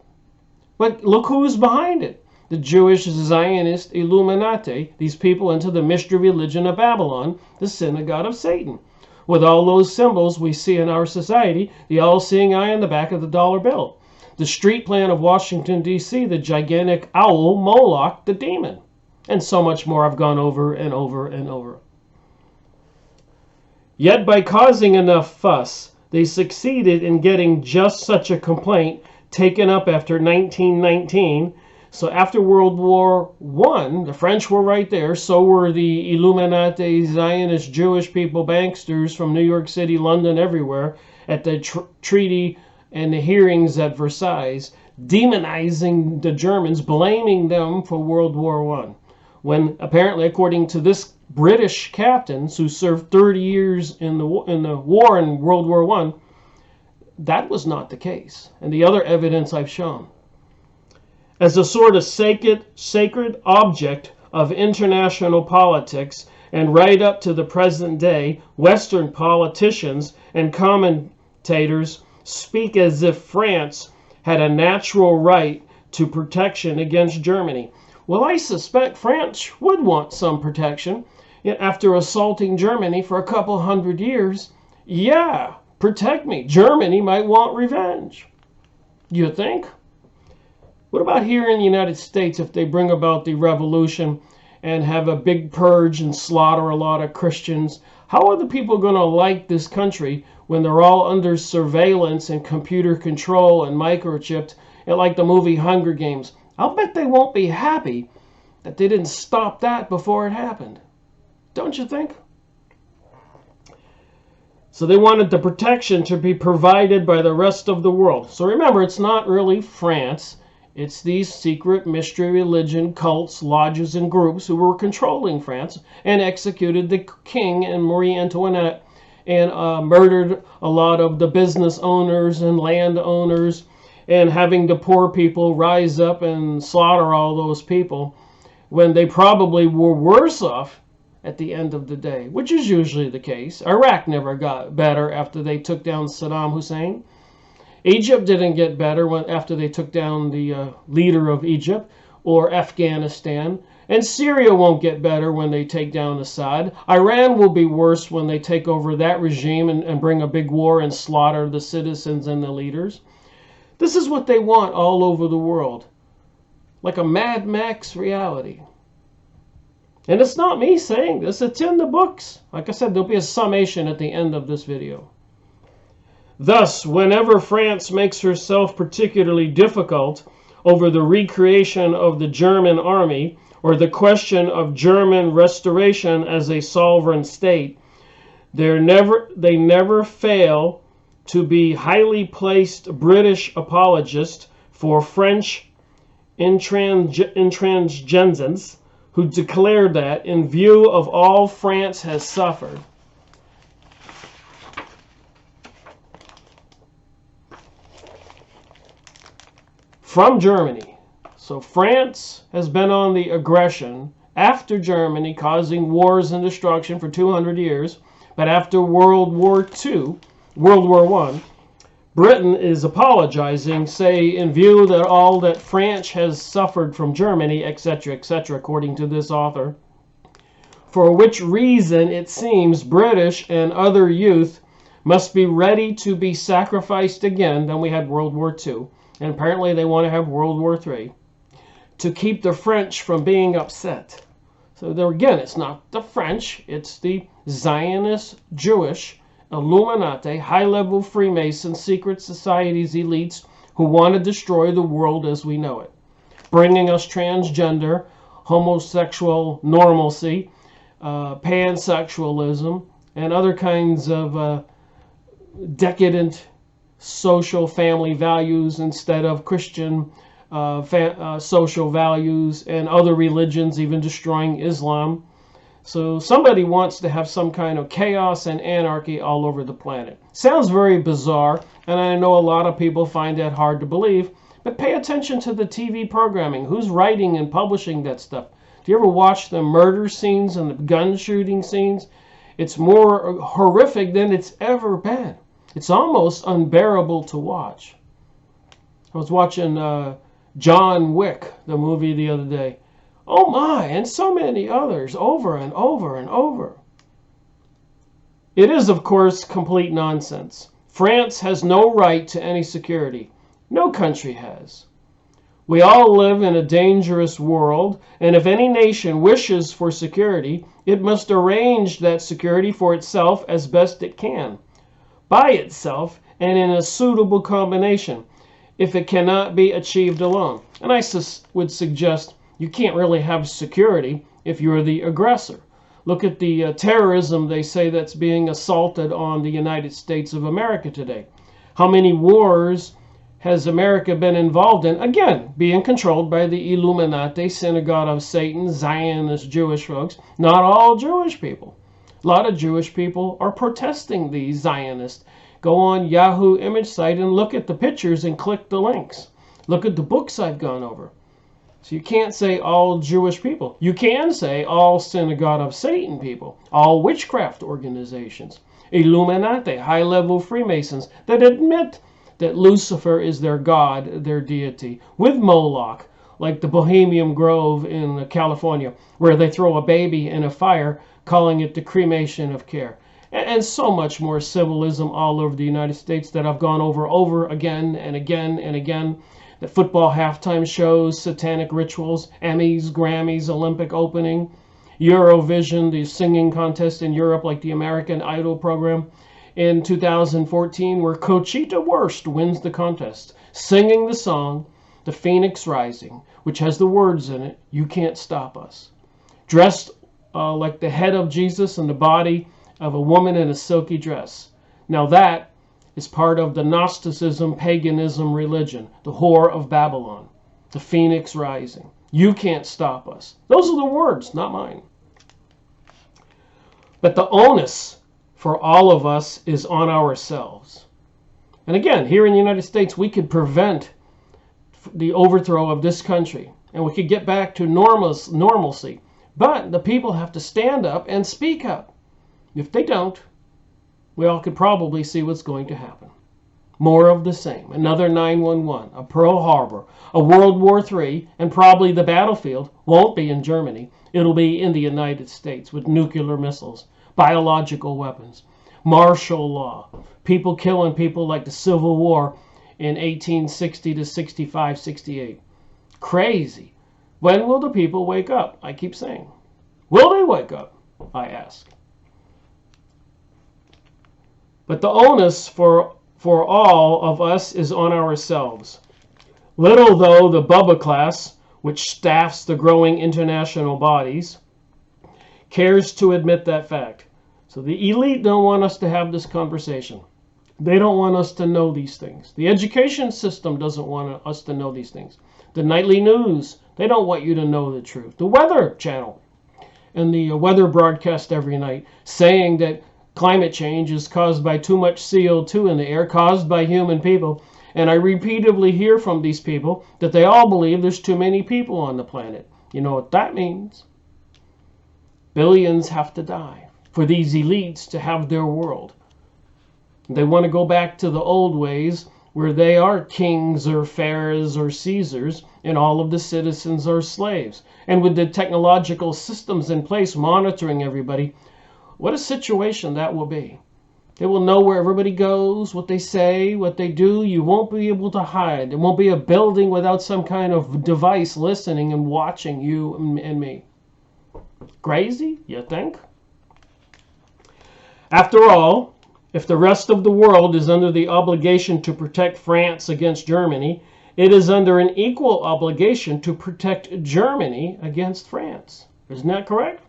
But look who's behind it. The Jewish Zionist Illuminati, these people into the mystery religion of Babylon, the synagogue of Satan. With all those symbols we see in our society, the all-seeing eye on the back of the dollar bill. The street plan of Washington, D.C., the gigantic owl, Moloch, the demon. And so much more I've gone over and over and over. Yet by causing enough fuss, they succeeded in getting just such a complaint taken up after 1919. So after World War I, the French were right there, so were the Illuminati, Zionist, Jewish people, banksters from New York City, London, everywhere, at the treaty and the hearings at Versailles, demonizing the Germans, blaming them for World War I. When apparently, according to this British captains who served 30 years in the war in World War I, that was not the case. And the other evidence I've shown. As a sort of sacred object of international politics, and right up to the present day, Western politicians and commentators speak as if France had a natural right to protection against Germany. Well, I suspect France would want some protection after assaulting Germany for a couple 100 years. Yeah, protect me. Germany might want revenge. You think? What about here in the United States if they bring about the revolution and have a big purge and slaughter a lot of Christians? How are the people going to like this country when they're all under surveillance and computer control and microchipped, and like the movie Hunger Games? I'll bet they won't be happy that they didn't stop that before it happened. Don't you think? So they wanted the protection to be provided by the rest of the world. So remember, it's not really France. It's these secret mystery religion cults, lodges, and groups who were controlling France and executed the king and Marie Antoinette and murdered a lot of the business owners and land owners, and having the poor people rise up and slaughter all those people when they probably were worse off at the end of the day, which is usually the case. Iraq never got better after they took down Saddam Hussein. Egypt didn't get better after they took down the leader of Egypt, or Afghanistan. And Syria won't get better when they take down Assad. Iran will be worse when they take over that regime and bring a big war and slaughter the citizens and the leaders. This is what they want all over the world. Like a Mad Max reality. And it's not me saying this, it's in the books. Like I said, there'll be a summation at the end of this video. Thus, whenever France makes herself particularly difficult over the recreation of the German army or the question of German restoration as a sovereign state, they never fail to be highly placed British apologists for French intransigence who declared that, in view of all France has suffered, from Germany. So France has been on the aggression after Germany, causing wars and destruction for 200 years. But after World War I, Britain is apologizing, say, in view that all that France has suffered from Germany, etc., etc., according to this author. For which reason it seems British and other youth must be ready to be sacrificed again. Then we had World War II, and apparently they want to have World War III, to keep the French from being upset. So there again, it's not the French, it's the Zionist, Jewish, Illuminati, high-level Freemason, secret societies elites who want to destroy the world as we know it, bringing us transgender, homosexual normalcy, pansexualism, and other kinds of decadent social family values instead of Christian social values, and other religions, even destroying Islam. So somebody wants to have some kind of chaos and anarchy all over the planet. Sounds very bizarre, and I know a lot of people find that hard to believe, but pay attention to the TV programming. Who's writing and publishing that stuff? Do you ever watch the murder scenes and the gun shooting scenes? It's more horrific than it's ever been. It's almost unbearable to watch. I was watching John Wick, the movie, the other day. Oh my, and so many others, over and over and over. It is, of course, complete nonsense. France has no right to any security. No country has. We all live in a dangerous world, and if any nation wishes for security, it must arrange that security for itself as best it can, by itself, and in a suitable combination, if it cannot be achieved alone. And I would suggest you can't really have security if you're the aggressor. Look at the terrorism they say that's being assaulted on the United States of America today. How many wars has America been involved in? Again, being controlled by the Illuminati, synagogue of Satan, Zionist Jewish folks. Not all Jewish people. A lot of Jewish people are protesting the Zionists. Go on Yahoo image site and look at the pictures and click the links. Look at the books I've gone over. So you can't say all Jewish people. You can say all synagogue of Satan people, all witchcraft organizations, Illuminati, high-level Freemasons that admit that Lucifer is their god, their deity, with Moloch, like the Bohemian Grove in California, where they throw a baby in a fire, calling it the cremation of care. And so much more symbolism all over the United States that I've gone over again and again and again. The football halftime shows, satanic rituals, Emmys, Grammys, Olympic opening, Eurovision, the singing contest in Europe like the American Idol program in 2014, where Conchita Wurst wins the contest, singing the song, The Phoenix Rising, which has the words in it, "You can't stop us." Dressed like the head of Jesus and the body of a woman in a silky dress. Now that is part of the Gnosticism, paganism religion, the whore of Babylon, the Phoenix Rising. You can't stop us. Those are the words, not mine. But the onus for all of us is on ourselves. And again, here in the United States, we could prevent the overthrow of this country, and we could get back to normalcy. But the people have to stand up and speak up. If they don't, we all could probably see what's going to happen. More of the same. Another 9/11, a Pearl Harbor, a World War III, and probably the battlefield won't be in Germany. It'll be in the United States with nuclear missiles, biological weapons, martial law, people killing people like the Civil War in 1860 to 65, 68. Crazy. When will the people wake up? I keep saying. Will they wake up? I ask. But the onus for all of us is on ourselves. Little though the Bubba class, which staffs the growing international bodies, cares to admit that fact. So the elite don't want us to have this conversation. They don't want us to know these things. The education system doesn't want us to know these things. The nightly news, they don't want you to know the truth. The Weather Channel and the weather broadcast every night saying that climate change is caused by too much CO2 in the air, caused by human people, And I repeatedly hear from these people that they all believe there's too many people on the planet. You know what that means? Billions have to die for these elites to have their world. They want to go back to the old ways where they are kings or pharaohs or Caesars and all of the citizens are slaves. And with the technological systems in place monitoring everybody, what a situation that will be. They will know where everybody goes, what they say, what they do. You won't be able to hide. There won't be a building without some kind of device listening and watching you and me. Crazy, you think? After all, if the rest of the world is under the obligation to protect France against Germany, it is under an equal obligation to protect Germany against France. Isn't that correct?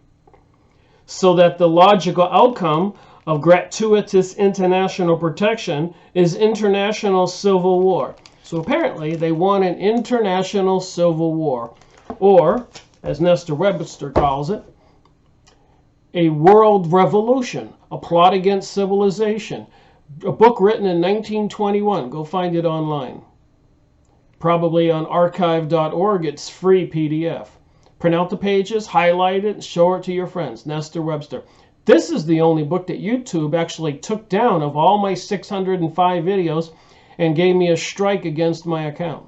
So that the logical outcome of gratuitous international protection is international civil war. So apparently they want an international civil war, or, as Nestor Webster calls it, a world revolution, a plot against civilization. A book written in 1921. Go find it online. Probably on archive.org. It's free PDF. Print out the pages, highlight it, and show it to your friends. Nestor Webster. This is the only book that YouTube actually took down of all my 605 videos and gave me a strike against my account.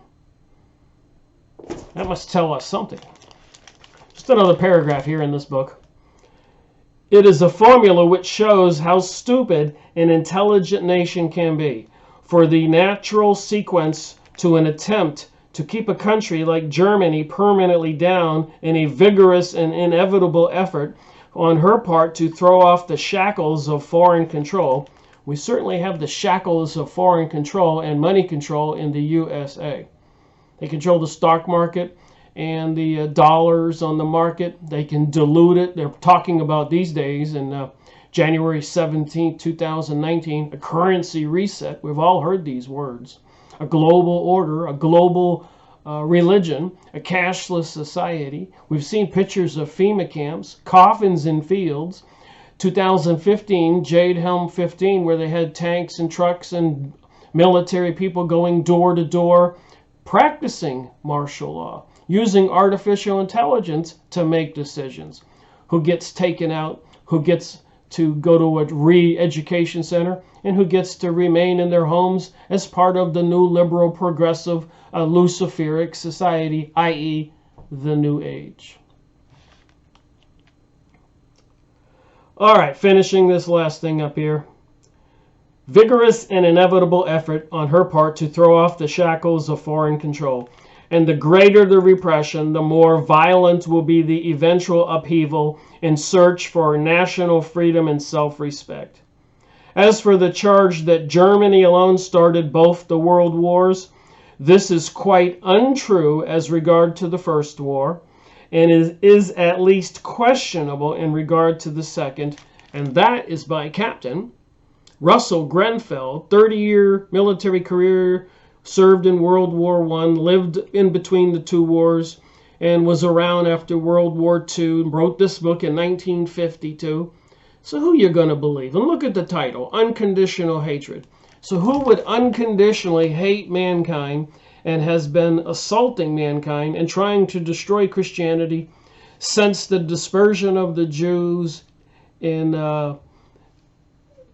That must tell us something. Just another paragraph here in this book. It is a formula which shows how stupid an intelligent nation can be. For the natural sequence to an attempt to keep a country like Germany permanently down in a vigorous and inevitable effort on her part to throw off the shackles of foreign control. We certainly have the shackles of foreign control and money control in the USA. They control the stock market and the dollars on the market. They can dilute it. They're talking about these days in January 17, 2019, a currency reset. We've all heard these words. A global order, a global religion, a cashless society. We've seen pictures of FEMA camps, coffins in fields. 2015, Jade Helm 15, where they had tanks and trucks and military people going door to door, practicing martial law, using artificial intelligence to make decisions. Who gets taken out, who gets to go to a re-education center, and who gets to remain in their homes as part of the new liberal progressive Luciferic society, i.e. the New Age. All right, finishing this last thing up here. Vigorous and inevitable effort on her part to throw off the shackles of foreign control. And the greater the repression, the more violent will be the eventual upheaval in search for national freedom and self-respect. As for the charge that Germany alone started both the world wars, this is quite untrue as regard to the First War, and is at least questionable in regard to the Second, and that is by Captain Russell Grenfell, 30-year military career, served in World War I, lived in between the two wars, and was around after World War II, wrote this book in 1952. So who you going to believe? And look at the title, Unconditional Hatred. So who would unconditionally hate mankind and has been assaulting mankind and trying to destroy Christianity since the dispersion of the Jews in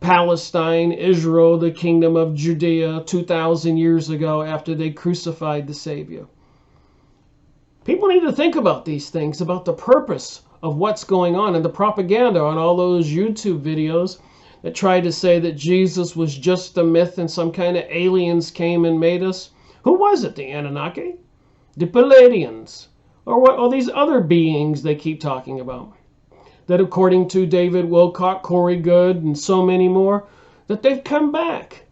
Palestine, Israel, the kingdom of Judea 2,000 years ago after they crucified the Savior? People need to think about these things, about the purpose of what's going on and the propaganda on all those YouTube videos that try to say that Jesus was just a myth and some kind of aliens came and made us. Who was it? The Anunnaki? The Palladians? Or what? All these other beings they keep talking about. That according to David Wilcock, Corey Good, and so many more, that they've come back.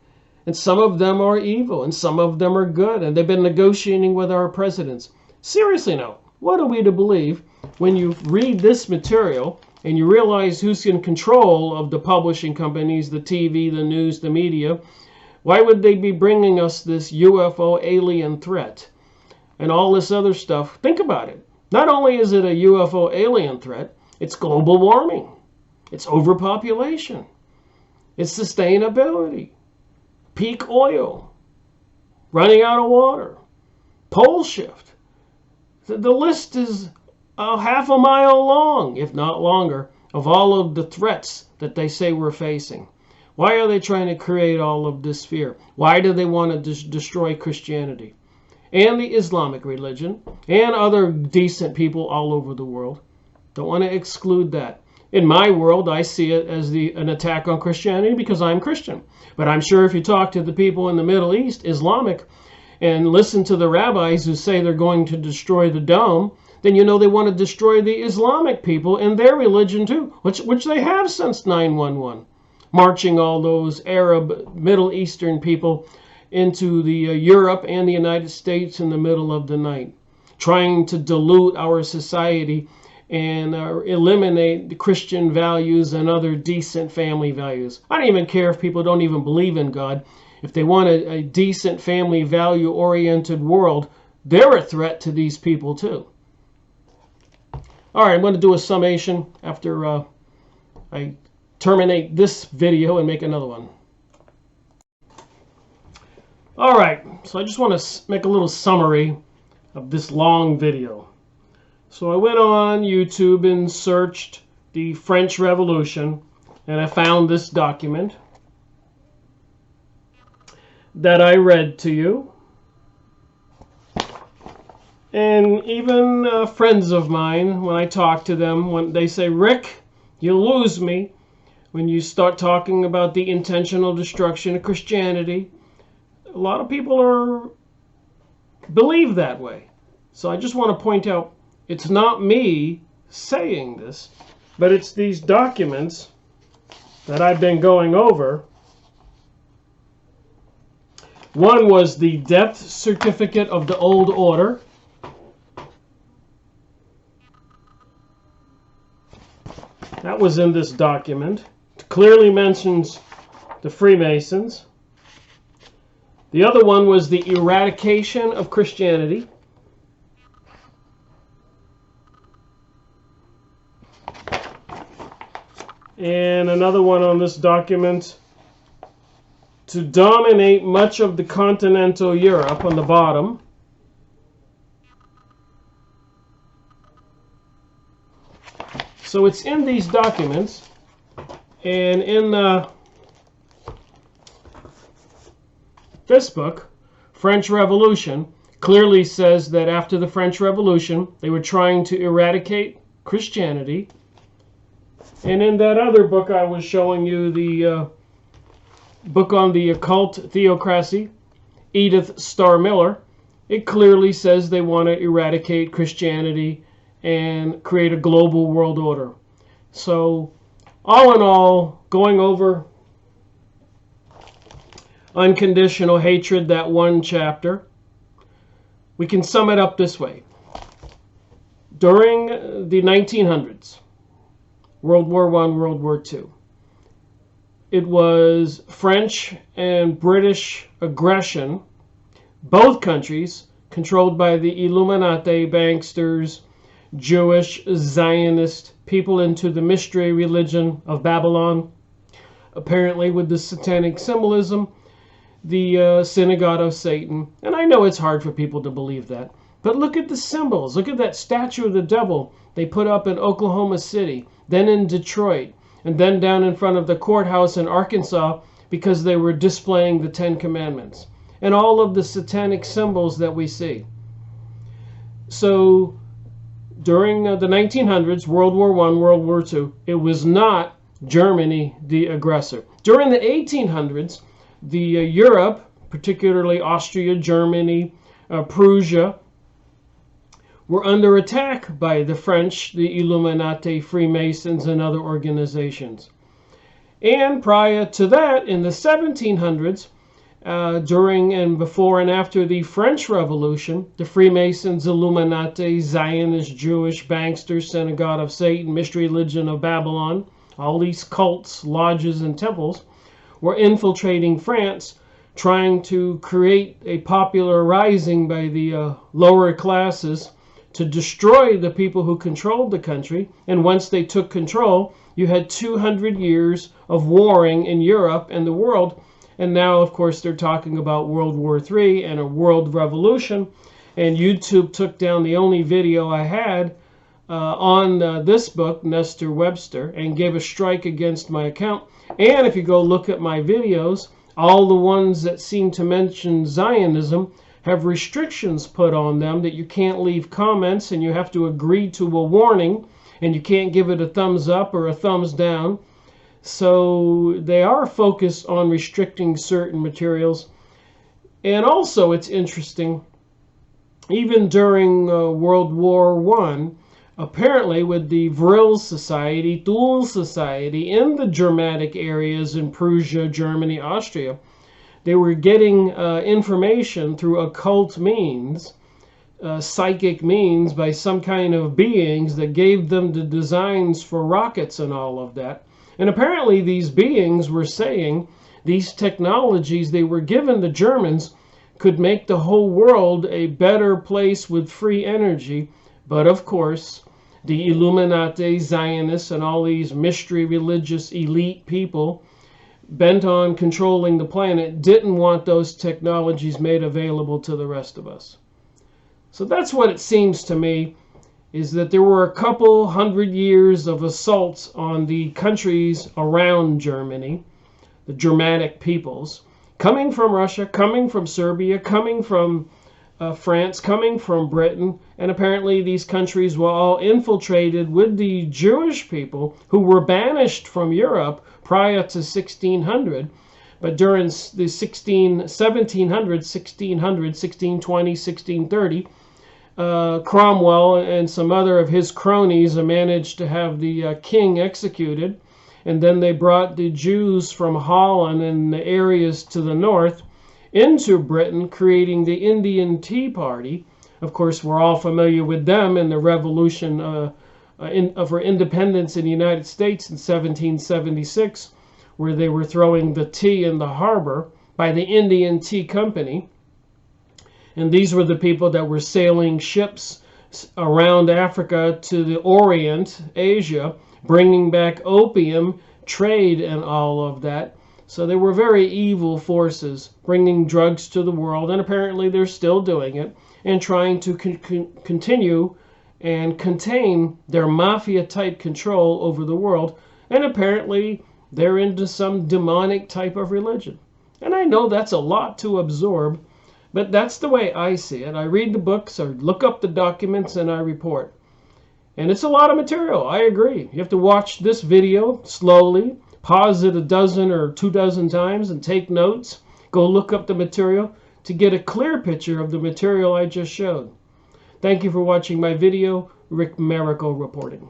And some of them are evil and some of them are good. And they've been negotiating with our presidents. Seriously now, what are we to believe when you read this material and you realize who's in control of the publishing companies, the TV, the news, the media? Why would they be bringing us this UFO alien threat and all this other stuff? Think about it. Not only is it a UFO alien threat, it's global warming, it's overpopulation, it's sustainability, peak oil, running out of water, pole shift. The list is half a mile long, if not longer, of all of the threats that they say we're facing. Why are they trying to create all of this fear? Why do they want to destroy Christianity and the Islamic religion and other decent people all over the world? Don't want to exclude that. In my world, I see it as an attack on Christianity because I'm Christian. But I'm sure if you talk to the people in the Middle East, Islamic, and listen to the rabbis who say they're going to destroy the dome, then you know they want to destroy the Islamic people and their religion too, which they have since 9/11, marching all those Arab, Middle Eastern people into the Europe and the United States in the middle of the night, trying to dilute our society and eliminate the Christian values and other decent family values. I don't even care if people don't even believe in God. If they want a decent family value-oriented world, they're a threat to these people too. All right, I'm going to do a summation after I terminate this video and make another one. All right, so I just want to make a little summary of this long video. So I went on YouTube and searched the French Revolution, and I found this document that I read to you. And even friends of mine, when I talk to them, when they say, "Rick, you lose me when you start talking about the intentional destruction of Christianity," a lot of people believe that way. So I just want to point out, it's not me saying this, but it's these documents that I've been going over. One was the death certificate of the old order. That was in this document. It clearly mentions the Freemasons. The other one was the eradication of Christianity. And another one on this document, to dominate much of the continental Europe on the bottom. So it's in these documents, and in this book, French Revolution, clearly says that after the French Revolution, they were trying to eradicate Christianity. And in that other book I was showing you, the book on the occult theocracy, Edith Starr Miller, it clearly says they want to eradicate Christianity and create a global world order. So, all in all, going over Unconditional Hatred, that one chapter, we can sum it up this way. During the 1900s, World War I, World War II, it was French and British aggression, both countries controlled by the Illuminati, banksters, Jewish, Zionist people into the mystery religion of Babylon, apparently with the satanic symbolism, the synagogue of Satan. And I know it's hard for people to believe that, but look at the symbols. Look at that statue of the devil they put up in Oklahoma City, then in Detroit, and then down in front of the courthouse in Arkansas because they were displaying the Ten Commandments and all of the satanic symbols that we see. So during the 1900s, World War I, World War II, it was not Germany the aggressor. During the 1800s, the Europe, particularly Austria, Germany, Prussia, were under attack by the French, the Illuminati, Freemasons, and other organizations. And prior to that, in the 1700s, during and before and after the French Revolution, the Freemasons, Illuminati, Zionist, Jewish, banksters, synagogue of Satan, mystery religion of Babylon, all these cults, lodges, and temples were infiltrating France, trying to create a popular rising by the lower classes to destroy the people who controlled the country. And once they took control, you had 200 years of warring in Europe and the world And now, of course, they're talking about World War III and a world revolution. And YouTube took down the only video I had on this book, Nestor Webster, and gave a strike against my account. And if you go look at my videos, all the ones that seem to mention Zionism have restrictions put on them that you can't leave comments and you have to agree to a warning and you can't give it a thumbs up or a thumbs down. So they are focused on restricting certain materials. And also it's interesting, even during World War I, apparently with the Vril Society, Thule Society in the Germanic areas in Prussia, Germany, Austria, they were getting information through occult means, psychic means, by some kind of beings that gave them the designs for rockets and all of that. And apparently these beings were saying these technologies they were given the Germans could make the whole world a better place with free energy. But of course, the Illuminati, Zionists, and all these mystery religious elite people bent on controlling the planet didn't want those technologies made available to the rest of us. So that's what it seems to me, is that there were a couple hundred years of assaults on the countries around Germany, the Germanic peoples, coming from Russia, coming from Serbia, coming from France, coming from Britain, and apparently these countries were all infiltrated with the Jewish people who were banished from Europe prior to 1600. But during the 1700s, 1620, 1630, Cromwell and some other of his cronies managed to have the king executed. And then they brought the Jews from Holland and the areas to the north into Britain, creating the Indian Tea Party. Of course, we're all familiar with them in the revolution for independence in the United States in 1776, where they were throwing the tea in the harbor by the Indian Tea Company. And these were the people that were sailing ships around Africa to the Orient, Asia, bringing back opium, trade, and all of that. So they were very evil forces, bringing drugs to the world, and apparently they're still doing it, and trying to continue and contain their mafia-type control over the world. And apparently they're into some demonic type of religion. And I know that's a lot to absorb, but that's the way I see it. I read the books, or look up the documents, and I report. And it's a lot of material, I agree. You have to watch this video slowly, pause it a dozen or 24 times and take notes. Go look up the material to get a clear picture of the material I just showed. Thank you for watching my video. Rick Miracle reporting.